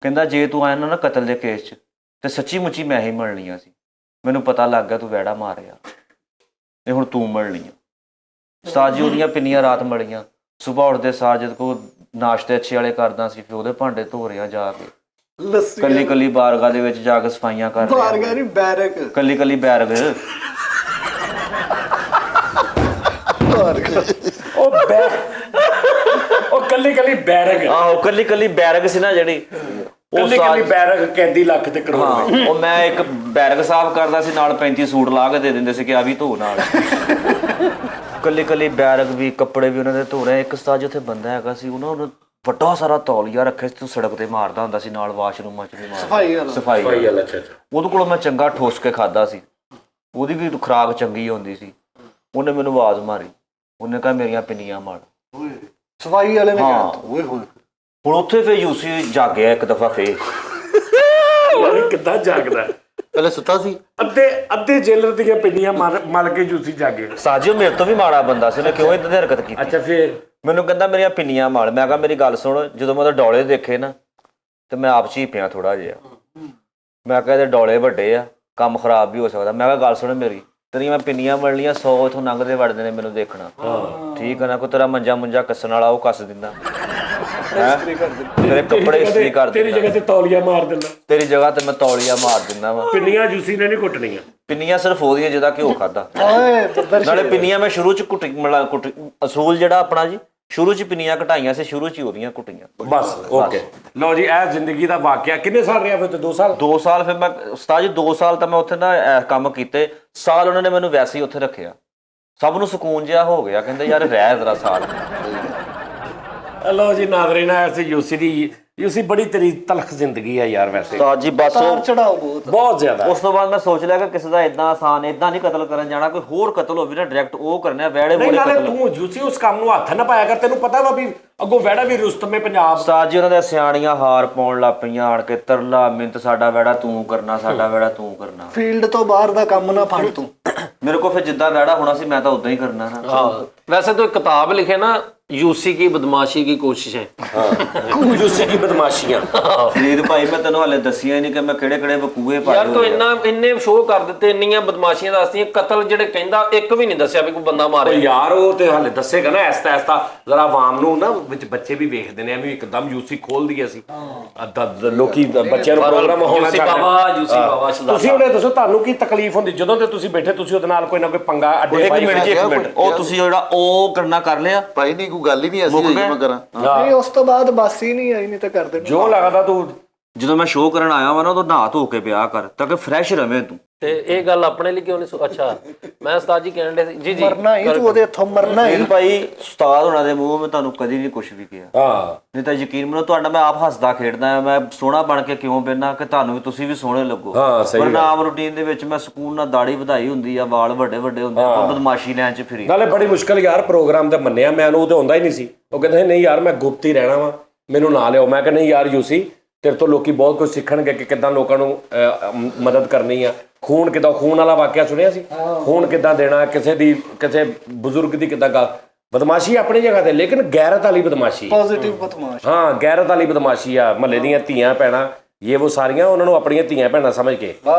ਕਹਿੰਦਾ ਜੇ ਤੂੰ ਆਇਆ ਨਾ ਕਤਲ ਦੇ ਕੇਸ 'ਚ ਤੇ ਸੱਚੀ ਮੁੱਚੀ ਮੈਂ ਹੀ ਮਲਣੀਆਂ ਸੀ। ਮੈਨੂੰ ਪਤਾ ਲੱਗ ਗਿਆ ਤੂੰ ਵਿਹੜਾ ਮਾਰਿਆ, ਇਹ ਹੁਣ ਤੂੰ ਮਲਣੀਆਂ। ਉਸਤਾਦ ਜੀ ਉਹਦੀਆਂ ਪਿੰਨੀਆਂ ਰਾਤ ਮਲੀਆਂ। ਸੁਬਾਹ ਉੱਠਦੇ ਸਾਰ ਜਦ ਕੋ ਨਾਸ਼ਤੇ ਅੱਛੇ ਵਾਲੇ ਕਰਦਾ ਸੀ, ਫਿਰ ਉਹਦੇ ਭਾਂਡੇ ਧੋ ਰਿਹਾ ਜਾ ਕੇ, ਕੱਲੀ ਬਾਰਗਾਹ ਦੇ ਵਿੱਚ ਜਾ ਕੇ ਸਫਾਈਆਂ ਕਰ ਰਿਹਾ। ਬਾਰਗਾਹ ਨਹੀਂ, ਬੈਰਕ। ਕੱਲੀ ਬੈਰਗ। ਉਹ ਕੱਲੀ ਬੈਰਗ। ਆਹੋ ਕੱਲੀ ਬੈਰਗ ਸੀ ਨਾ ਜਿਹੜੀ, ਕੱਲੀ ਬੈਰਗ ਕੈਦੀ ਲੱਖ ਤੇ ਕਰੋੜ। ਹਾਂ ਉਹ ਮੈਂ ਇੱਕ ਬੈਰਗ ਸਾਫ਼ ਕਰਦਾ ਸੀ, ਨਾਲ 35 ਸੂਟ ਲਾ ਕੇ ਦੇ ਦਿੰਦੇ ਸੀ ਕਿ ਆ ਵੀ ਧੋ ਨਾਲ। ਕੱਲੀ ਬੈਰਗ ਵੀ, ਕੱਪੜੇ ਵੀ ਉਹਨਾਂ ਦੇ ਧੋ ਰਹੇ। ਇੱਕ ਉਸਤਾਦ ਉੱਥੇ ਬੰਦਾ ਹੈਗਾ ਸੀ, ਉਹਨੂੰ ਵੱਡਾ ਸਾਰਾ ਤੌਲੀਆ ਰੱਖਿਆ ਸੀ, ਤੂੰ ਸੜਕ ਤੇ ਮਾਰਦਾ ਹੁੰਦਾ ਸੀ, ਨਾਲ ਵਾਸ਼ਰੂਮਾਂ 'ਚ ਵੀ ਮਾਰਦਾ। ਸਫਾਈ ਵਾਲਾ। ਉਹਦੇ ਕੋਲੋਂ ਮੈਂ ਚੰਗਾ ਠੋਸ ਕੇ ਖਾਦਾ ਸੀ, ਉਹਦੀ ਵੀ ਖੁਰਾਕ ਚੰਗੀ ਹੁੰਦੀ ਸੀ। ਉਹਨੇ ਮੈਨੂੰ ਆਵਾਜ਼ ਮਾਰੀ, ਉਹਨੇ ਕਿਹਾ ਮੇਰੀਆਂ ਪਿੰਨੀਆਂ ਮਾਰ। ਸਫਾਈ ਵਾਲੇ ਨੇ ਕਿਹਾ ਓਏ ਹੋਏ। ਹੁਣ ਉੱਥੇ ਫਿਰ ਯੂਸੀ ਜਾਗਿਆ ਇੱਕ ਦਫਾ ਫੇਰ। ਕਿੱਦਾਂ ਜਾਗਦਾ? ਪਹਿਲੇ ਸੁੱਤਾ ਸੀ। ਅੱਧੇ ਜੇਲਰ ਦੀਆਂ ਪਿੰਨੀਆਂ ਮਲ ਕੇ ਯੂਸੀ ਜਾਗੇ। ਸਾਜੀਓ ਮੇਰੇ ਤੋਂ ਵੀ ਮਾੜਾ ਬੰਦਾ ਸੀ, ਉਹਨੇ ਕਿਉਂ ਏਦਾਂ ਦੀ ਹਰਕਤ ਕੀਤੀ? ਅੱਛਾ ਫੇਰ ਮੈਨੂੰ ਕਹਿੰਦਾ ਮੇਰੀਆਂ ਪਿੰਨੀਆਂ ਮਾਲ। ਮੈਂ ਕਿਹਾ ਮੇਰੀ ਗੱਲ ਸੁਣ, ਜਦੋਂ ਮੈਂ ਉਹਦੇ ਡੌਲੇ ਦੇਖੇ ਨਾ ਤੇ ਮੈਂ ਆਪ ਝੀਪਿਆ ਥੋੜਾ ਜਿਹਾ। ਮੈਂ ਕਿਹਾ ਇਹਦੇ ਡੌਲੇ ਵੱਡੇ ਆ, ਕੰਮ ਖਰਾਬ ਵੀ ਹੋ ਸਕਦਾ। ਮੈਂ ਕਿਹਾ ਗੱਲ ਸੁਣ ਮੇਰੀ, ਤੇਰੀਆਂ ਮੈਂ ਪਿੰਨੀਆਂ ਮਲਣੀਆਂ, 100 ਇਥੋਂ ਲੰਘਦੇ ਵੜਦੇ ਨੇ ਮੈਨੂੰ ਦੇਖਣਾ। ਠੀਕ ਹੈ ਨਾ? ਕੋਈ ਤੇਰਾ ਮੰਜਾ ਕੱਸਣ ਵਾਲਾ ਉਹ ਕੱਸ ਦਿੰਦਾ, ਤੇਰੇ ਕੱਪੜੇ ਇਸਤਰੀ ਕਰ ਦਿੰਦਾ, ਤੇਰੀ ਜਗ੍ਹਾ ਤੇ ਤੌਲੀਆ ਮਾਰ ਦਿੰਦਾ, ਤੇਰੀ ਜਗ੍ਹਾ ਤੇ ਮੈਂ ਤੌਲੀਆ ਮਾਰ ਦਿੰਦਾ ਵਾ। ਪਿੰਨੀਆਂ ਯੂਸੀ ਨੇ ਨਹੀਂ ਕੁੱਟਣੀਆਂ। ਪਿੰਨੀਆਂ ਸਿਰਫ ਉਹਦੀਆਂ ਜਿਹਦਾ ਘਿਓ ਖਾਦਾ। ਨਾਲੇ ਪਿੰਨੀਆਂ ਮੈਂ ਸ਼ੁਰੂ ਚ ਕੁੱਟੀ ਅਸੂਲ ਜਿਹੜਾ ਆਪਣਾ ਜੀ, ਸ਼ੁਰੂ ਚ ਪਿੰਨੀਆਂ ਘਟਾਈਆਂ ਸੀ, ਸ਼ੁਰੂ ਚ ਹੀ ਉਹਦੀਆਂ ਕੁੱਟੀਆਂ ਬਸ। ਓਕੇ ਲਓ ਜੀ, ਇਹ ਜ਼ਿੰਦਗੀ ਦਾ ਵਾਕਿਆ। ਕਿੰਨੇ ਸਾਲ ਰਿਹਾ ਫਿਰ ਤੇ? 2 ਸਾਲ। 2 ਸਾਲ ਫਿਰ ਮੈਂ ਉਸਤਾਦ ਜੀ 2 ਸਾਲ ਤਾਂ ਮੈਂ ਉੱਥੇ ਨਾ ਕੰਮ ਕੀਤੇ। ਸਾਲ ਉਹਨਾਂ ਨੇ ਮੈਨੂੰ ਵੈਸੇ ਹੀ ਉੱਥੇ ਰੱਖਿਆ। ਸਭ ਨੂੰ ਸਕੂਨ ਜਿਹਾ ਹੋ ਗਿਆ, ਕਹਿੰਦੇ ਯਾਰ ਰਹਿ ਜ਼ਰਾ ਸਾਲ। ਲਓ ਜੀ ਨਾਜ਼ਰੀਨ, ਐਸੇ ਯੂਸੀ ਬੜੀ ਤੇਰੀ ਤਲਖ ਜ਼ਿੰਦਗੀ ਹੈ ਯਾਰ ਵੈਸੇ। ਉਸਤਾਦ ਜੀ ਬਸ ਚੜਾਓ ਬਹੁਤ ਜ਼ਿਆਦਾ। ਉਸ ਤੋਂ ਬਾਅਦ ਮੈਂ ਸੋਚ ਲਿਆ ਕਿ ਕਿਸੇ ਦਾ ਇਦਾਂ ਆਸਾਨ ਇਦਾਂ ਨਹੀਂ ਕਤਲ ਕਰਨ ਜਾਣਾ, ਕੋਈ ਹੋਰ ਕਤਲ ਹੋਵੇ ਨਾ ਡਾਇਰੈਕਟ ਉਹ ਕਰਨਾ। ਵੈੜੇ ਨਹੀਂ, ਬੋਲੇ ਨਾਲੇ ਕਤਲ। ਤੂੰ ਯੂਸੀ ਉਸ ਕੰਮ ਨੂੰ ਹੱਥ ਨਾ ਪਾਇਆ ਕਰ। ਤੈਨੂੰ ਪਤਾ ਵਾ ਵੀ ਅੱਗੋਂ ਵੈੜਾ ਵੀ ਰੁਸਤਮੇ ਪੰਜਾਬ। ਉਸਤਾਦ ਜੀ ਉਹਨਾਂ ਦੇ ਸਿਆਣੀਆਂ ਹਾਰ ਪਾਉਣ ਲੱਗ ਪਈਆਂ ਆਣ ਕੇ, ਤਰਲਾ ਮਿੰਤ, ਸਾਡਾ ਵੈੜਾ ਤੂੰ ਕਰਨਾ, ਸਾਡਾ ਵੈੜਾ ਤੂੰ ਕਰਨਾ। ਫੀਲਡ ਤੋਂ ਬਾਹਰ ਦਾ ਕੰਮ ਨਾ ਫੜ ਤੂੰ। ਮੇਰੇ ਕੋਲ ਫਿਰ ਜਿੱਦਾਂ ਵੈੜਾ ਹੋਣਾ ਸੀ ਮੈਂ ਤਾਂ ਉਦਾਂ ਹੀ ਕਰਨਾ ਨਾ। हाँ वैसे तो एक किताब लिखे ना, यूसी की बदमाशी की कोशिशें। ਯੂਸੀ ਦੀ ਬਦਮਾਸ਼ੀਆਂ। ਫਰੀਦ ਭਾਈ ਮੈਂ ਤੈਨੂੰ ਹਾਲੇ ਦੱਸਿਆ ਹੀ ਨਹੀਂ ਕਿ ਮੈਂ ਕਿਹੜੇ ਵਕੂਏ ਪਾਏ ਯਾਰ ਤੂੰ ਹੋਏ ਆ। ਇੰਨੇ ਸ਼ੋਅ ਕਰ ਦਿੱਤੇ, ਇੰਨੀਆਂ ਬਦਮਾਸ਼ੀਆਂ ਦੱਸਦੀਆਂ, ਕਤਲ ਜਿਹੜੇ ਕਹਿੰਦਾ ਇੱਕ ਵੀ ਨਹੀਂ ਦੱਸਿਆ ਵੀ ਕੋਈ ਬੰਦਾ ਮਾਰਿਆ। ਯਾਰ ਉਹ ਤੇ ਹਾਲੇ ਦੱਸੇਗਾ ਨਾ ਐਸਤਾ ਜ਼ਰਾ ਆਵਾਮ ਨੂੰ ਨਾ, ਵਿੱਚ ਬੱਚੇ ਵੀ ਵੇਖਦੇ ਨੇ ਐਵੇਂ ਇੱਕਦਮ ਯੂਸੀ ਖੋਲ ਦਈਏ ਅਸੀਂ। ਲੋਕੀ ਬੱਚਿਆਂ ਨੂੰ ਪ੍ਰੋਗਰਾਮ ਹੋਣਾ ਯੂਸੀ ਬਾਬਾ ਤੁਸੀਂ ਉਹਨੇ ਦੱਸੋ ਤੁਹਾਨੂੰ ਕੀ ਤਕਲੀਫ ਹੁੰਦੀ ਜਦੋਂ ਤੇ ਤੁਸੀਂ ਬੈਠੇ, ਤੁਸੀਂ ਉਹਦੇ ਨਾਲ ਕੋਈ ਨਾ ਕੋਈ ਪੰਗਾ ਅੱਡੇ ਇੱਕ ਮਿੰਟ ਉਹ ਤੁਸੀਂ ਜਿਹੜਾ ਉਹ ਕਰਨਾ ਕਰ ਲਿਆ ਭਾਈ ਨਹੀਂ ਕੋਈ ਗੱਲ ਹੀ ਨਹੀਂ ਐਸੀ ਹੋਈ ਮੈਂ ਕਰਾਂ। ਨਹੀਂ ਉਸ ਤੋਂ ਬਾਅਦ ਬਸ ਹੀ ਨਹੀਂ ਆਈ, ਨਹੀਂ ਤਾਂ ਕਰਦੇ। ਜੋ ਲੱਗਦਾ ਤੂੰ ਜਦੋਂ ਮੈਂ ਸ਼ੋਅ ਕਰਨ ਆਇਆ ਵਾਂ ਨਾ ਉਦੋਂ ਨਹਾ ਧੋ ਕੇ ਵਿਆਹ ਕਰ ਤਾਂ ਕਿ ਫਰੈਸ਼ ਰਵੇਂ ਤੂੰ। ਤੇ ਇਹ ਗੱਲ ਆਪਣੇ ਲਈ ਕਿਉਂ ਨਹੀਂ ਅੱਛਾ ਮੈਂ ਉਸਤਾਦ ਜੀ ਕਹਿਣ ਦੇ ਸੀ ਜੀ ਮਰਨਾ ਹੀ ਤੂੰ ਉਹਦੇ ਹੱਥੋਂ ਮਰਨਾ ਹੀ। ਨਹੀਂ ਭਾਈ ਉਸਤਾਦ ਹੋਣਾ ਦੇ ਮੂੰਹ ਮੈਂ ਤੁਹਾਨੂੰ ਕਦੀ ਨਹੀਂ ਕੁਝ ਵੀ ਕਿਹਾ। ਹਾਂ ਨਹੀਂ ਤਾਂ ਯਕੀਨ ਮੰਨੋ ਤੁਹਾਡਾ ਮੈਂ ਆਪ ਹੱਸਦਾ ਖੇਡਦਾ ਆ, ਮੈਂ ਸੋਹਣਾ ਬਣ ਕੇ ਕਿਉਂ ਬੈਨਾ ਕਿ ਤੁਹਾਨੂੰ ਵੀ ਤੁਸੀਂ ਵੀ ਸੋਹਣੇ ਲੱਗੋ। ਹਾਂ, ਸਹੀ ਪਰ ਗੱਲ। ਨਾਮ ਰੂਟੀਨ ਦੇ ਵਿੱਚ ਮੈਂ ਸਕੂਨ ਨਾਲ ਦਾੜੀ ਵਧਾਈ ਹੁੰਦੀ ਆ, ਵਾਲ ਵੱਡੇ ਵੱਡੇ ਹੁੰਦੇ ਆ, ਬਦਮਾਸ਼ੀ ਲੈਣ ਚ ਫਿਰੀ। ਨਾਲੇ ਬੜੀ ਮੁਸ਼ਕਲ ਯਾਰ ਪ੍ਰੋਗਰਾਮ ਤੇ ਮੰਨਿਆ ਮੈਂ ਉਹਨੂੰ, ਉਹ ਤੇ ਹੁੰਦਾ ਹੀ ਨਹੀਂ ਸੀ। ਉਹ ਕਹਿੰਦੇ ਨਹੀਂ ਯਾਰ ਮੈਂ ਗੁਪਤ ਹੀ ਰਹਿਣਾ ਵਾ, ਮੈਨੂੰ ਨਾ ਲਿਓ। ਮੈਂ ਕਹਿੰਦਾ ਨਹੀਂ ਯਾਰ ਯੂਸੀ ਤੇਰੇ ਤੋਂ ਲੋਕੀ ਬਹੁਤ ਕੁਝ ਸਿੱਖਣਗੇ ਕਿ ਕਿੱਦਾਂ ਲੋਕਾਂ ਨੂੰ ਮਦਦ ਕਰਨੀ ਆ। ਖੂਨ ਕਿੱਦਾਂ, ਖੂਨ ਵਾਲਾ ਵਾਕਿਆ ਸੁਣਿਆ ਸੀ, ਖੂਨ ਕਿੱਦਾਂ ਦੇਣਾ, ਕਿਸੇ ਬਜ਼ੁਰਗ ਦੀ ਕਿੱਦਾਂ ਗੱਲ। ਬਦਮਾਸ਼ੀ ਆਪਣੀ ਜਗ੍ਹਾ ਤੇ, ਲੇਕਿਨ ਗੈਰਤ ਵਾਲੀ ਬਦਮਾਸ਼ੀ। ਪੋਜ਼ਿਟਿਵ ਬਦਮਾਸ਼। ਹਾਂ ਗੈਰਤ ਵਾਲੀ ਬਦਮਾਸ਼ੀ ਆ। ਮਹੱਲੇ ਦੀਆਂ ਧੀਆਂ ਭੈਣਾਂ ਇਹ ਉਹ ਸਾਰੀਆਂ ਉਹਨਾਂ ਨੂੰ ਆਪਣੀਆਂ ਧੀਆਂ ਭੈਣਾਂ ਸਮਝ ਕੇ,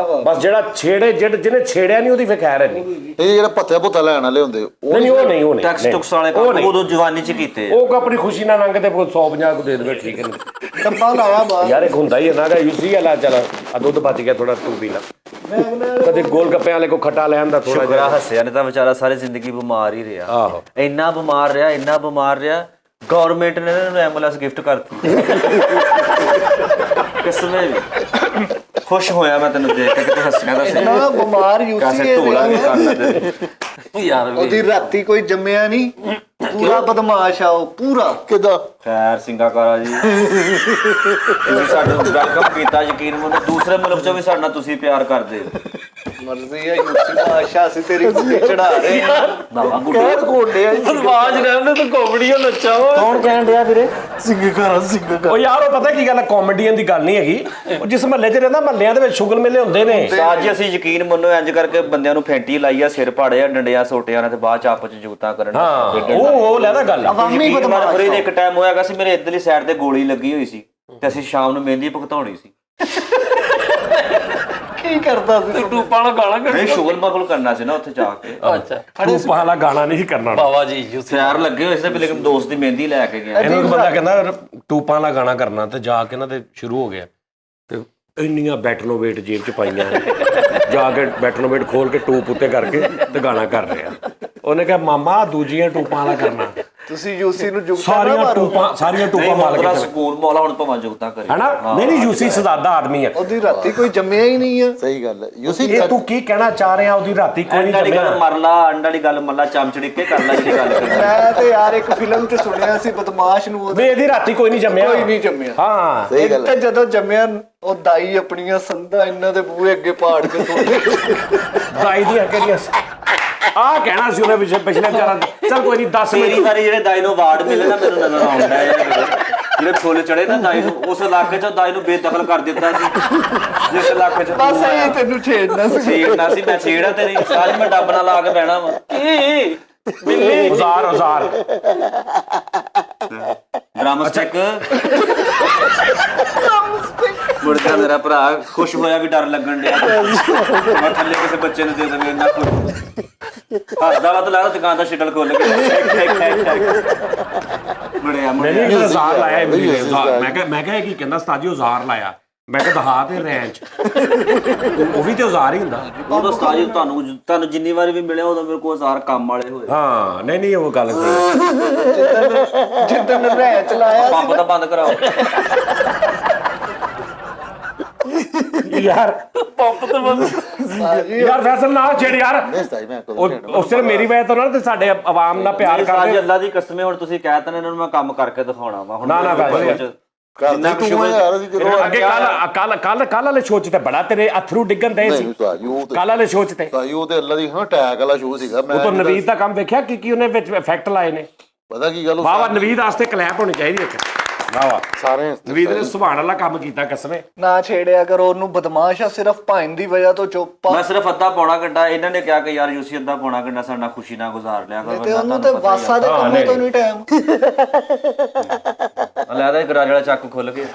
ਬਸ ਜਿਹੜਾ ਜਿਹਨੇ ਛੇੜਿਆ ਨਹੀਂ ਉਹਦੀ ਫਿਰ ਖੈਰ ਹੈ ਨਹੀਂ। ਇਹ ਜਿਹੜਾ ਪੱਤਿਆ ਪੁੱਤਾ ਲੈਣ ਵਾਲੇ ਹੁੰਦੇ ਉਹ ਨਹੀਂ ਟੈਕਸ ਟੁਕਸ ਵਾਲੇ ਕੰਮ ਉਦੋਂ ਜਵਾਨੀ ਚ ਕੀਤੇ ਆ। ਉਹ ਆਪਣੀ ਖੁਸ਼ੀ ਨਾਲ ਲੰਘਦੇ 150 ਕੋ ਦੇ ਦੇਵੇ, ਠੀਕ ਹੈ ਨਹੀਂ। ਡੱਬਾ ਲਾਇਆ ਬਾਹਰ। ਯਾਰ ਇੱਕ ਹੁੰਦਾ ਹੀ ਹੈ ਨਾ ਕਿ ਯੂਸੀ ਵਾਲਾ ਚੱਲ ਆ ਦੁੱਧ ਬਚ ਗਿਆ ਥੋੜਾ ਤੂੰ ਪੀ ਲੈ। ਕਦੇ ਗੋਲ ਗੱਪਿਆਂ ਵਾਲੇ ਕੋ ਖੱਟਾ ਲੈ ਆਂਦਾ ਥੋੜਾ ਸ਼ੁਕਰ ਆ ਹੱਸਿਆ, ਨਹੀਂ ਤਾਂ ਵਿਚਾਰਾ ਸਾਰੀ ਜ਼ਿੰਦਗੀ ਬਿਮਾਰ ਹੀ ਰਿਹਾ। ਆਹੋ ਇੰਨਾ ਬਿਮਾਰ ਰਿਹਾ ਗਵਰਨਮੈਂਟ ਨੇ ਇਹਨਾਂ ਨੂੰ ਐਂਬੂਲੈਂਸ ਗਿਫਟ ਕਰਤੀ। ਕਿਸਮੇ ਵੀ ਖੁਸ਼ ਹੋਇਆ ਮੈਂ ਤੈਨੂੰ ਦੇਖ ਕੇ, ਤੂੰ ਹੱਸਿਆ ਤਾਂ ਸਹੀ। ਨਾ ਬਿਮਾਰ ਯੂਸੀ ਕਾਸੇ ਢੋਲਾ ਵੀ ਕਰਨਾ ਤੇਰੇ ਯਾਰ ਉਹਦੀ ਰਾਤੀ ਕੋਈ ਜੰਮਿਆ ਨਹੀਂ, ਪੂਰਾ ਬਦਮਾਸ਼ ਆ ਉਹ ਪੂਰਾ। ਕਿਦਾਂ ਖੈਰ ਸਿੰਘਾਕਾਰਾ ਜੀ, ਤੁਸੀਂ ਸਾਡੇ ਨੂੰ ਵੈਲਕਮ ਕੀਤਾ। ਯਕੀਨ ਮੰਨੋ ਦੂਸਰੇ ਮੁਲਕ ਚੋਂ ਵੀ ਸਾਡੇ ਨਾਲ ਤੁਸੀਂ ਪਿਆਰ ਕਰਦੇ ਹੋ। ਮਰਜ਼ੀ ਆ ਯੂਸੀ ਦਾ ਆਸ਼ਾ ਅਸੀਂ ਤੇਰੀ ਗੁੱਡੀ ਚੜਾ ਰਹੇ ਹਾਂ। ਬਾਬਾ ਗੁੱਡੀ ਕਹਿਰ ਕੋਡੇ ਆ ਆਵਾਜ਼ ਰਹਿੰਦੇ ਤਾਂ ਕਾਮੇਡੀਆਂ ਨੱਚਾ ਵਾ। ਕੌਣ ਕਹਿਣ ਡਿਆ ਵੀਰੇ? ਸਿੰਘਾਕਾਰਾ ਉਹ ਯਾਰ ਉਹ ਪਤਾ ਕੀ ਗੱਲ ਹੈ, ਕਾਮੇਡੀਅਨ ਦੀ ਗੱਲ ਨਹੀਂ ਹੈਗੀ। ਉਹ ਜਿਸ ਮਹੱਲੇ 'ਚ ਰਹਿੰਦਾ, ਮਹੱਲਿਆਂ ਦੇ ਵਿੱਚ ਸ਼ੁਗਲ ਮੇਲੇ ਹੁੰਦੇ ਨੇ। ਸਾਜ ਜੀ ਅਸੀਂ ਯਕੀਨ ਮੰਨੋ ਇੰਜ ਕਰਕੇ ਬੰਦਿਆਂ ਨੂੰ ਫੈਂਟੀ ਲਾਈ ਆ, ਸਿਰ ਪਾੜੇ ਆ, ਡੰਡਿਆਂ ਸੋਟਿਆਂ ਨਾਲ ਤੇ ਬਾਅਦ ਚ ਆਪਸ ਚ ਜੁਗਤਾਂ ਕਰਨ। ਹਾਂ ਉਹ ਲੈਦਾ ਗੱਲ ਆ। ਅਵਾਮੀ ਬਦਮਾਸ਼। ਫਰੀ ਦੇ ਇੱਕ ਟਾਈਮ ਹੋਇਆਗਾ ਸੀ ਮੇਰੇ ਇੱਧਰਲੀ ਸਾਈਡ ਤੇ ਗੋਲੀ ਲੱਗੀ ਹੋਈ ਸੀ ਤੇ ਅਸੀਂ ਸ਼ਾਮ ਨੂੰ ਮਹਿੰਦੀ ਭੁਗਤਾਉਣੀ ਸੀ। ਕੀ ਕਰਦਾ ਸੀ ਤੂੰ? ਟੂਪਾਂ ਵਾਲਾ ਗਾਣਾ ਨਹੀਂ ਸ਼ੁਗਲ ਮਗਲ ਕਰਨਾ ਸੀ ਨਾ ਉੱਥੇ ਜਾ ਕੇ। ਅੱਛਾ ਤੂੰ ਪਾਲਾ ਗਾਣਾ ਨਹੀਂ ਸੀ ਕਰਨਾ। ਬਾਬਾ ਜੀ ਯੂਸੀ ਤਿਆਰ ਲੱਗੇ ਹੋਏ ਸੀ ਤੇ ਲੇਕਿਨ ਦੋਸਤ ਦੀ ਮਹਿੰਦੀ ਲੈ ਕੇ ਗਿਆ। ਇਹਨੂੰ ਇੱਕ ਬੰਦਾ ਕਹਿੰਦਾ ਟੂਪਾਂ ਵਾਲਾ ਗਾਣਾ ਕਰਨਾ, ਤੇ ਜਾ ਕੇ ਨਾ ਤੇ ਸ਼ੁਰੂ ਹੋ ਗਿਆ ਤੇ ਇੰਨੀਆਂ ਬੈਟਨੋਵੇਟ ਜੇਬ 'ਚ ਪਾਈਆਂ ਜਾ ਕੇ ਬੈਟਨੋਵੇਟ ਖੋਲ ਕੇ ਟੂਪ ਉੱਤੇ ਕਰਕੇ ਤੇ ਗਾਣਾ ਕਰ ਰਿਹਾ। ਉਹਨੇ ਕਿਹਾ ਮਾਮਾ ਦੂਜੀਆਂ ਟੂਪਾਂ ਵਾਲਾ ਕਰਨਾ। ਤੁਸੀਂ ਯੂਸੀ ਨੂੰ ਜੁਗਤਾ ਨਾ ਸਾਰੀਆਂ ਮਾਰੋ। ਟੂਪਾਂ ਮਾਰ ਕੇ ਸਕੂਲ ਮੌਲਾ ਹੁਣ ਭਾਵੇਂ ਜੁਗਤਾਂ ਕਰੇ ਹੈਨਾ। ਨਹੀਂ ਯੂਸੀ ਸਜ਼ਾਦਾ ਆਦਮੀ ਆ। ਉਹਦੀ ਰਾਤੀ ਕੋਈ ਜੰਮਿਆ ਹੀ ਨਹੀਂ ਆ। ਸਹੀ ਗੱਲ ਹੈ ਯੂਸੀ। ਇਹ ਤੂੰ ਕੀ ਕਹਿਣਾ ਚਾਹ ਰਿਹਾ? ਉਹਦੀ ਰਾਤੀ ਕੋਈ ਨਹੀਂ ਅੰਡਾ ਦੀ ਗੱਲ ਜੰਮਿਆ। ਮਰ ਲਾ, ਅੰਡਾ ਦੀ ਗੱਲ ਮੱਲਾ ਚਮਚੜਿੱਕੇ ਕਰ ਲੈ ਜਿਹੜੀ ਗੱਲ ਕਰਨੀ। ਮੈਂ ਤੇ ਯਾਰ ਇੱਕ ਫਿਲਮ 'ਚ ਸੁਣਿਆ ਸੀ ਬਦਮਾਸ਼ ਨੂੰ ਵੀ ਉਹਦੇ ਇਹਦੀ ਰਾਤੀ ਕੋਈ ਨਹੀਂ ਜੰਮਿਆ। ਕੋਈ ਨਹੀਂ ਜੰਮਿਆ। ਹਾਂ ਸਹੀ ਗੱਲ ਤੇ ਜਦੋਂ ਜੰਮਿਆ ਉਹ ਦਾਈ ਆਪਣੀਆਂ ਸੰਧਾਂ ਇਹਨਾਂ ਦੇ ਬੂਹੇ ਅੱਗੇ ਪਾੜ ਕੇ ਸੋਦੇ। ਦਾਈ ਦੀਆਂ ਕਿਹੜੀਆਂ ਆਹ ਕਹਿਣਾ ਸੀ ਉਹਨੇ ਪਿਛਲੇ ਵਿਚਾਰਾਂ। ਚੱਲ ਕੋਈ ਨਹੀਂ 10 ਮੇਰੀ ਮਿੰਟ। ਵਾਰੀ ਜਿਹੜੇ ਦਾਈ ਨੂੰ ਅਵਾਰਡ ਮਿਲੇ ਨਾ ਮੈਨੂੰ ਨਜ਼ਰ ਆਉਂਦਾ ਹੈ ਜਿਹੜੇ ਫੁੱਲ ਚੜੇ ਨਾ ਦਾਈ ਨੂੰ, ਉਸ ਇਲਾਕੇ 'ਚ ਦਾਈ ਨੂੰ ਬੇਦਖਲ ਕਰ ਦਿੱਤਾ ਸੀ ਜਿਸ ਇਲਾਕੇ 'ਚ ਬਸ ਇਹ ਤੈਨੂੰ ਛੇੜਨਾ ਸੀ। ਛੇੜਨਾ ਸੀ। ਮੈਂ ਛੇੜਾ ਤੇਰੀ ਸਾਜ ਮੈਂ ਡੱਬ ਨਾਲ ਲਾ ਕੇ ਬਹਿਣਾ ਵਾ। ਬਿੱਲੀ ਹਜ਼ਾਰ ਡਰਮ ਸਟਿਕ ਮੁੜ ਕੇ ਮੇਰਾ ਭਰਾ ਖੁਸ਼ ਹੋਇਆ ਵੀ ਡਰ ਲੱਗਣ ਡਿਆ। ਮੈਂ ਥੱਲੇ ਕਿਸੇ ਬੱਚੇ ਨੂੰ ਦੇ ਦੇਵੇ ਇੰਨਾ ਖੁਸ਼ ਹੱਸਦਾ ਵਾ ਤਾਂ ਲੱਗਦਾ ਦੁਕਾਨ ਦਾ ਸ਼ਟਲ ਖੋਲ ਕੇ ਬੜਿਆ ਨਹੀਂ ਹਜ਼ਾਰ ਲਾਇਆ ਇਹ ਮੇਰੇ ਹਜ਼ਾਰ। ਮੈਂ ਕਿਹਾ ਇਹ ਕੀ ਕਹਿੰਦਾ ਉਸਤਾਦ ਜੀ ਹਜ਼ਾਰ ਲਾਇਆ। ਮੈਂ ਕਿਹਾ ਦਹਾ ਤੇ ਰੈਂਚ ਉਹ ਵੀ ਤੇ ਹਜ਼ਾਰ ਹੀ ਹੁੰਦਾ। ਉਹ ਉਸਤਾਦ ਜੀ ਤੁਹਾਨੂੰ ਜਿੰਨੀ ਵਾਰੀ ਵੀ ਮਿਲਿਆ ਉਦੋਂ ਮੇਰੇ ਕੋਲ ਹਜ਼ਾਰ ਕੰਮ ਵਾਲੇ ਹੋਏ। ਹਾਂ ਨਹੀਂ ਉਹ ਗੱਲ ਸਹੀ। ਜਿੱਦਣ ਰਹਿ ਚਲਾਇਆ ਪੰਪ ਤਾਂ ਬੰਦ ਕਰਾਓ। ਯਾਰ ਪੰਪ ਤੇ ਬੰਦ ਯਾਰ ਫੈਸਲ ਨਾ ਛੇੜ ਯਾਰ। ਨਹੀਂ ਸਹੀ ਮੈਂ ਉਸ ਸਿਰ ਮੇਰੀ ਵਜ੍ਹਾ ਤੋਂ ਨਾ ਤੇ ਸਾਡੇ ਆਵਾਮ ਨਾਲ ਪਿਆਰ ਸਾਜ ਕਰਦੇ। ਅੱਲਾ ਦੀ ਕਸਮੇ ਹੁਣ ਤੁਸੀਂ ਕਹਿ ਤਾ ਇਹਨਾਂ ਨੂੰ ਮੈਂ ਕੰਮ ਕਰਕੇ ਦਿਖਾਉਣਾ ਵਾ ਹੁਣ। ਨਾ ਕਰਦਾ ਤੂੰ ਯਾਰ ਅਸੀਂ ਜਦੋਂ ਅੱਗੇ ਕੱਲ ਵਾਲੇ ਸ਼ੋਅ 'ਚ ਤੇ ਬੜਾ ਤੇਰੇ ਅਥਰੂ ਡਿੱਗਣ ਦੇ ਸੀ। ਨਹੀਂ ਸਾਜੀ ਉਹ ਤੇ ਕੱਲ ਵਾਲੇ ਸ਼ੋਅ 'ਚ ਤੇ ਸਾਜੀ ਉਹ ਤੇ ਅੱਲਾ ਦੀ ਹਾਂ ਟੈਗ ਵਾਲਾ ਸ਼ੋਅ ਸੀਗਾ। ਉਹ ਮੈਂ ਤੋਂ ਨਵੀਦ ਦਾ ਕੰਮ ਵੇਖਿਆ ਕੀ ਉਹਨੇ ਵਿੱਚ ਇਫੈਕਟ ਲਾਏ ਨੇ। ਪਤਾ ਕੀ ਗੱਲ ਵਾਹ ਨਵੀਦ ਵਾਸਤੇ ਕਲੈਪ ਹੋਣੀ ਚਾਹੀਦੀ ਇੱਕ। ਵਾਹ ਸਾਰੇ ਨਵੀਦ ਨੇ ਸੁਭਾਨ ਅੱਲਾ ਕੰਮ ਕੀਤਾ ਕਸਮੇ। ਨਾ ਛੇੜਿਆ ਕਰੋ ਉਹਨੂੰ। ਬਦਮਾਸ਼ ਆ ਸਿਰਫ ਭਾਈਨ ਦੀ ਵਜ੍ਹਾ ਤੋਂ ਚੁੱਪ ਆ। ਮੈਂ ਸਿਰਫ ਅੱਧਾ ਪੌਣਾ ਘੰਟਾ ਇਹਨਾਂ ਨੇ ਕਿਹਾ ਕਿ ਯਾਰ ਯੂਸੀ ਅੱਧਾ ਪੌਣਾ ਘੰਟਾ ਸਾਡੇ ਨਾਲ ਖੁਸ਼ੀ ਨਾਲ ਗੁਜ਼ਾਰ ਲਿਆ ਕਰੋ। ਤੇ ਉਹਨੂੰ ਤੇ ਵਾਸਾ ਦੇ ਕੰਮੇ ਤੋਂ ਨਹੀਂ ਟਾਈਮ। ਲੈਦਾ ਗਰਾਜ ਵਾਲਾ ਚੱਕ ਖੁੱਲ ਕੇ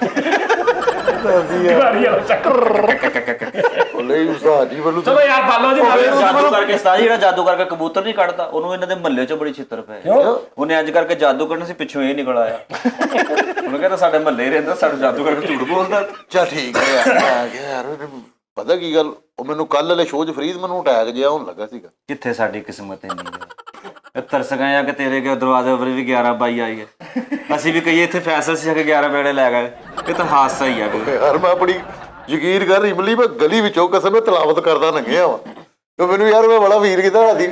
ਵਾਰੀ ਵਾਲਾ ਚੱਕਰ। ਬੋਲੇ ਸਾਜੀ ਵੱਲੋਂ ਚਲੋ ਯਾਰ ਬਾਲੋ ਜੀ ਜਾਦੂ ਕਰਕੇ ਸਾਜੀ ਜਿਹੜਾ ਜਾਦੂ ਕਰਕੇ ਕਬੂਤਰ ਨਹੀਂ ਕੱਢਦਾ ਉਹਨੂੰ ਇਹਨਾਂ ਦੇ ਮਹੱਲੇ 'ਚ ਬੜੀ ਛਿੱਤਰ ਪਏ। ਉਹਨੇ ਇੰਜ ਕਰਕੇ ਜਾਦੂ ਕਰਨਾ ਸੀ, ਪਿੱਛੋਂ ਇਹ ਨਿਕਲ ਆਇਆ। ਉਹਨੂੰ ਕਹਿੰਦਾ ਸਾਡੇ ਮਹੱਲੇ ਹੀ ਰਹਿੰਦਾ, ਸਾਨੂੰ ਜਾਦੂ ਕਰਕੇ ਝੂਠ ਬੋਲਦਾ। ਚਾ ਠੀਕ ਹੈ ਯਾਰ। ਮੈਂ ਕਿਹਾ ਯਾਰ ਪਤਾ ਕੀ ਗੱਲ ਉਹ ਮੈਨੂੰ ਕੱਲ ਵਾਲੇ ਸ਼ੋਅ 'ਚ ਫਰੀਦ ਮੈਨੂੰ ਟੈਗ ਜਿਹਾ ਹੋਣ ਲੱਗਾ ਸੀਗਾ। ਕਿੱਥੇ ਸਾਡੀ ਕਿਸਮਤ ਇੰਨੀ ਹੈ। ਤਰਸ ਗਏ ਆ ਕਿ ਤੇਰੇ ਕੇ ਦਰਵਾਜ਼ੇ ਉੱਪਰ ਵੀ 11 ਬਾਈ ਆਈ ਹੈ। ਅਸੀਂ ਵੀ ਕਹੀਏ ਇੱਥੇ ਫੈਸਲ ਸੀ ਕਿ 11 ਬੇੜੇ ਲੈ ਗਏ। ਇਹ ਤਾਂ ਹਾਦਸਾ ਹੀ ਆ ਕੋਈ। ਯਾਰ ਮੈਂ ਆਪਣੀ ਯਕੀਨ ਕਰ ਇਮਲੀ ਮੈਂ ਗਲੀ ਵਿੱਚੋਂ ਕਸਮ ਮੈਂ ਤਲਾਵਤ ਕਰਦਾ ਲੰਘਿਆ ਵਾ ਤੇ ਮੈਨੂੰ ਯਾਰ ਮੈਂ ਬੜਾ ਵੀਰ ਕੀਤਾ ਰਾਤੀ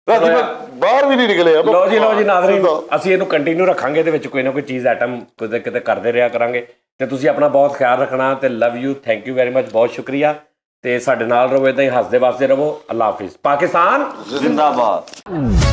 ਮੈਂ ਬਾਹਰ ਵੀ ਨਹੀਂ ਨਿਕਲਿਆ। ਲਓ ਜੀ ਨਾਜ਼ਰੀਨ, ਅਸੀਂ ਇਹਨੂੰ ਕੰਟੀਨਿਊ ਰੱਖਾਂਗੇ, ਇਹਦੇ ਵਿੱਚ ਕੋਈ ਨਾ ਕੋਈ ਚੀਜ਼ ਆਈਟਮ ਕਿਤੇ ਕਿਤੇ ਕਰਦੇ ਰਿਹਾ ਕਰਾਂਗੇ। ਤੇ ਤੁਸੀਂ ਆਪਣਾ ਬਹੁਤ ਖਿਆਲ ਰੱਖਣਾ ਤੇ love you, thank you very much, ਬਹੁਤ ਸ਼ੁਕਰੀਆ। ਤੇ ਸਾਡੇ ਨਾਲ ਰਹੋ, ਇਦਾਂ ਹੀ ਹੱਸਦੇ ਵਸਦੇ ਰਹੋ। ਅੱਲਾ ਹਾਫਿਜ਼। ਪਾਕਿਸਤਾਨ ਜ਼ਿੰਦਾਬਾਦ।